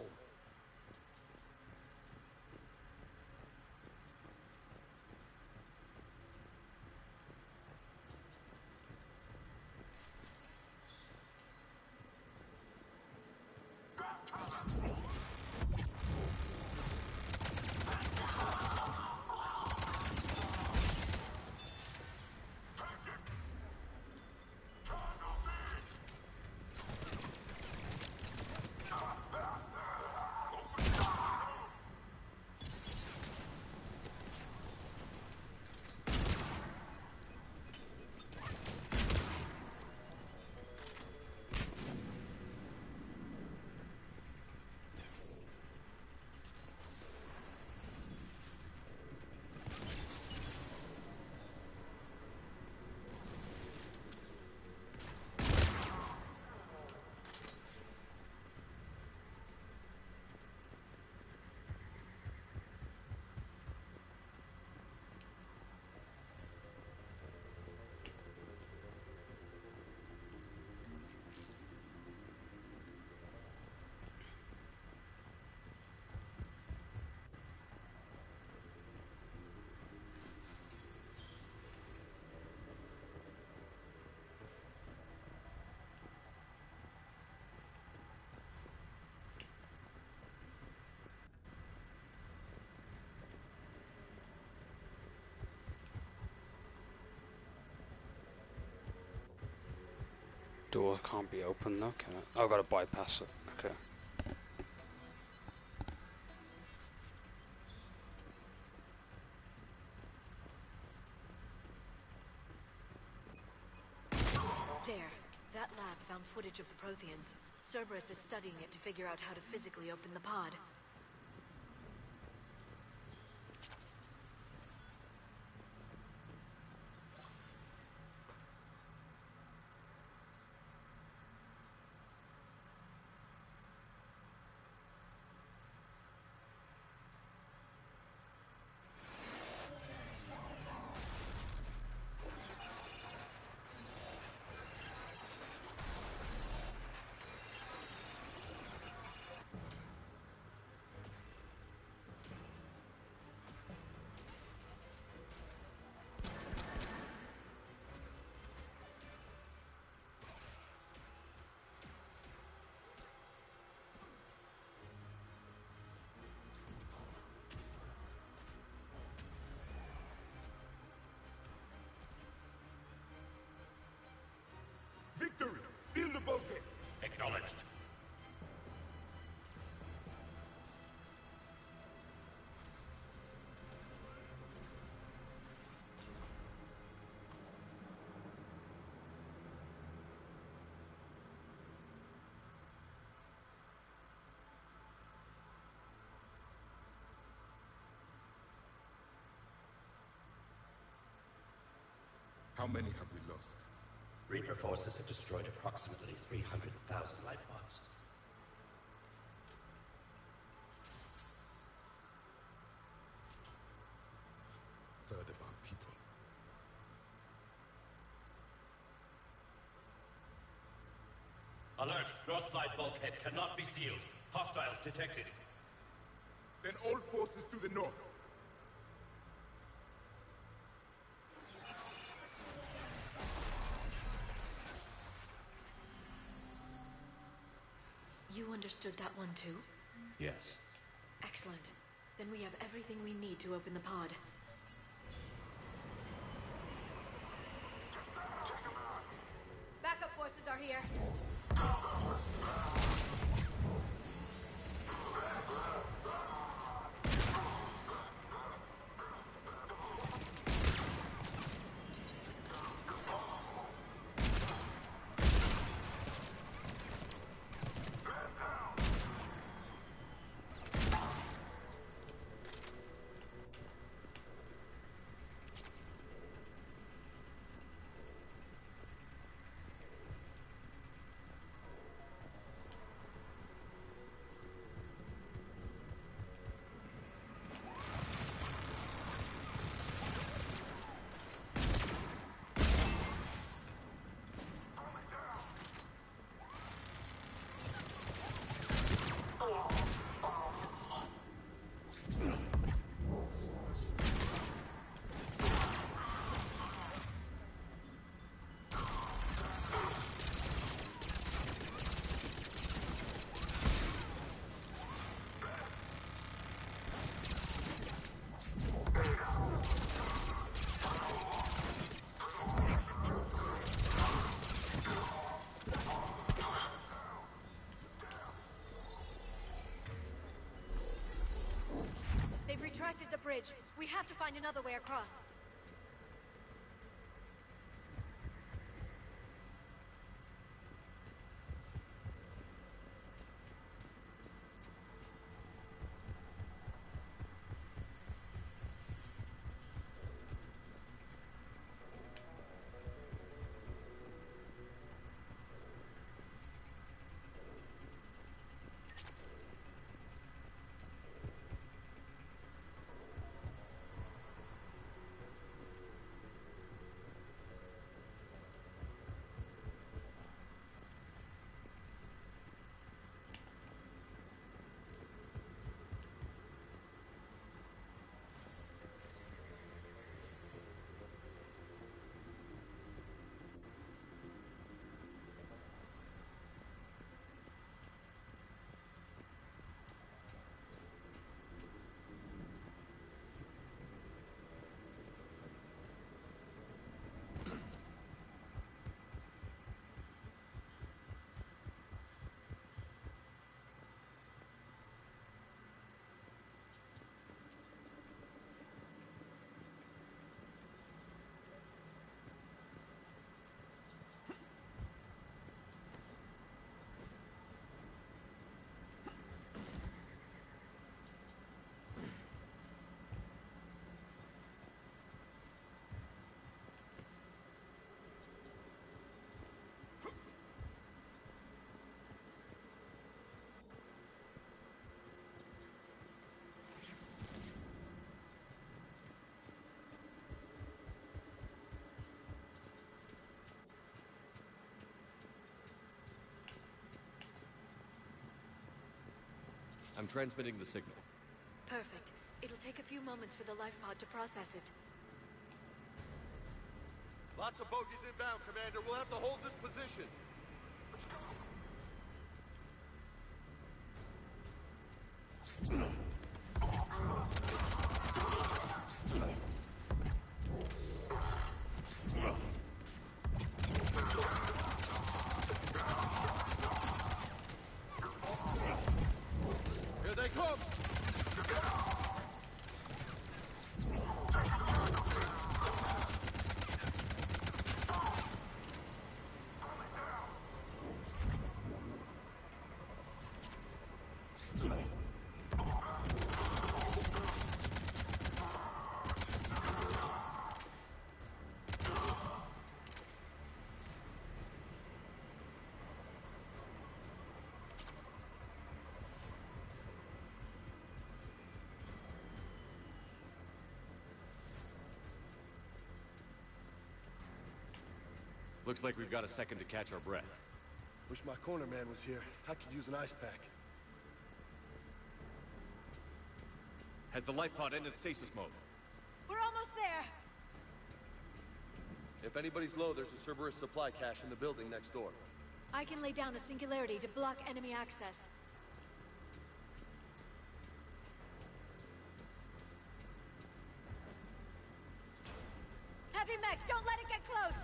Door can't be opened though, can it? Oh, I've got to bypass it. Okay. There. That lab found footage of the Protheans. Cerberus is studying it to figure out how to physically open the pod. Victory! Seal the bulkhead! Acknowledged. How many have we lost? Reaper forces have destroyed approximately 300,000 life pods. Third of our people. Alert! North side bulkhead cannot be sealed. Hostiles detected. Then all forces to the north. You understood that one too? Yes. Excellent. Then we have everything we need to open the pod. Backup forces are here. They've retracted the bridge. We have to find another way across. I'm transmitting the signal. Perfect. It'll take a few moments for the life pod to process it. Lots of bogies inbound, Commander. We'll have to hold this position. Let's go. Here they come! Looks like we've got a second to catch our breath. Wish my corner man was here. I could use an ice pack. Has the life pod ended stasis mode? We're almost there! If anybody's low, there's a Cerberus supply cache in the building next door. I can lay down a singularity to block enemy access. Heavy mech, don't let it get close!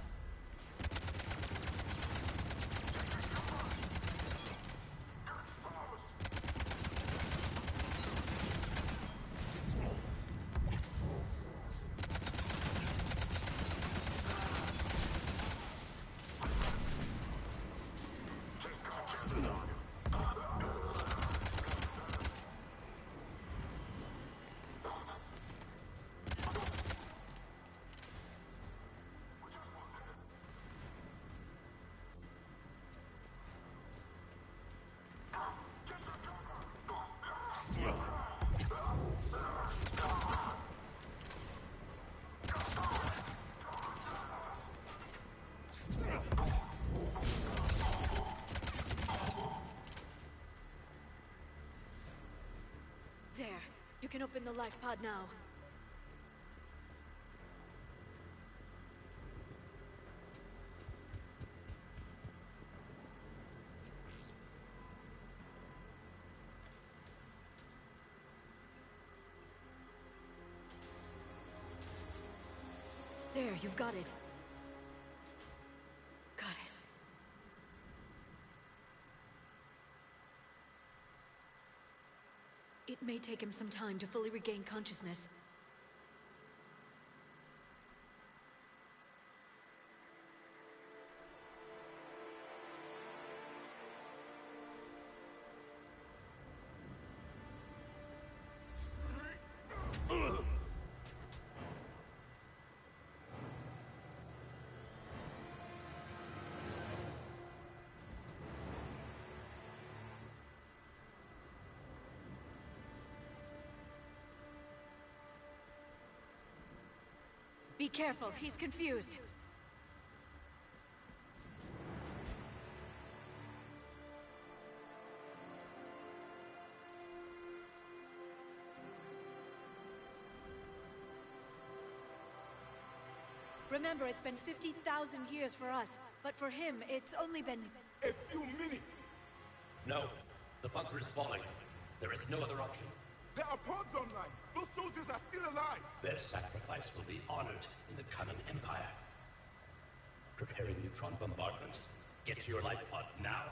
There. You can open the life pod now. There, you've got it. Goddess. It may take him some time to fully regain consciousness. Be careful, he's confused. Remember, it's been 50,000 years for us, but for him, it's only been... a few minutes! No. The bunker is falling. There is no other option. There are pods online! Those soldiers are still alive! Their sacrifice will be honored in the coming Empire. Preparing neutron bombardment. Get to your life pod now.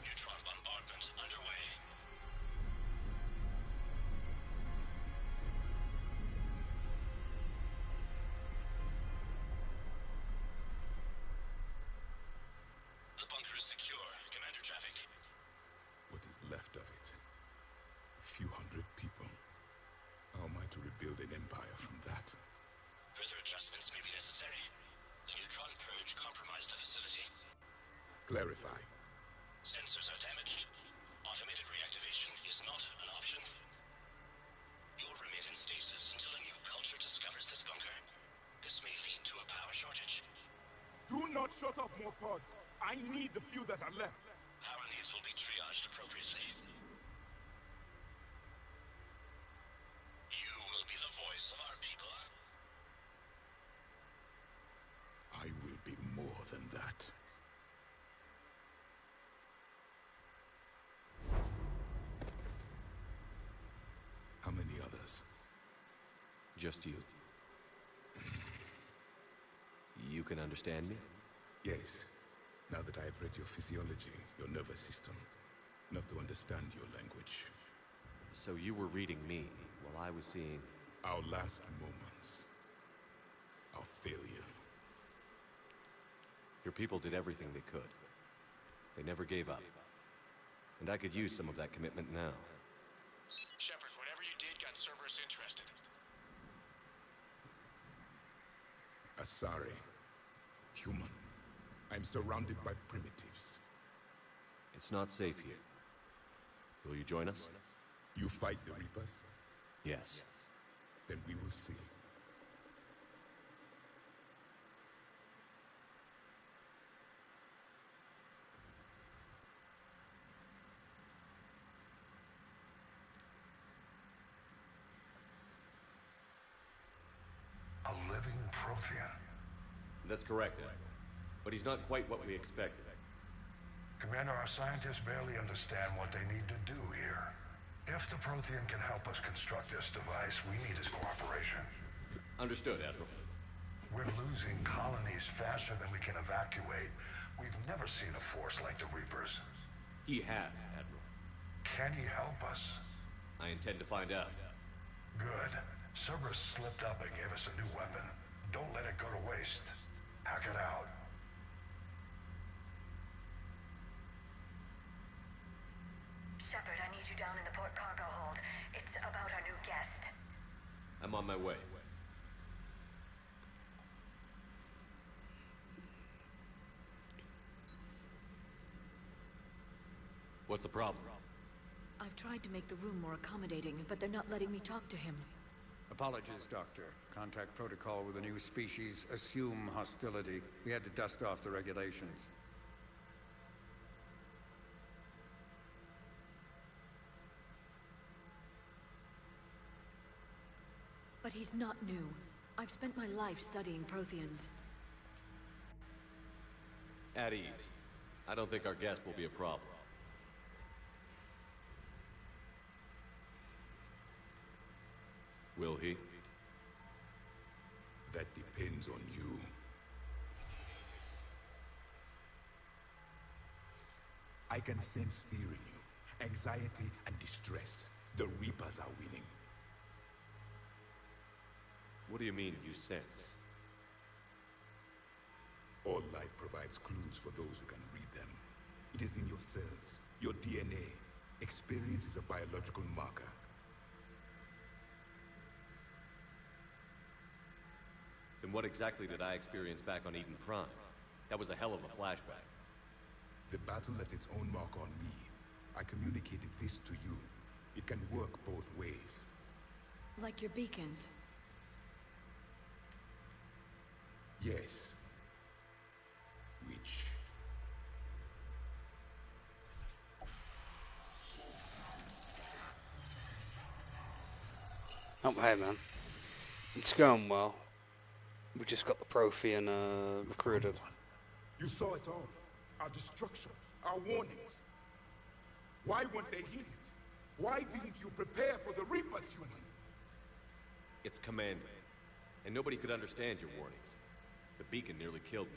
Neutron bombardment underway. The bunker is secure, Commander Traffic. What is left of it? A few hundred people. How am I to rebuild an empire from that? Further adjustments may be necessary. The neutron purge compromised the facility. Clarify. Sensors are damaged. Automated reactivation is not an option. You'll remain in stasis until a new culture discovers this bunker. This may lead to a power shortage. Do not shut off more pods. I need the few that are left. Power needs will be triaged appropriately. You will be the voice of our people. I will be more than that. How many others? Just you. You can understand me? Yes. Now that I have read your physiology, your nervous system, enough to understand your language. So you were reading me while I was seeing... Our last moments. Our failure. Your people did everything they could. They never gave up. And I could use some of that commitment now. Shepard, whatever you did got Cerberus interested. Asari. Human. I'm surrounded by primitives. It's not safe here. Will you join us? You fight the Reapers? Yes. Then we will see. A living Prothean. That's correct, Ed. But he's not quite what we expected. Commander, our scientists barely understand what they need to do here. If the Prothean can help us construct this device, we need his cooperation. Understood, Admiral. We're losing colonies faster than we can evacuate. We've never seen a force like the Reapers. He has, Admiral. Can he help us? I intend to find out. Good. Cerberus slipped up and gave us a new weapon. Don't let it go to waste. Hack it out. Shepard, I need you down in the port cargo hold. It's about our new guest. I'm on my way. What's the problem? I've tried to make the room more accommodating, but they're not letting me talk to him. Apologies, Doctor. Contact protocol with a new species. Assume hostility. We had to dust off the regulations. But he's not new. I've spent my life studying Protheans. At ease. I don't think our guest will be a problem. Will he? That depends on you. I can sense fear in you, anxiety and distress. The Reapers are winning. What do you mean, you sense? All life provides clues for those who can read them. It is in your cells, your DNA. Experience is a biological marker. Then what exactly did I experience back on Eden Prime? That was a hell of a flashback. The battle left its own mark on me. I communicated this to you. It can work both ways. Like your beacons. Yes. Which... Oh, hey man. It's going well. We just got the Prothean recruited. You saw it all. Our destruction, our warnings. Why weren't they heeded? Why didn't you prepare for the Reapers, human? It's commanding. And nobody could understand your warnings. The beacon nearly killed me.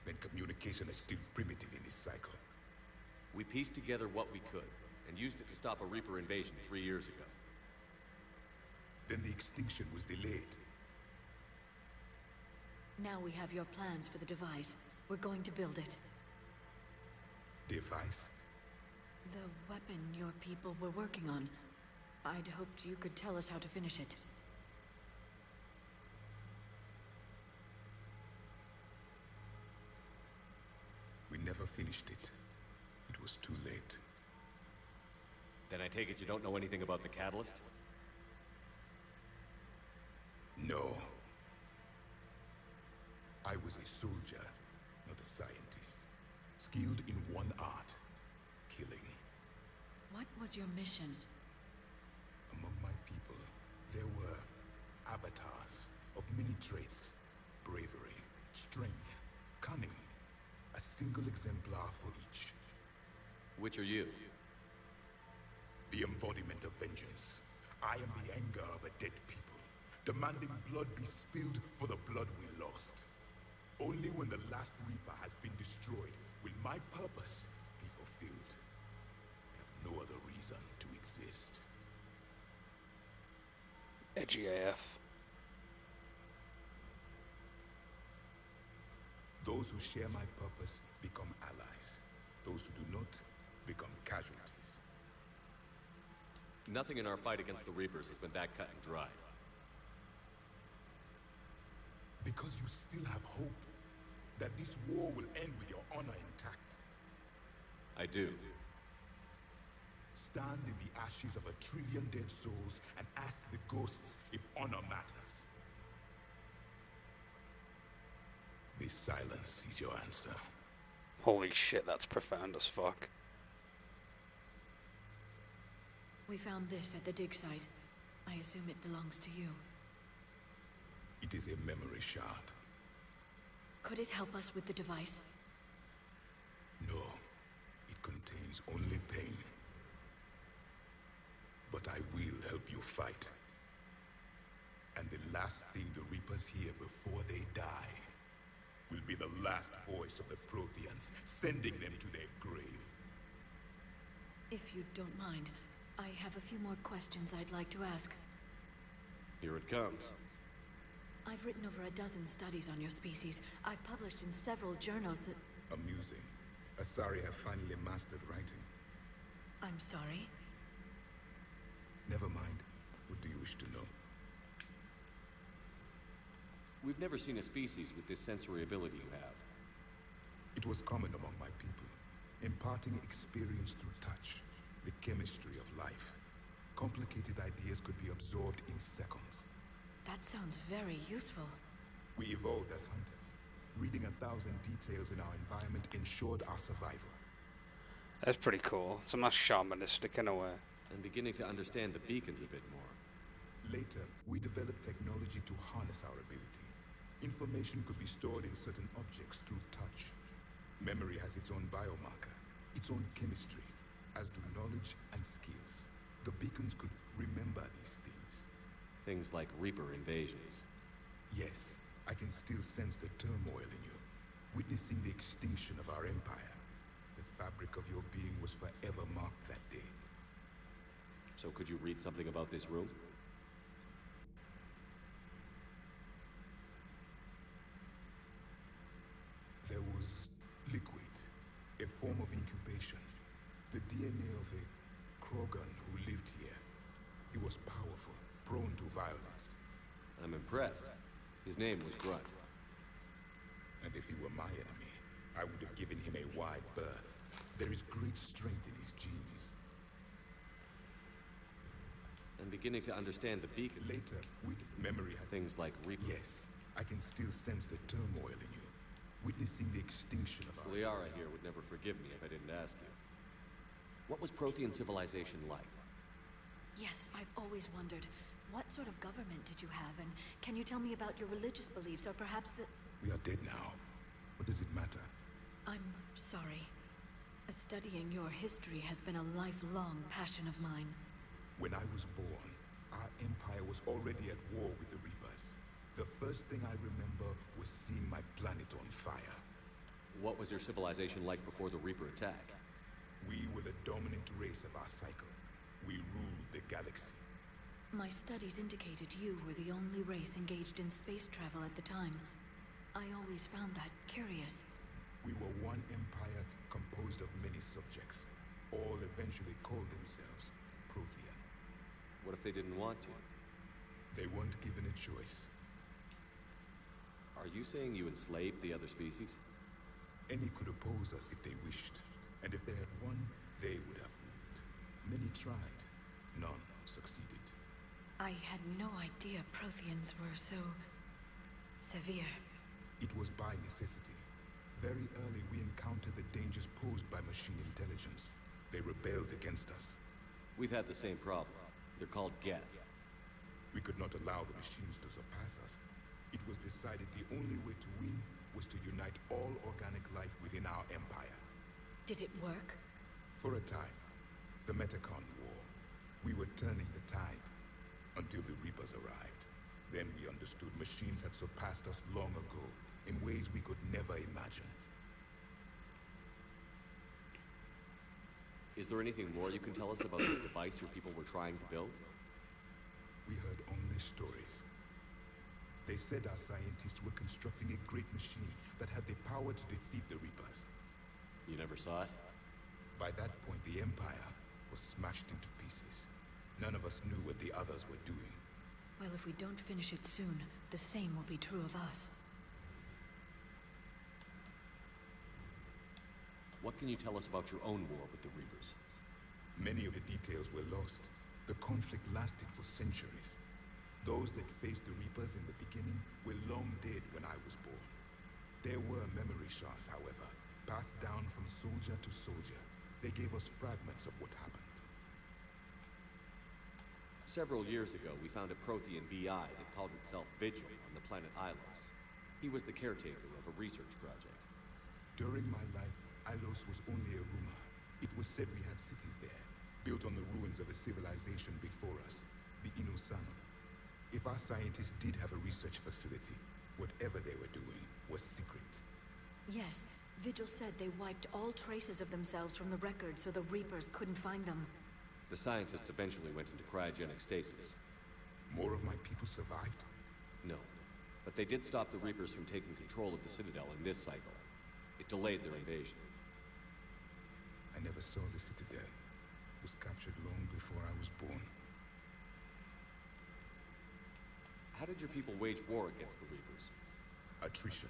Then communication is still primitive in this cycle. We pieced together what we could, and used it to stop a Reaper invasion 3 years ago. Then the extinction was delayed. Now we have your plans for the device. We're going to build it. Device? The weapon your people were working on. I'd hoped you could tell us how to finish it. We finished it, it was too late. Then I take it you don't know anything about the catalyst? No. I was a soldier, not a scientist. Skilled in one art, killing. What was your mission? Among my people, there were avatars of many traits. Bravery, strength, cunning. A single exemplar for each. Which are you? The embodiment of vengeance. I am the anger of a dead people, demanding blood be spilled for the blood we lost. Only when the last Reaper has been destroyed will my purpose be fulfilled. I have no other reason to exist. Edgy AF. Those who share my purpose become allies. Those who do not become casualties. Nothing in our fight against the Reapers has been that cut and dried. Because you still have hope that this war will end with your honor intact. I do. Stand in the ashes of 1 trillion dead souls and ask the ghosts if honor matters. This silence is your answer. Holy shit, that's profound as fuck. We found this at the dig site. I assume it belongs to you. It is a memory shard. Could it help us with the device? No. It contains only pain. But I will help you fight. And the last thing the Reapers hear before they die will be the last voice of the Protheans, sending them to their grave. If you don't mind, I have a few more questions I'd like to ask. Here it comes. I've written over a dozen studies on your species. I've published in several journals that... Amusing. Asari have finally mastered writing. I'm sorry? Never mind. What do you wish to know? We've never seen a species with this sensory ability you have. It was common among my people, imparting experience through touch, the chemistry of life. Complicated ideas could be absorbed in seconds. That sounds very useful. We evolved as hunters. Reading 1,000 details in our environment ensured our survival. That's pretty cool. It's almost shamanistic in a way. I'm beginning to understand the beacons a bit more. Later, we developed technology to harness our ability. Information could be stored in certain objects through touch. Memory has its own biomarker, its own chemistry, as do knowledge and skills. The beacons could remember these things. Things like Reaper invasions. Yes, I can still sense the turmoil in you, witnessing the extinction of our empire. The fabric of your being was forever marked that day. So could you read something about this room? There was liquid, a form of incubation. The DNA of a Krogan who lived here. He was powerful, prone to violence. I'm impressed. His name was Grunt. And if he were my enemy, I would have given him a wide berth. There is great strength in his genes. I'm beginning to understand the beacon. Later, with memory has... Things like Reaper. Yes, I can still sense the turmoil in you, witnessing the extinction of our... Liara here would never forgive me if I didn't ask you. What was Prothean civilization like? Yes, I've always wondered. What sort of government did you have, and can you tell me about your religious beliefs, or perhaps the... We are dead now. What does it matter? I'm sorry. Studying your history has been a lifelong passion of mine. When I was born, our empire was already at war with the Reapers. The first thing I remember was seeing my planet on fire. What was your civilization like before the Reaper attack? We were the dominant race of our cycle. We ruled the galaxy. My studies indicated you were the only race engaged in space travel at the time. I always found that curious. We were one empire composed of many subjects. All eventually called themselves Prothean. What if they didn't want to? They weren't given a choice. Are you saying you enslaved the other species? Any could oppose us if they wished, and if they had won, they would have ruled. Many tried. None succeeded. I had no idea Protheans were so... severe. It was by necessity. Very early we encountered the dangers posed by machine intelligence. They rebelled against us. We've had the same problem. They're called Geth. We could not allow the machines to surpass us. It was decided the only way to win was to unite all organic life within our empire. Did it work? For a time. The Metacon War. We were turning the tide. Until the Reapers arrived. Then we understood machines had surpassed us long ago, in ways we could never imagine. Is there anything more you can tell us about this device your people were trying to build? We heard only stories. They said our scientists were constructing a great machine that had the power to defeat the Reapers. You never saw it? By that point, the Empire was smashed into pieces. None of us knew what the others were doing. Well, if we don't finish it soon, the same will be true of us. What can you tell us about your own war with the Reapers? Many of the details were lost. The conflict lasted for centuries. Those that faced the Reapers in the beginning were long dead when I was born. There were memory shards, however, passed down from soldier to soldier. They gave us fragments of what happened. Several years ago, we found a Prothean VI that called itself Vigil on the planet Ilos. He was the caretaker of a research project. During my life, Ilos was only a rumor. It was said we had cities there, built on the ruins of a civilization before us, the Inosanum. If our scientists did have a research facility, whatever they were doing was secret. Yes, Vigil said they wiped all traces of themselves from the records so the Reapers couldn't find them. The scientists eventually went into cryogenic stasis. More of my people survived? No, but they did stop the Reapers from taking control of the Citadel in this cycle. It delayed their invasion. I never saw the Citadel. It was captured long before I was born. How did your people wage war against the Reapers? Attrition.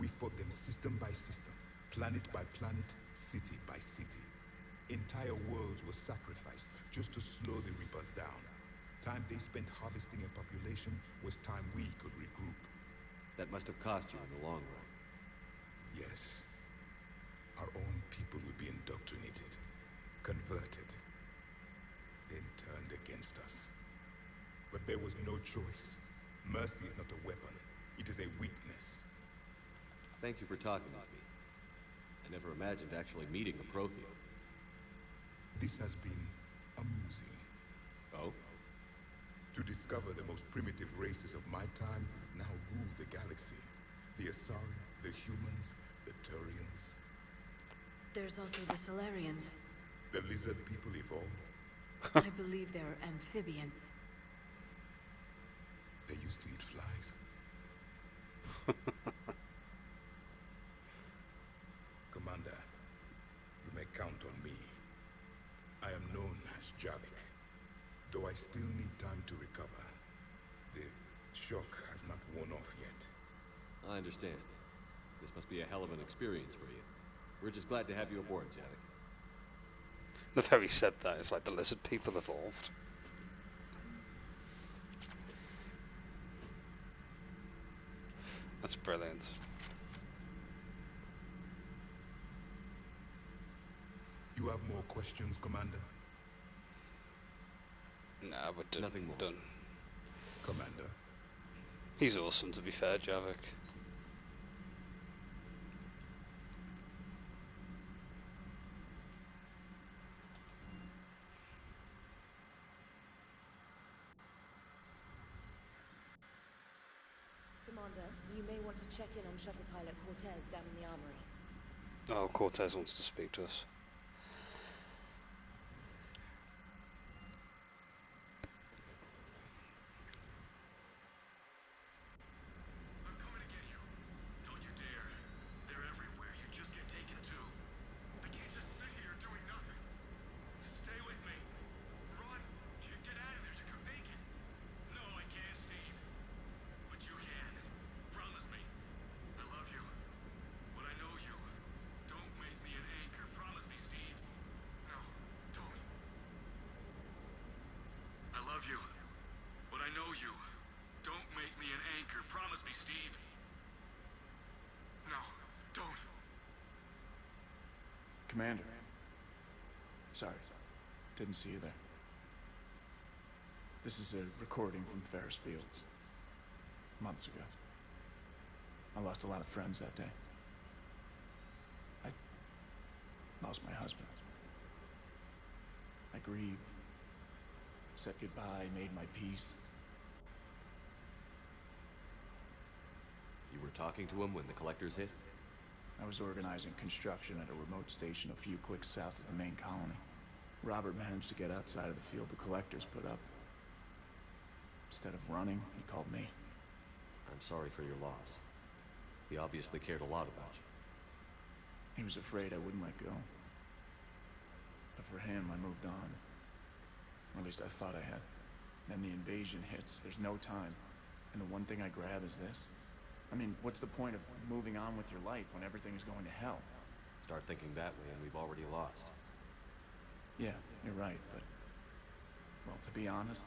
We fought them system by system, planet by planet, city by city. Entire worlds were sacrificed just to slow the Reapers down. Time they spent harvesting a population was time we could regroup. That must have cost you in the long run. Yes. Our own people would be indoctrinated, converted, then turned against us. But there was no choice. Mercy is not a weapon. It is a weakness. Thank you for talking with me. I never imagined actually meeting a Prothean. This has been amusing. Oh? To discover the most primitive races of my time now rule the galaxy. The Asari, the humans, the Turians. There's also the Solarians. The lizard people evolved. I believe they're amphibian. They used to eat flies. Commander, you may count on me. I am known as Javik, though I still need time to recover. The shock has not worn off yet. I understand. This must be a hell of an experience for you. We're just glad to have you aboard, Javik. The very said that, it's like the lizard people evolved. That's brilliant. You have more questions, Commander? Nah, we're done. Nothing more. Done. Commander. He's awesome, to be fair, Javik. Commander, you may want to check in on shuttle pilot Cortez down in the armory. Oh, Cortez wants to speak to us. I'm coming to get you. Don't you dare. They're everywhere. You just get taken too. I can't just sit here doing nothing. Stay with me. Run. Get out of there. You can make it. No, I can't, Steve. But you can. Promise me. I love you. But I know you. you. Don't make me an anchor. Promise me, Steve. No, don't. Commander. Sorry. Didn't see you there. This is a recording from Ferris Fields. Months ago. I lost a lot of friends that day. I lost my husband. I grieved. Said goodbye, made my peace. You were talking to him when the collectors hit? I was organizing construction at a remote station a few clicks south of the main colony. Robert managed to get outside of the field the collectors put up. Instead of running, he called me. I'm sorry for your loss. He obviously cared a lot about you. He was afraid I wouldn't let go. But for him, I moved on. Or at least I thought I had. Then the invasion hits, there's no time. And the one thing I grab is this. I mean, what's the point of moving on with your life when everything is going to hell? Start thinking that way and we've already lost. Yeah, you're right, but... well, to be honest,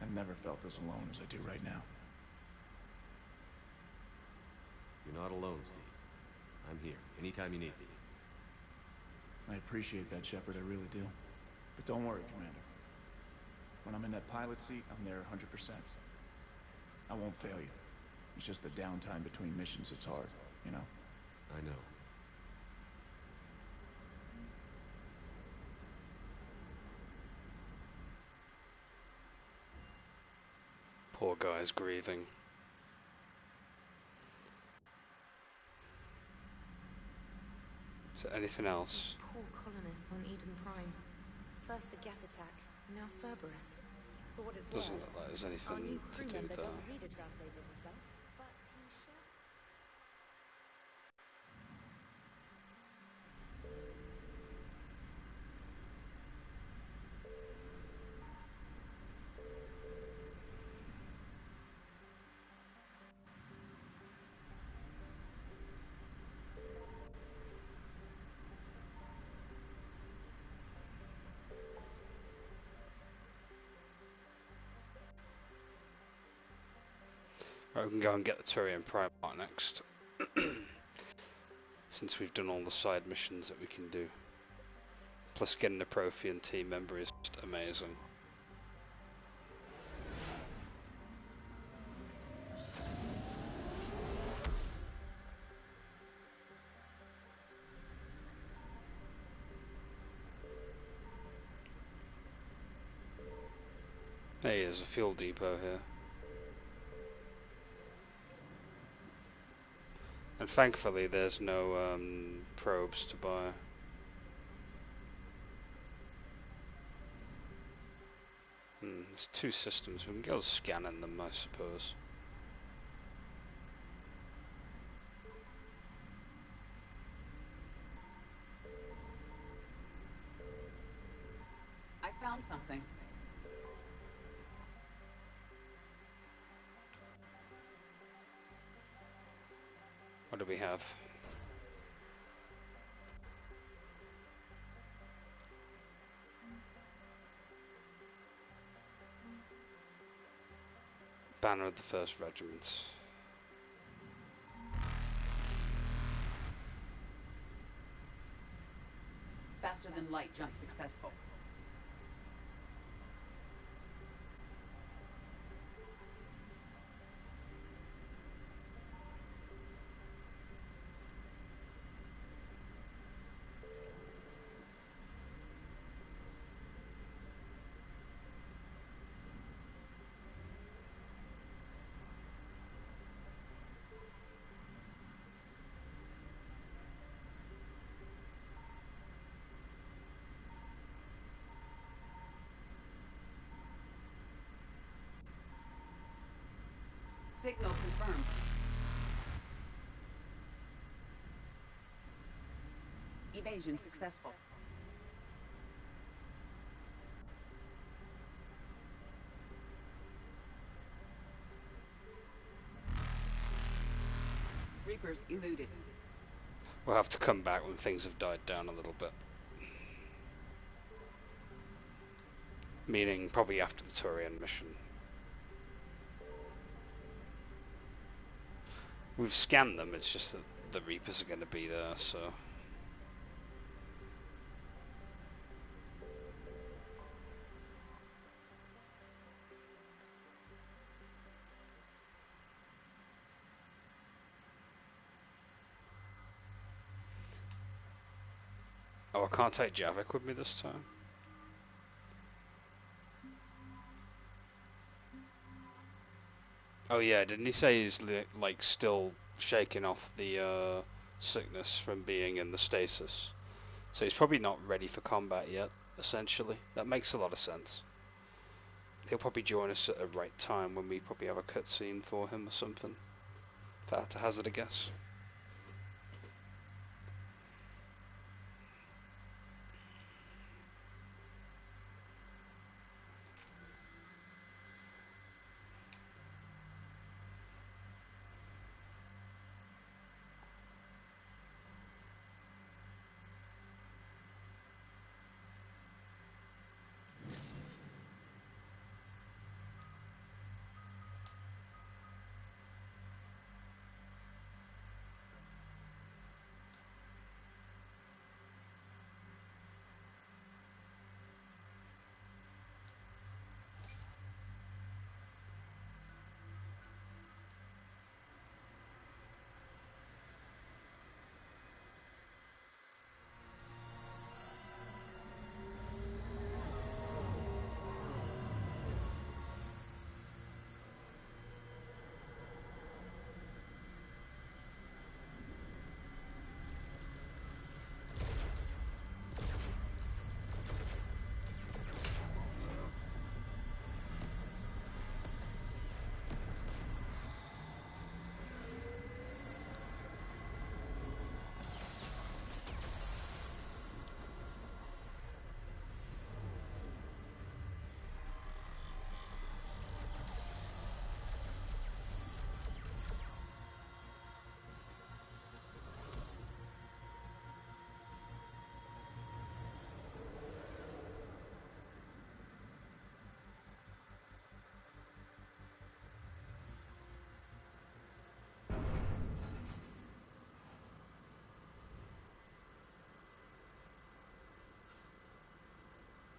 I've never felt as alone as I do right now. You're not alone, Steve. I'm here, anytime you need me. I appreciate that, Shepard, I really do. But don't worry, Commander. When I'm in that pilot seat, I'm there 100%. I won't fail you. It's just the downtime between missions that's hard, you know? I know. Poor guy's grieving. Is there anything else? Poor colonists on Eden Prime. First the Geth attack, now Cerberus. For what it's Doesn't worth, look like there's our anything new to crew do member there. doesn't need a translator himself, but he shall. Right, we can go and get the Turian Prime part next. Since we've done all the side missions that we can do. Plus getting a Prothean team member is just amazing. Hey, there's a fuel depot here. And thankfully there's no probes to buy. There's two systems, we can go scanning them, I suppose. I found something. What do we have? Banner of the 1st Regiment. Faster than light jump successful. Signal confirmed. Evasion successful. Reapers eluded. We'll have to come back when things have died down a little bit. Meaning probably after the Turian mission. We've scanned them, it's just that the Reapers are going to be there, so... Oh, I can't take Javik with me this time. Oh yeah, didn't he say he's like still shaking off the sickness from being in the stasis? So he's probably not ready for combat yet, essentially. That makes a lot of sense. He'll probably join us at the right time when we probably have a cutscene for him or something. If I had to hazard a guess.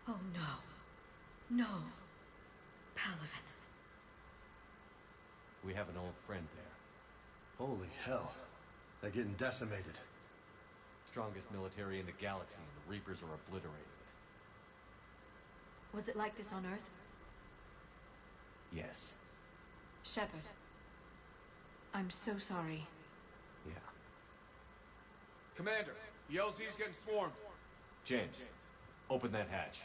Oh no. No. Palaven. We have an old friend there. Holy hell. They're getting decimated. Strongest military in the galaxy, and the Reapers are obliterated. Was it like this on Earth? Yes. Shepard. I'm so sorry. Yeah. Commander, the LZ's getting swarmed. James, open that hatch.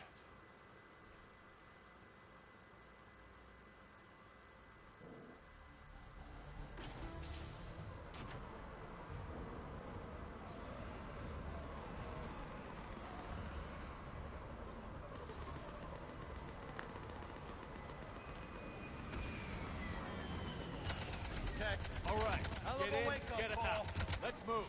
All right, get in, get us out. Let's move.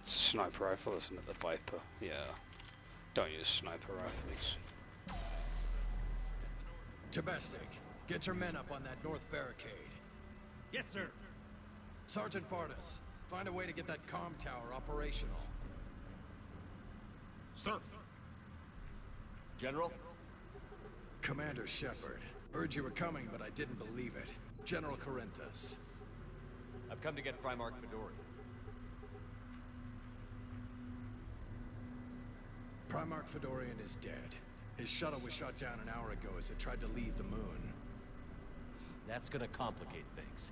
It's a sniper rifle, isn't it? The Viper. Yeah. Don't use sniper rifles. Domestic, get your men up on that north barricade. Yes, sir. Sergeant Bartis, find a way to get that comm tower operational. Sir. General? Commander Shepard. Heard you were coming, but I didn't believe it. General Corinthus. I've come to get Primarch Fedori. Primarch Fedorian is dead. His shuttle was shot down an hour ago as it tried to leave the moon. That's gonna complicate things.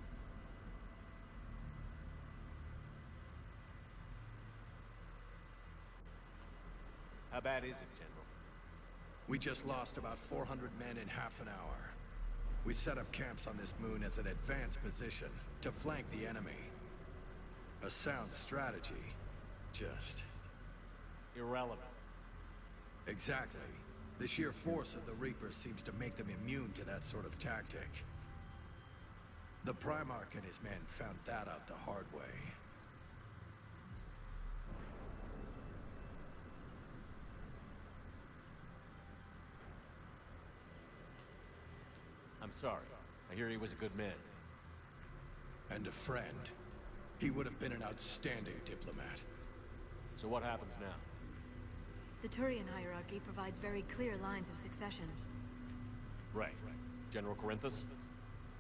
How bad is it, General? We just lost about 400 men in half an hour. We set up camps on this moon as an advanced position to flank the enemy. A sound strategy. Just... irrelevant. Exactly. The sheer force of the Reapers seems to make them immune to that sort of tactic. The Primarch and his men found that out the hard way. I'm sorry. I hear he was a good man. And a friend. He would have been an outstanding diplomat. So what happens now? The Turian hierarchy provides very clear lines of succession. Right. General Corinthus?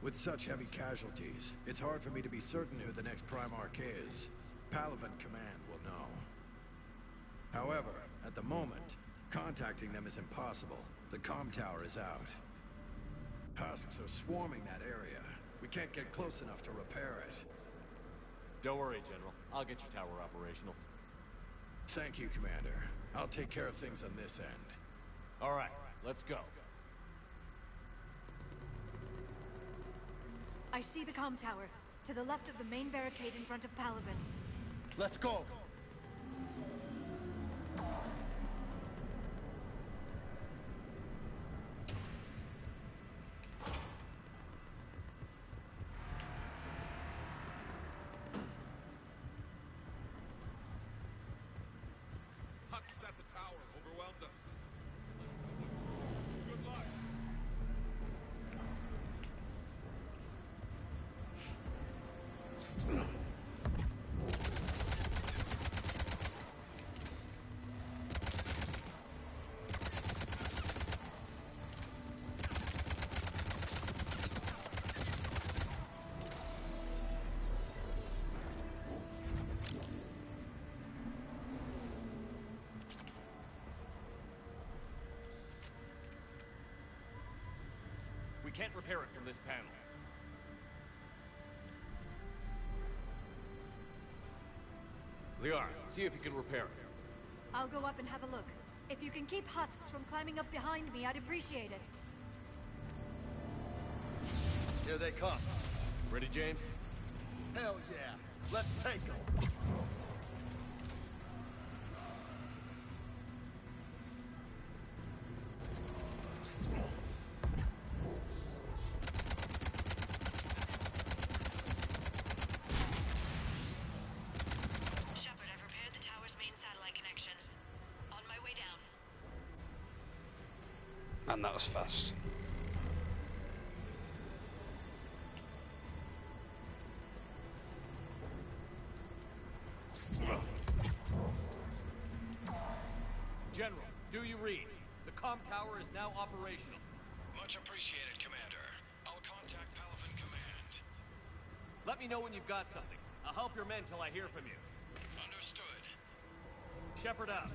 With such heavy casualties, it's hard for me to be certain who the next Primarch is. Palaven Command will know. However, at the moment, contacting them is impossible. The comm tower is out. Husks are swarming that area. We can't get close enough to repair it. Don't worry, General. I'll get your tower operational. Thank you, Commander. I'll take care of things on this end. All right, let's go. I see the comm tower, to the left of the main barricade in front of Palaven. Let's go! Husks at the tower overwhelmed us. Good luck. We can't repair it from this panel. Liara, see if you can repair it. I'll go up and have a look. If you can keep Husks from climbing up behind me, I'd appreciate it. Here they come. Ready, James? Hell yeah. Let's take them. Shepard, I've repaired the tower's main satellite connection. On my way down. And that was fast. General, do you read? The comm tower is now operational. Much appreciated, Commander. I'll contact Palaven Command. Let me know when you've got something. I'll help your men till I hear from you. Understood. Shepard out.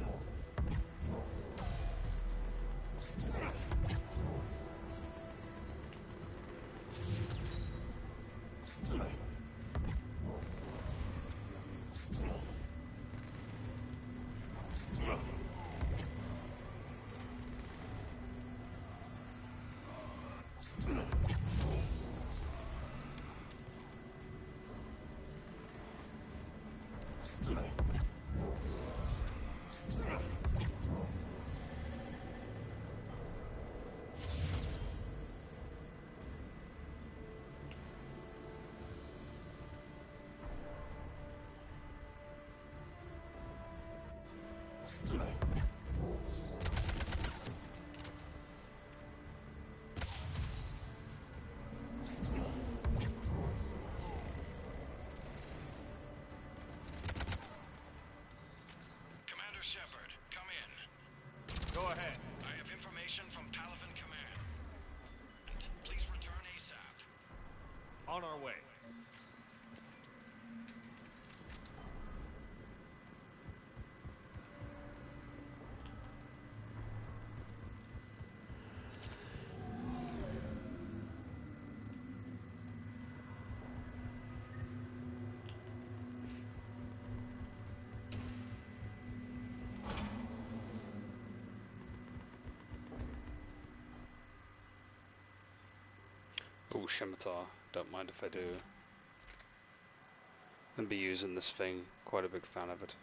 Commander Shepard, come in. Go ahead. I have information from Palaven Command. Please return ASAP. On our way. cool scimitar. Don't mind if I do. And be using this thing. Quite a big fan of it.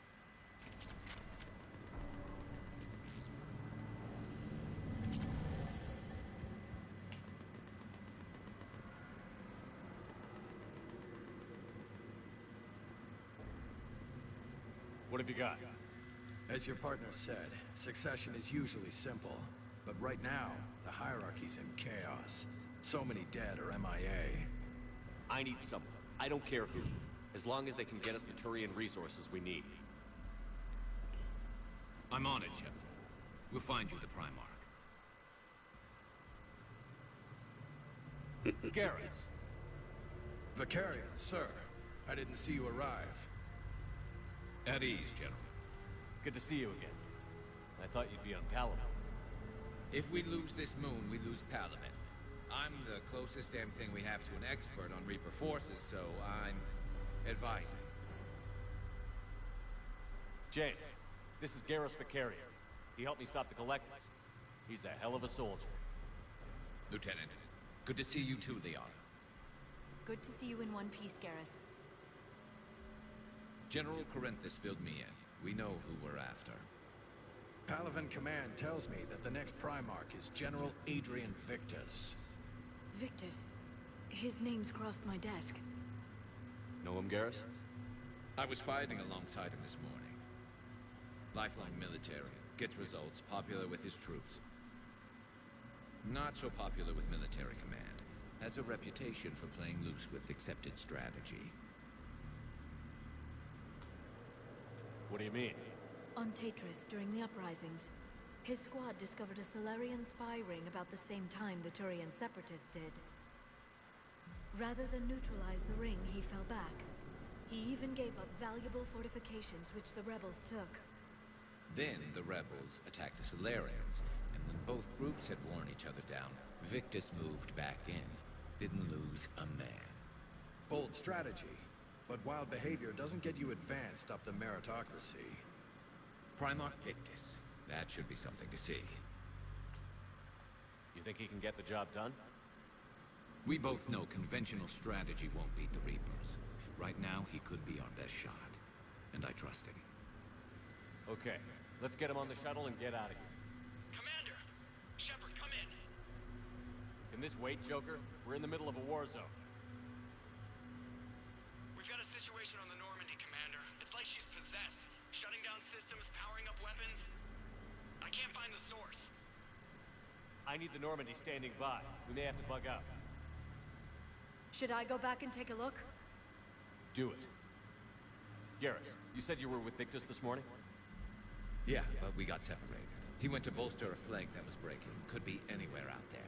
What have you got? As your partner said, succession is usually simple. But right now, the hierarchy's in chaos. So many dead or MIA. I need someone. I don't care who. As long as they can get us the Turian resources we need. I'm on it, Shepard. We'll find you the Primarch. Garrus. Vicarian, sir. I didn't see you arrive. At ease, General. Good to see you again. I thought you'd be on Palaven. If we lose this moon, we lose Palaven. I'm the closest damn thing we have to an expert on Reaper forces, so I'm advising. James, this is Garrus Vicarian. He helped me stop the Collectors. He's a hell of a soldier. Lieutenant, good to see you too, Leon. Good to see you in one piece, Garrus. General Corinthus filled me in. We know who we're after. Palaven Command tells me that the next Primarch is General Adrian Victus. Victus? His name's crossed my desk. Know him, Garrus? I was fighting alongside him this morning. Lifelong military, gets results, popular with his troops. Not so popular with military command. Has a reputation for playing loose with accepted strategy. What do you mean? On Tatris, during the uprisings, his squad discovered a Solarian spy ring about the same time the Turian separatists did. Rather than neutralize the ring, he fell back. He even gave up valuable fortifications which the rebels took. Then the rebels attacked the Solarians, and when both groups had worn each other down, Victus moved back in. Didn't lose a man. Bold strategy. But wild behavior doesn't get you advanced up the meritocracy. Primarch Victus. That should be something to see. You think he can get the job done? We both know conventional strategy won't beat the Reapers. Right now, he could be our best shot. And I trust him. Okay, let's get him on the shuttle and get out of here. Commander! Shepard, come in! Can this wait, Joker? We're in the middle of a war zone. We've got a situation on the Normandy, Commander. It's like she's possessed. Shutting down systems, powering up weapons. I can't find the source. I need the Normandy standing by. We may have to bug out. Should I go back and take a look? Do it. Garrus, you said you were with Victus this morning? Yeah, but we got separated. He went to bolster a flank that was breaking. Could be anywhere out there.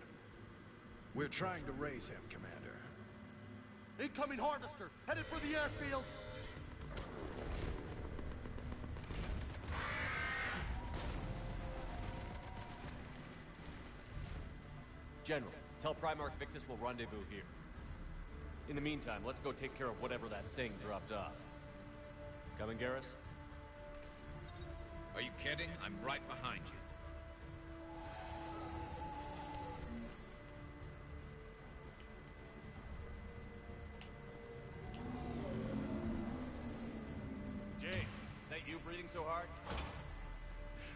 We're trying to raise him, Commander. Incoming Harvester! Headed for the airfield! General, tell Primarch Victus we'll rendezvous here. In the meantime, let's go take care of whatever that thing dropped off. Coming, Garrus? Are you kidding? I'm right behind you. James, is that you breathing so hard?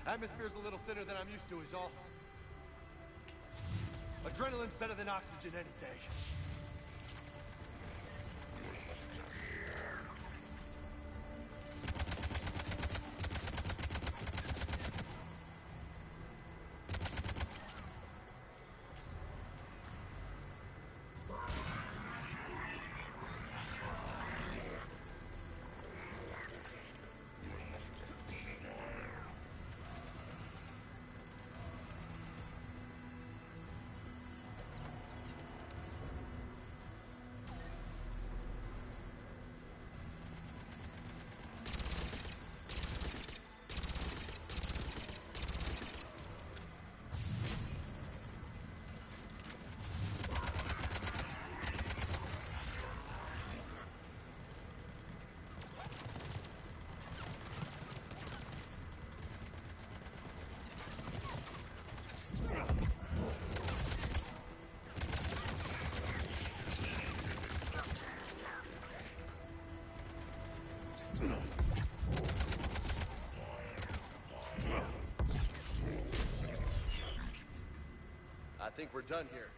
Atmosphere's a little thinner than I'm used to is all. Adrenaline's better than oxygen any day. I think we're done here.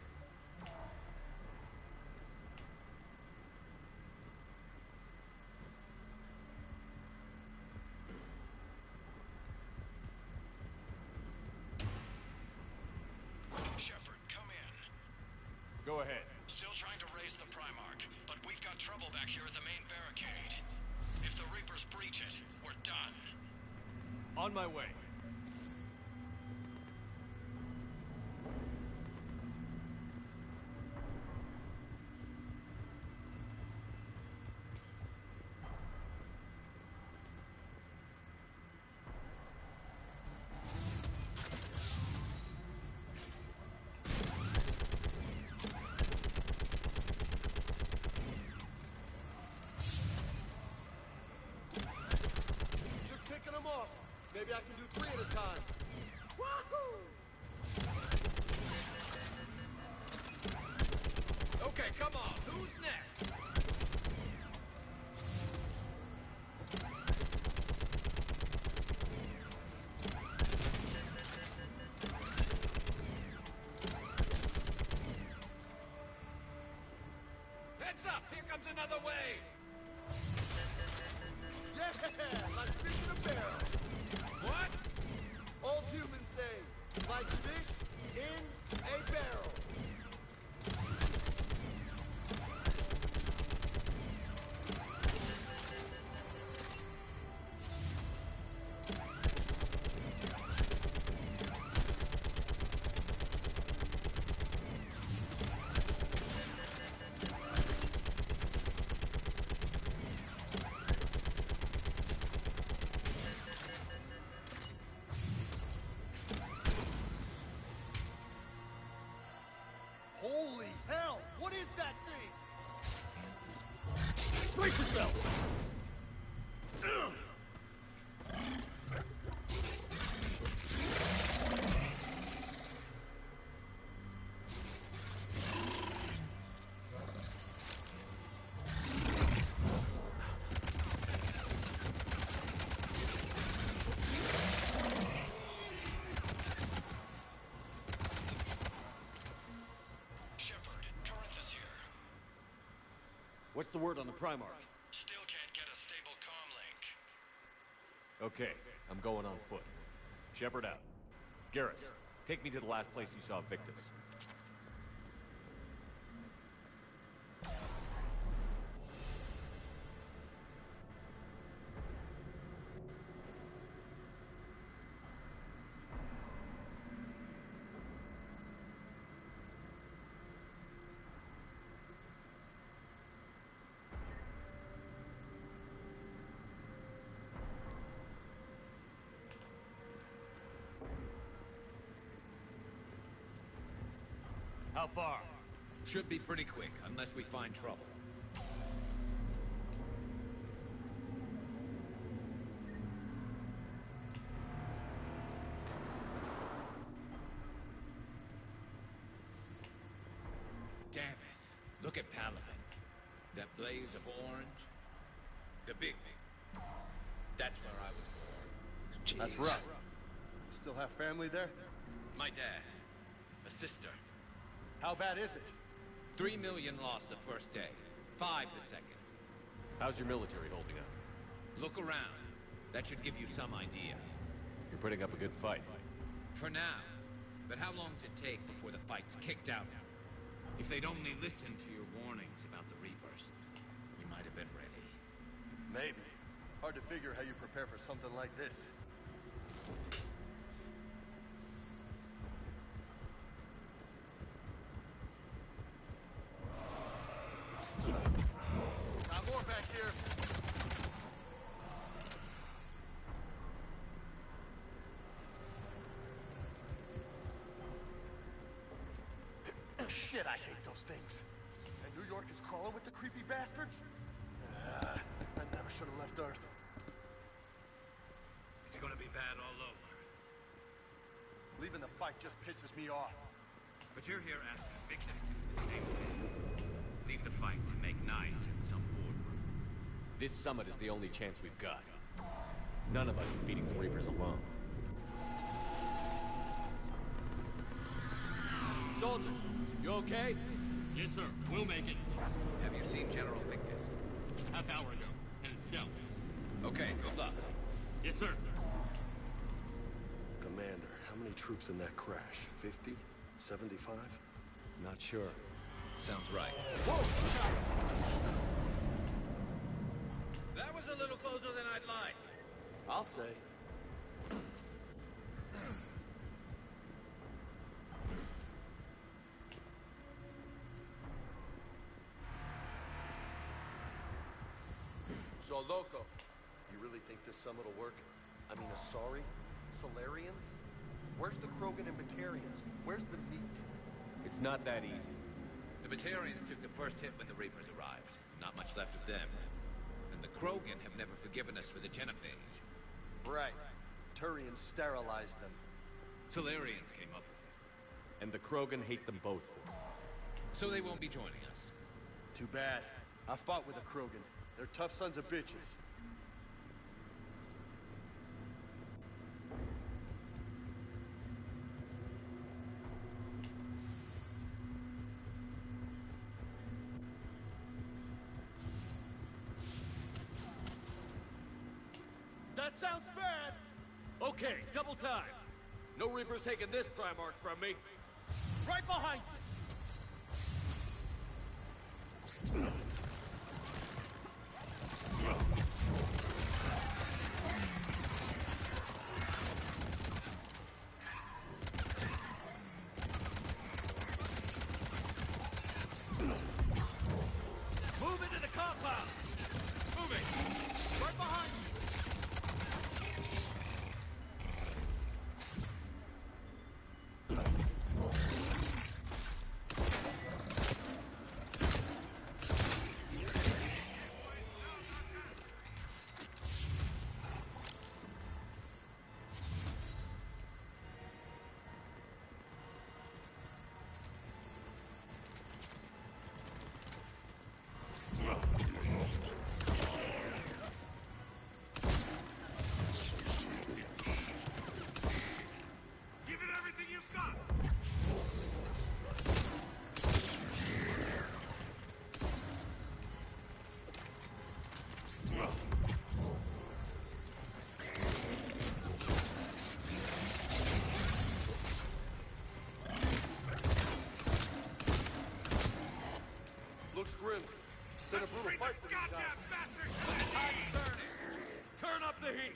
Shepard, come in. Go ahead. Still trying to raise the Primarch, but we've got trouble back here at the main barricade. If the Reapers breach it, we're done. On my way. Just picking them off. Maybe I can do 3 at a time. Wahoo! Okay, come on. Who's next? Heads up! Here comes another wave! Yeah, like fish in a barrel. What? Old humans say, like fish in a barrel. Holy hell! What is that thing? Brace yourself! Shepard, Corinthus here. What's the word on the Primarch? Still can't get a stable comm link. Okay, I'm going on foot. Shepard out. Garrus, take me to the last place you saw Victus. How far? Should be pretty quick, unless we find trouble. Damn it. Look at Palaven. That blaze of orange. The big. That's where I was born. Jeez. That's rough. Still have family there? My dad. A sister. How bad is it? 3 million lost the first day. 5 the second. How's your military holding up? Look around. That should give you some idea. You're putting up a good fight. For now. But how long does it take before the fight's kicked out? If they'd only listened to your warnings about the Reapers, we might have been ready. Maybe. Hard to figure how you prepare for something like this. Got more back here. Shit, I hate those things. And New York is crawling with the creepy bastards? I never should have left Earth. It's gonna be bad all over. Leaving the fight just pisses me off. But you're here asking Victor to do the same thing. Leave the fight to make nice in some boardroom. This summit is the only chance we've got. None of us is beating the Reapers alone. Soldier, you okay? Yes, sir. We'll make it. Have you seen General Victus? Half hour ago. Headed south. Okay, good luck. Yes, sir. Commander, how many troops in that crash? 50? 75? Not sure. Sounds right. Whoa! That was a little closer than I'd like. I'll say. So, Loco, you really think this summit will work? I mean, Asari? Solarians? Where's the Krogan and Batarians? Where's the meat? It's not that easy. The Batarians took the first hit when the Reapers arrived. Not much left of them. And the Krogan have never forgiven us for the genophage. Right. Turians sterilized them. Solarians came up with it. And the Krogan hate them both for it. So they won't be joining us. Too bad. I fought with the Krogan. They're tough sons of bitches. That sounds bad! Okay, double time. No Reapers taking this Primarch from me. Right behind you! Move into the compound! Moving! Right behind you! Give it everything you've got! Looks grim. It's been a brutal fight for these guys. When the tide's turning, turn up the heat!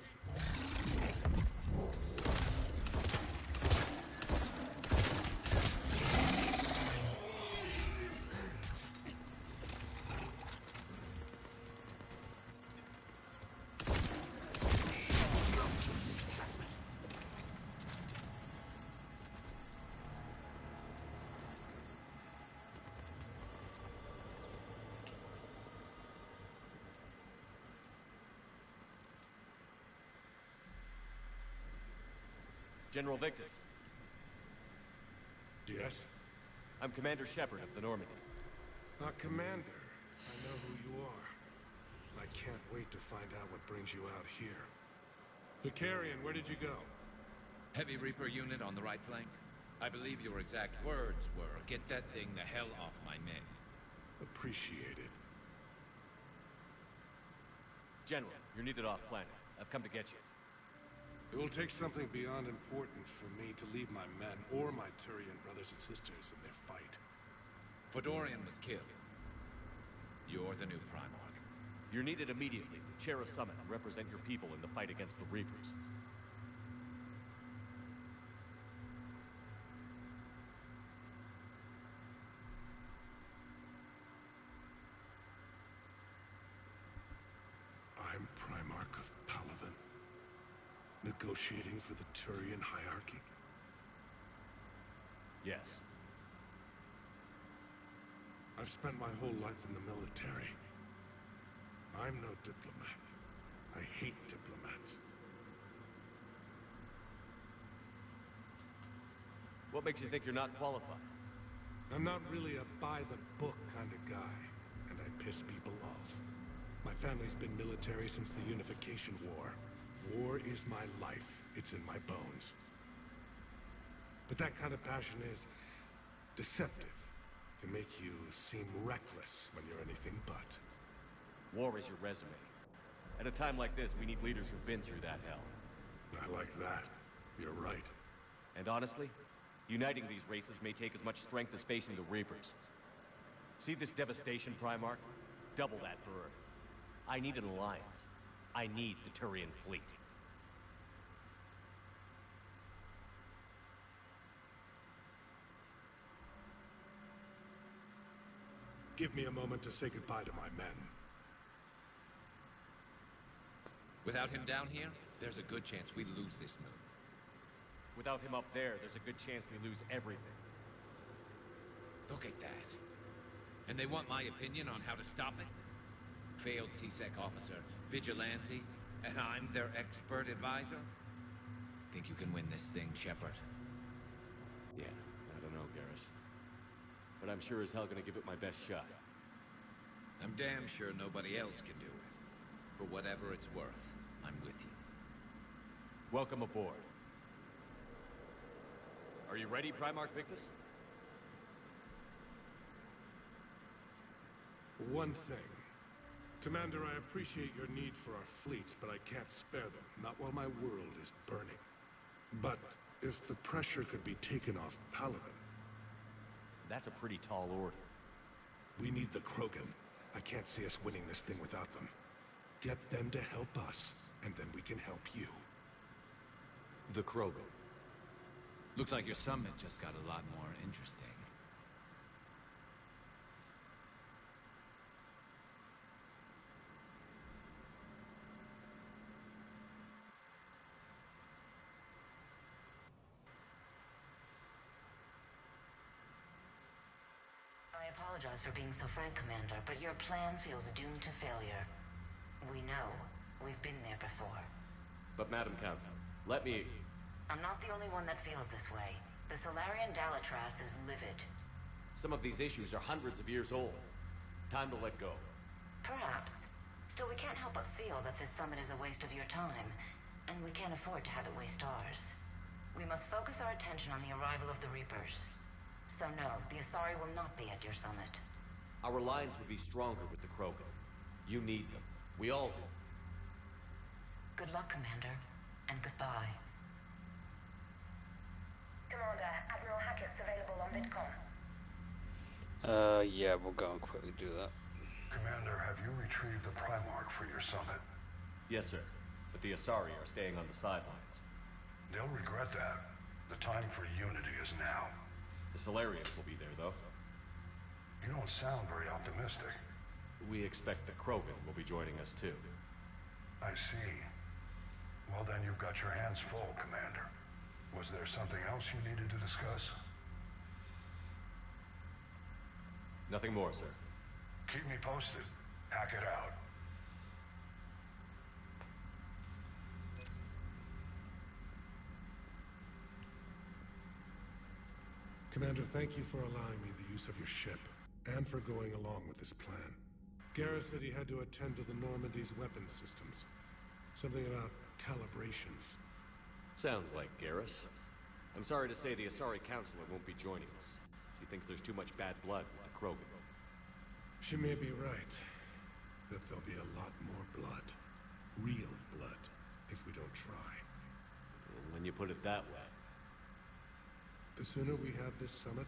General Victus. Yes? I'm Commander Shepard of the Normandy. Commander. I know who you are. I can't wait to find out what brings you out here. Vicarian, where did you go? Heavy Reaper unit on the right flank. I believe your exact words were, "Get that thing the hell off my men." Appreciated. General, you're needed off-planet. I've come to get you. It will take something beyond important for me to leave my men or my Turian brothers and sisters in their fight. Fedorian was killed. You're the new Primarch. You're needed immediately to chair a summit and represent your people in the fight against the Reapers. I'm Primarch of Palaven. Negotiating for the Turian hierarchy? Yes. I've spent my whole life in the military. I'm no diplomat. I hate diplomats. What makes you think you're not qualified? I'm not really a by-the-book kind of guy, and I piss people off. My family's been military since the Unification War. War is my life. It's in my bones. But that kind of passion is deceptive. Can make you seem reckless when you're anything but. War is your resume. At a time like this, we need leaders who've been through that hell. I like that. You're right. And honestly, uniting these races may take as much strength as facing the Reapers. See this devastation, Primarch? Double that for Earth. I need an alliance. I need the Turian fleet. Give me a moment to say goodbye to my men. Without him down here, there's a good chance we lose this move. Without him up there, there's a good chance we lose everything. Look at that. And they want my opinion on how to stop it? Failed C-Sec officer, vigilante, and I'm their expert advisor? Think you can win this thing, Shepard? Yeah, I don't know, Garrus. But I'm sure as hell gonna give it my best shot. I'm damn sure nobody else can do it. For whatever it's worth, I'm with you. Welcome aboard. Are you ready, Primarch Victus? One thing. Commander, I appreciate your need for our fleets, but I can't spare them. Not while my world is burning. But if the pressure could be taken off Palaven... That's a pretty tall order. We need the Krogan. I can't see us winning this thing without them. Get them to help us, and then we can help you. The Krogan. Looks like your summit just got a lot more interesting. I apologize for being so frank, Commander, but your plan feels doomed to failure. We know. We've been there before. But Madam Counsel, let me... I'm not the only one that feels this way. The Solarian Dalatras is livid. Some of these issues are hundreds of years old. Time to let go. Perhaps. Still, we can't help but feel that this summit is a waste of your time, and we can't afford to have it waste ours. We must focus our attention on the arrival of the Reapers. So no, the Asari will not be at your summit. Our alliance would be stronger with the Krogan. You need them. We all do. Good luck, Commander, and goodbye. Commander, Admiral Hackett's available on VidCon. Yeah, we'll go and quickly do that. Commander, have you retrieved the Primarch for your summit? Yes, sir. But the Asari are staying on the sidelines. They'll regret that. The time for unity is now. The Solarians will be there, though. You don't sound very optimistic. We expect the Krogan will be joining us, too. I see. Well, then you've got your hands full, Commander. Was there something else you needed to discuss? Nothing more, sir. Keep me posted. Hackett out. Commander, thank you for allowing me the use of your ship, and for going along with this plan. Garrus said he had to attend to the Normandy's weapon systems. Something about calibrations. Sounds like Garrus. I'm sorry to say the Asari Counselor won't be joining us. She thinks there's too much bad blood with the Krogan. She may be right. That there'll be a lot more blood. Real blood, if we don't try. Well, when you put it that way. The sooner we have this summit,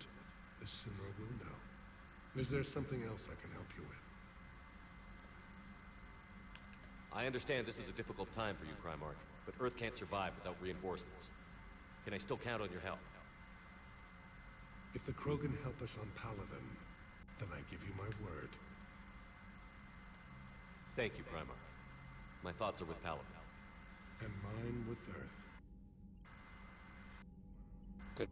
the sooner we'll know. Is there something else I can help you with? I understand this is a difficult time for you, Primarch, but Earth can't survive without reinforcements. Can I still count on your help? If the Krogan help us on Palaven, then I give you my word. Thank you, Primarch. My thoughts are with Palaven. And mine with Earth. Good.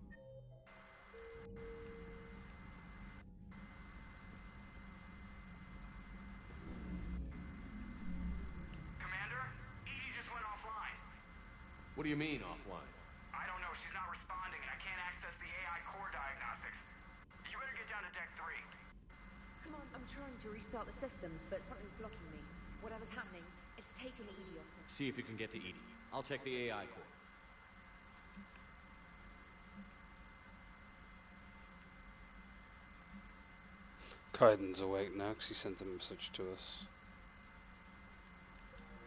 Commander, EE just went offline. What do you mean, offline? I don't know. She's not responding, and I can't access the AI core diagnostics. You better get down to Deck 3. Come on, I'm trying to restart the systems, but something's blocking me. Whatever's happening, it's taken Edie off me. See if you can get to Edie. I'll check the AI core. Kaiden's awake now because he sent a message to us.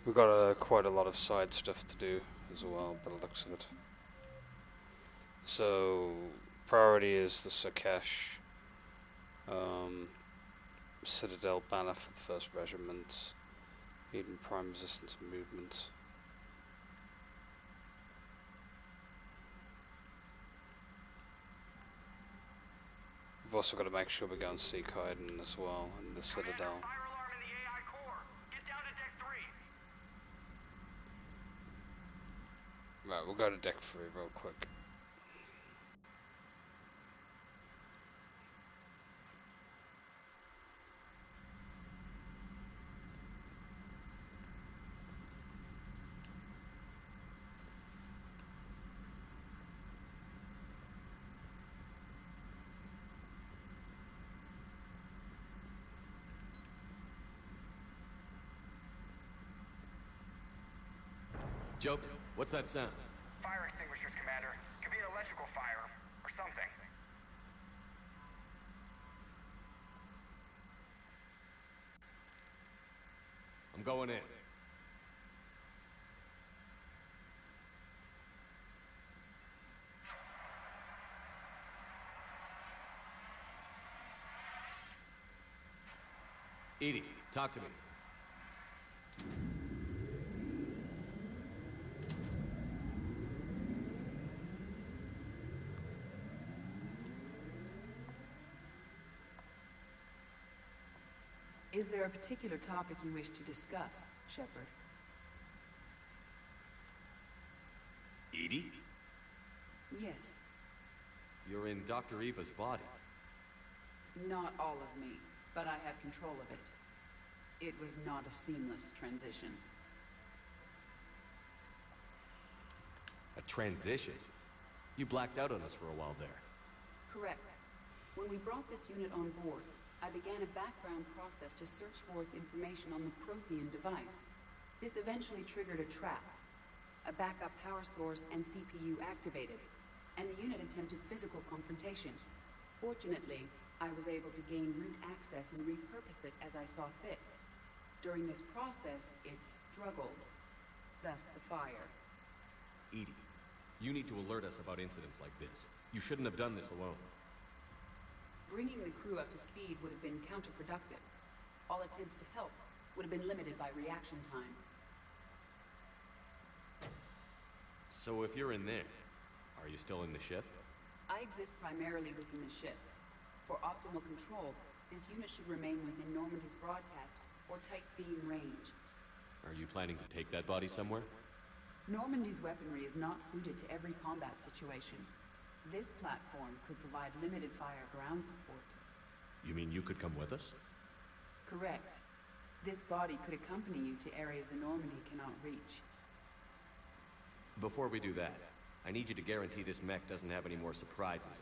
We've got quite a lot of side stuff to do as well, by the looks of it. So, priority is the Sakesh Citadel banner for the 1st Regiment, Eden Prime Resistance Movement. We've also got to make sure we go and see Kaiden as well in the Citadel. Right, we'll go to deck 3 real quick. Joke, what's that sound? Fire extinguishers, Commander. Could be an electrical fire, or something. I'm going in. Edie, talk to me. Is there a particular topic you wish to discuss, Shepard? Edie? Yes. You're in Dr. Eva's body. Not all of me, but I have control of it. It was not a seamless transition. A transition? You blacked out on us for a while there. Correct. When we brought this unit on board, I began a background process to search for its information on the Prothean device. This eventually triggered a trap. A backup power source and CPU activated, and the unit attempted physical confrontation. Fortunately, I was able to gain root access and repurpose it as I saw fit. During this process, it struggled. Thus the fire. Edie, you need to alert us about incidents like this. You shouldn't have done this alone. Bringing the crew up to speed would have been counterproductive. All attempts to help would have been limited by reaction time. So if you're in there, are you still in the ship? I exist primarily within the ship. For optimal control, this unit should remain within Normandy's broadcast or tight beam range. Are you planning to take that body somewhere? Normandy's weaponry is not suited to every combat situation. This platform could provide limited fire ground support. You mean you could come with us? Correct. This body could accompany you to areas the Normandy cannot reach. Before we do that, I need you to guarantee this mech doesn't have any more surprises in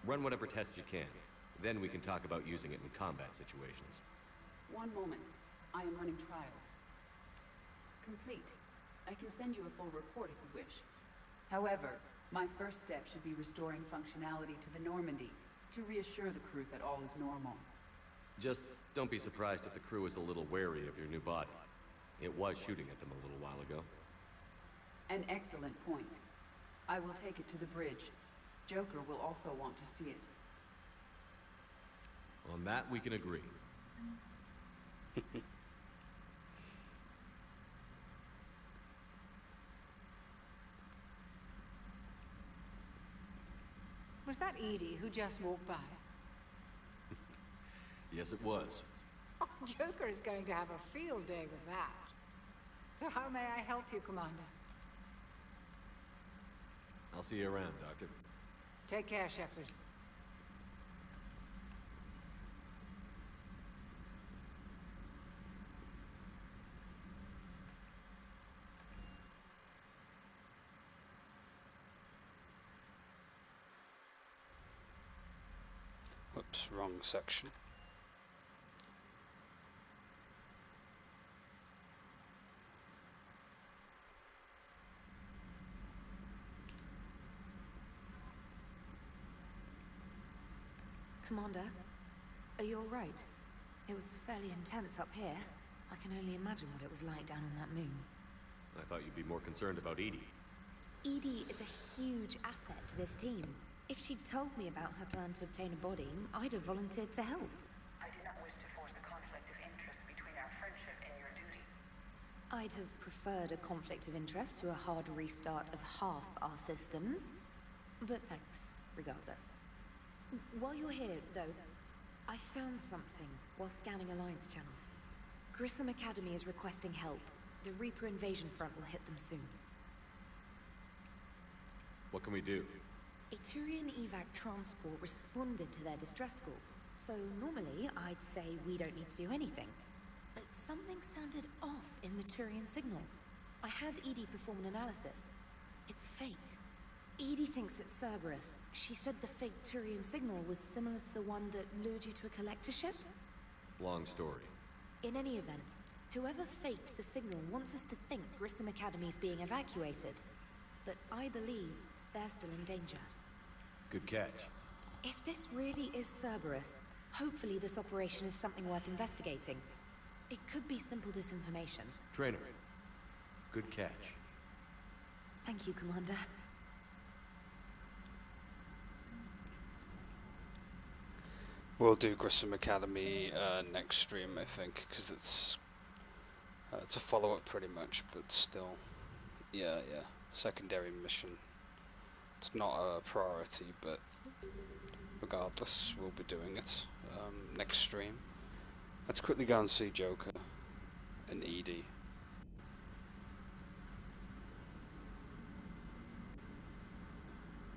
it. Run whatever tests you can. Then we can talk about using it in combat situations. One moment. I am running trials. Complete. I can send you a full report if you wish. However, my first step should be restoring functionality to the Normandy to reassure the crew that all is normal. Just don't be surprised if the crew is a little wary of your new body. It was shooting at them a little while ago. An excellent point. I will take it to the bridge. Joker will also want to see it. On that, we can agree. Was that Edie who just walked by? Yes, it was. Oh, Joker is going to have a field day with that. So how may I help you, Commander? I'll see you around, Doctor. Take care, Shepard. Whoops, wrong section. Commander, are you alright? It was fairly intense up here. I can only imagine what it was like down on that moon. I thought you'd be more concerned about Edie. Edie is a huge asset to this team. If she'd told me about her plan to obtain a body, I'd have volunteered to help. I did not wish to force a conflict of interest between our friendship and your duty. I'd have preferred a conflict of interest to a hard restart of half our systems. But thanks, regardless. While you're here, though, I found something while scanning Alliance channels. Grissom Academy is requesting help. The Reaper invasion front will hit them soon. What can we do? A Turian evac transport responded to their distress call, so normally I'd say we don't need to do anything. But something sounded off in the Turian signal. I had Edie perform an analysis. It's fake. Edie thinks it's Cerberus. She said the fake Turian signal was similar to the one that lured you to a collector ship? Long story. In any event, whoever faked the signal wants us to think Grissom Academy's being evacuated. But I believe they're still in danger. Good catch. If this really is Cerberus, hopefully this operation is something worth investigating. It could be simple disinformation. Trainer. Good catch. Thank you, Commander. We'll do Grissom Academy next stream, I think, because it's a follow-up pretty much, but still, yeah, secondary mission. It's not a priority, but regardless, we'll be doing it next stream. Let's quickly go and see Joker and Edie.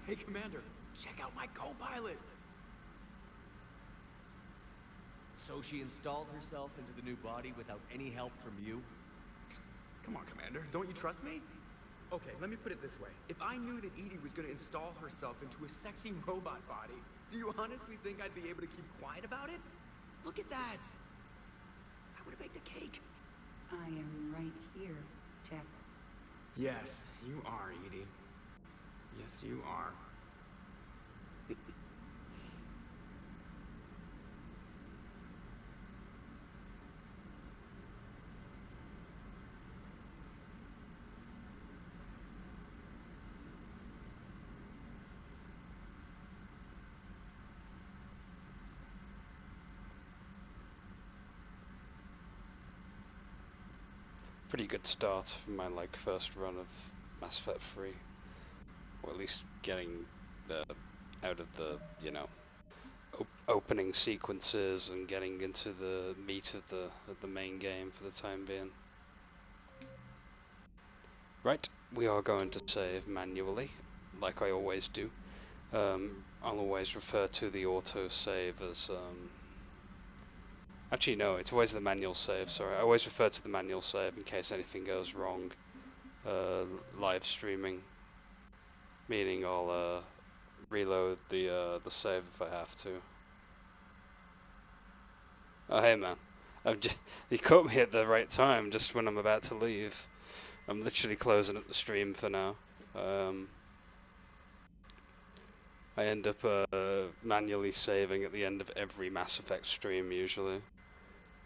Hey, Commander, check out my co-pilot! So she installed herself into the new body without any help from you? Come on, Commander, don't you trust me? Okay, let me put it this way. If I knew that Edie was gonna install herself into a sexy robot body, do you honestly think I'd be able to keep quiet about it? Look at that! I would've baked a cake. I am right here, Shepard. Yes, you are, Edie. Yes, you are. Pretty good start for my first run of Mass Effect 3, or at least getting out of the opening sequences and getting into the meat of the main game for the time being. Right, we are going to save manually, like I always do. I'll always refer to the auto-save as... Actually, no, it's always the manual save, sorry. I always refer to the manual save in case anything goes wrong. Live streaming. Meaning I'll reload the save if I have to. Oh, hey man. You caught me at the right time, just when I'm about to leave. I'm literally closing up the stream for now. I end up manually saving at the end of every Mass Effect stream, usually.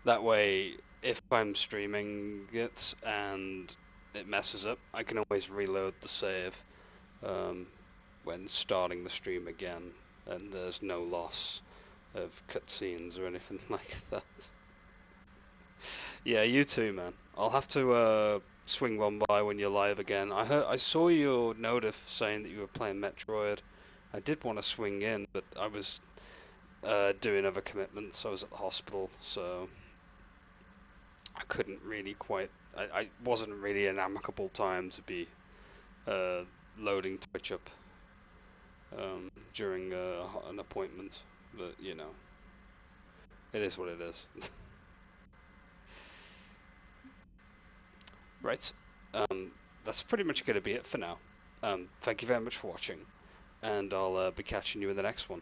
That way, if I'm streaming it and it messes up, I can always reload the save when starting the stream again, and there's no loss of cutscenes or anything like that. Yeah, you too, man. I'll have to swing one by when you're live again. I saw your notif saying that you were playing Metroid. I did want to swing in, but I was doing other commitments. I was at the hospital, so I couldn't really quite... I wasn't really an amicable time to be loading Twitch up during an appointment, but, you know, it is what it is. Right, that's pretty much going to be it for now. Thank you very much for watching, and I'll be catching you in the next one.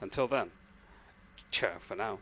Until then, ciao for now.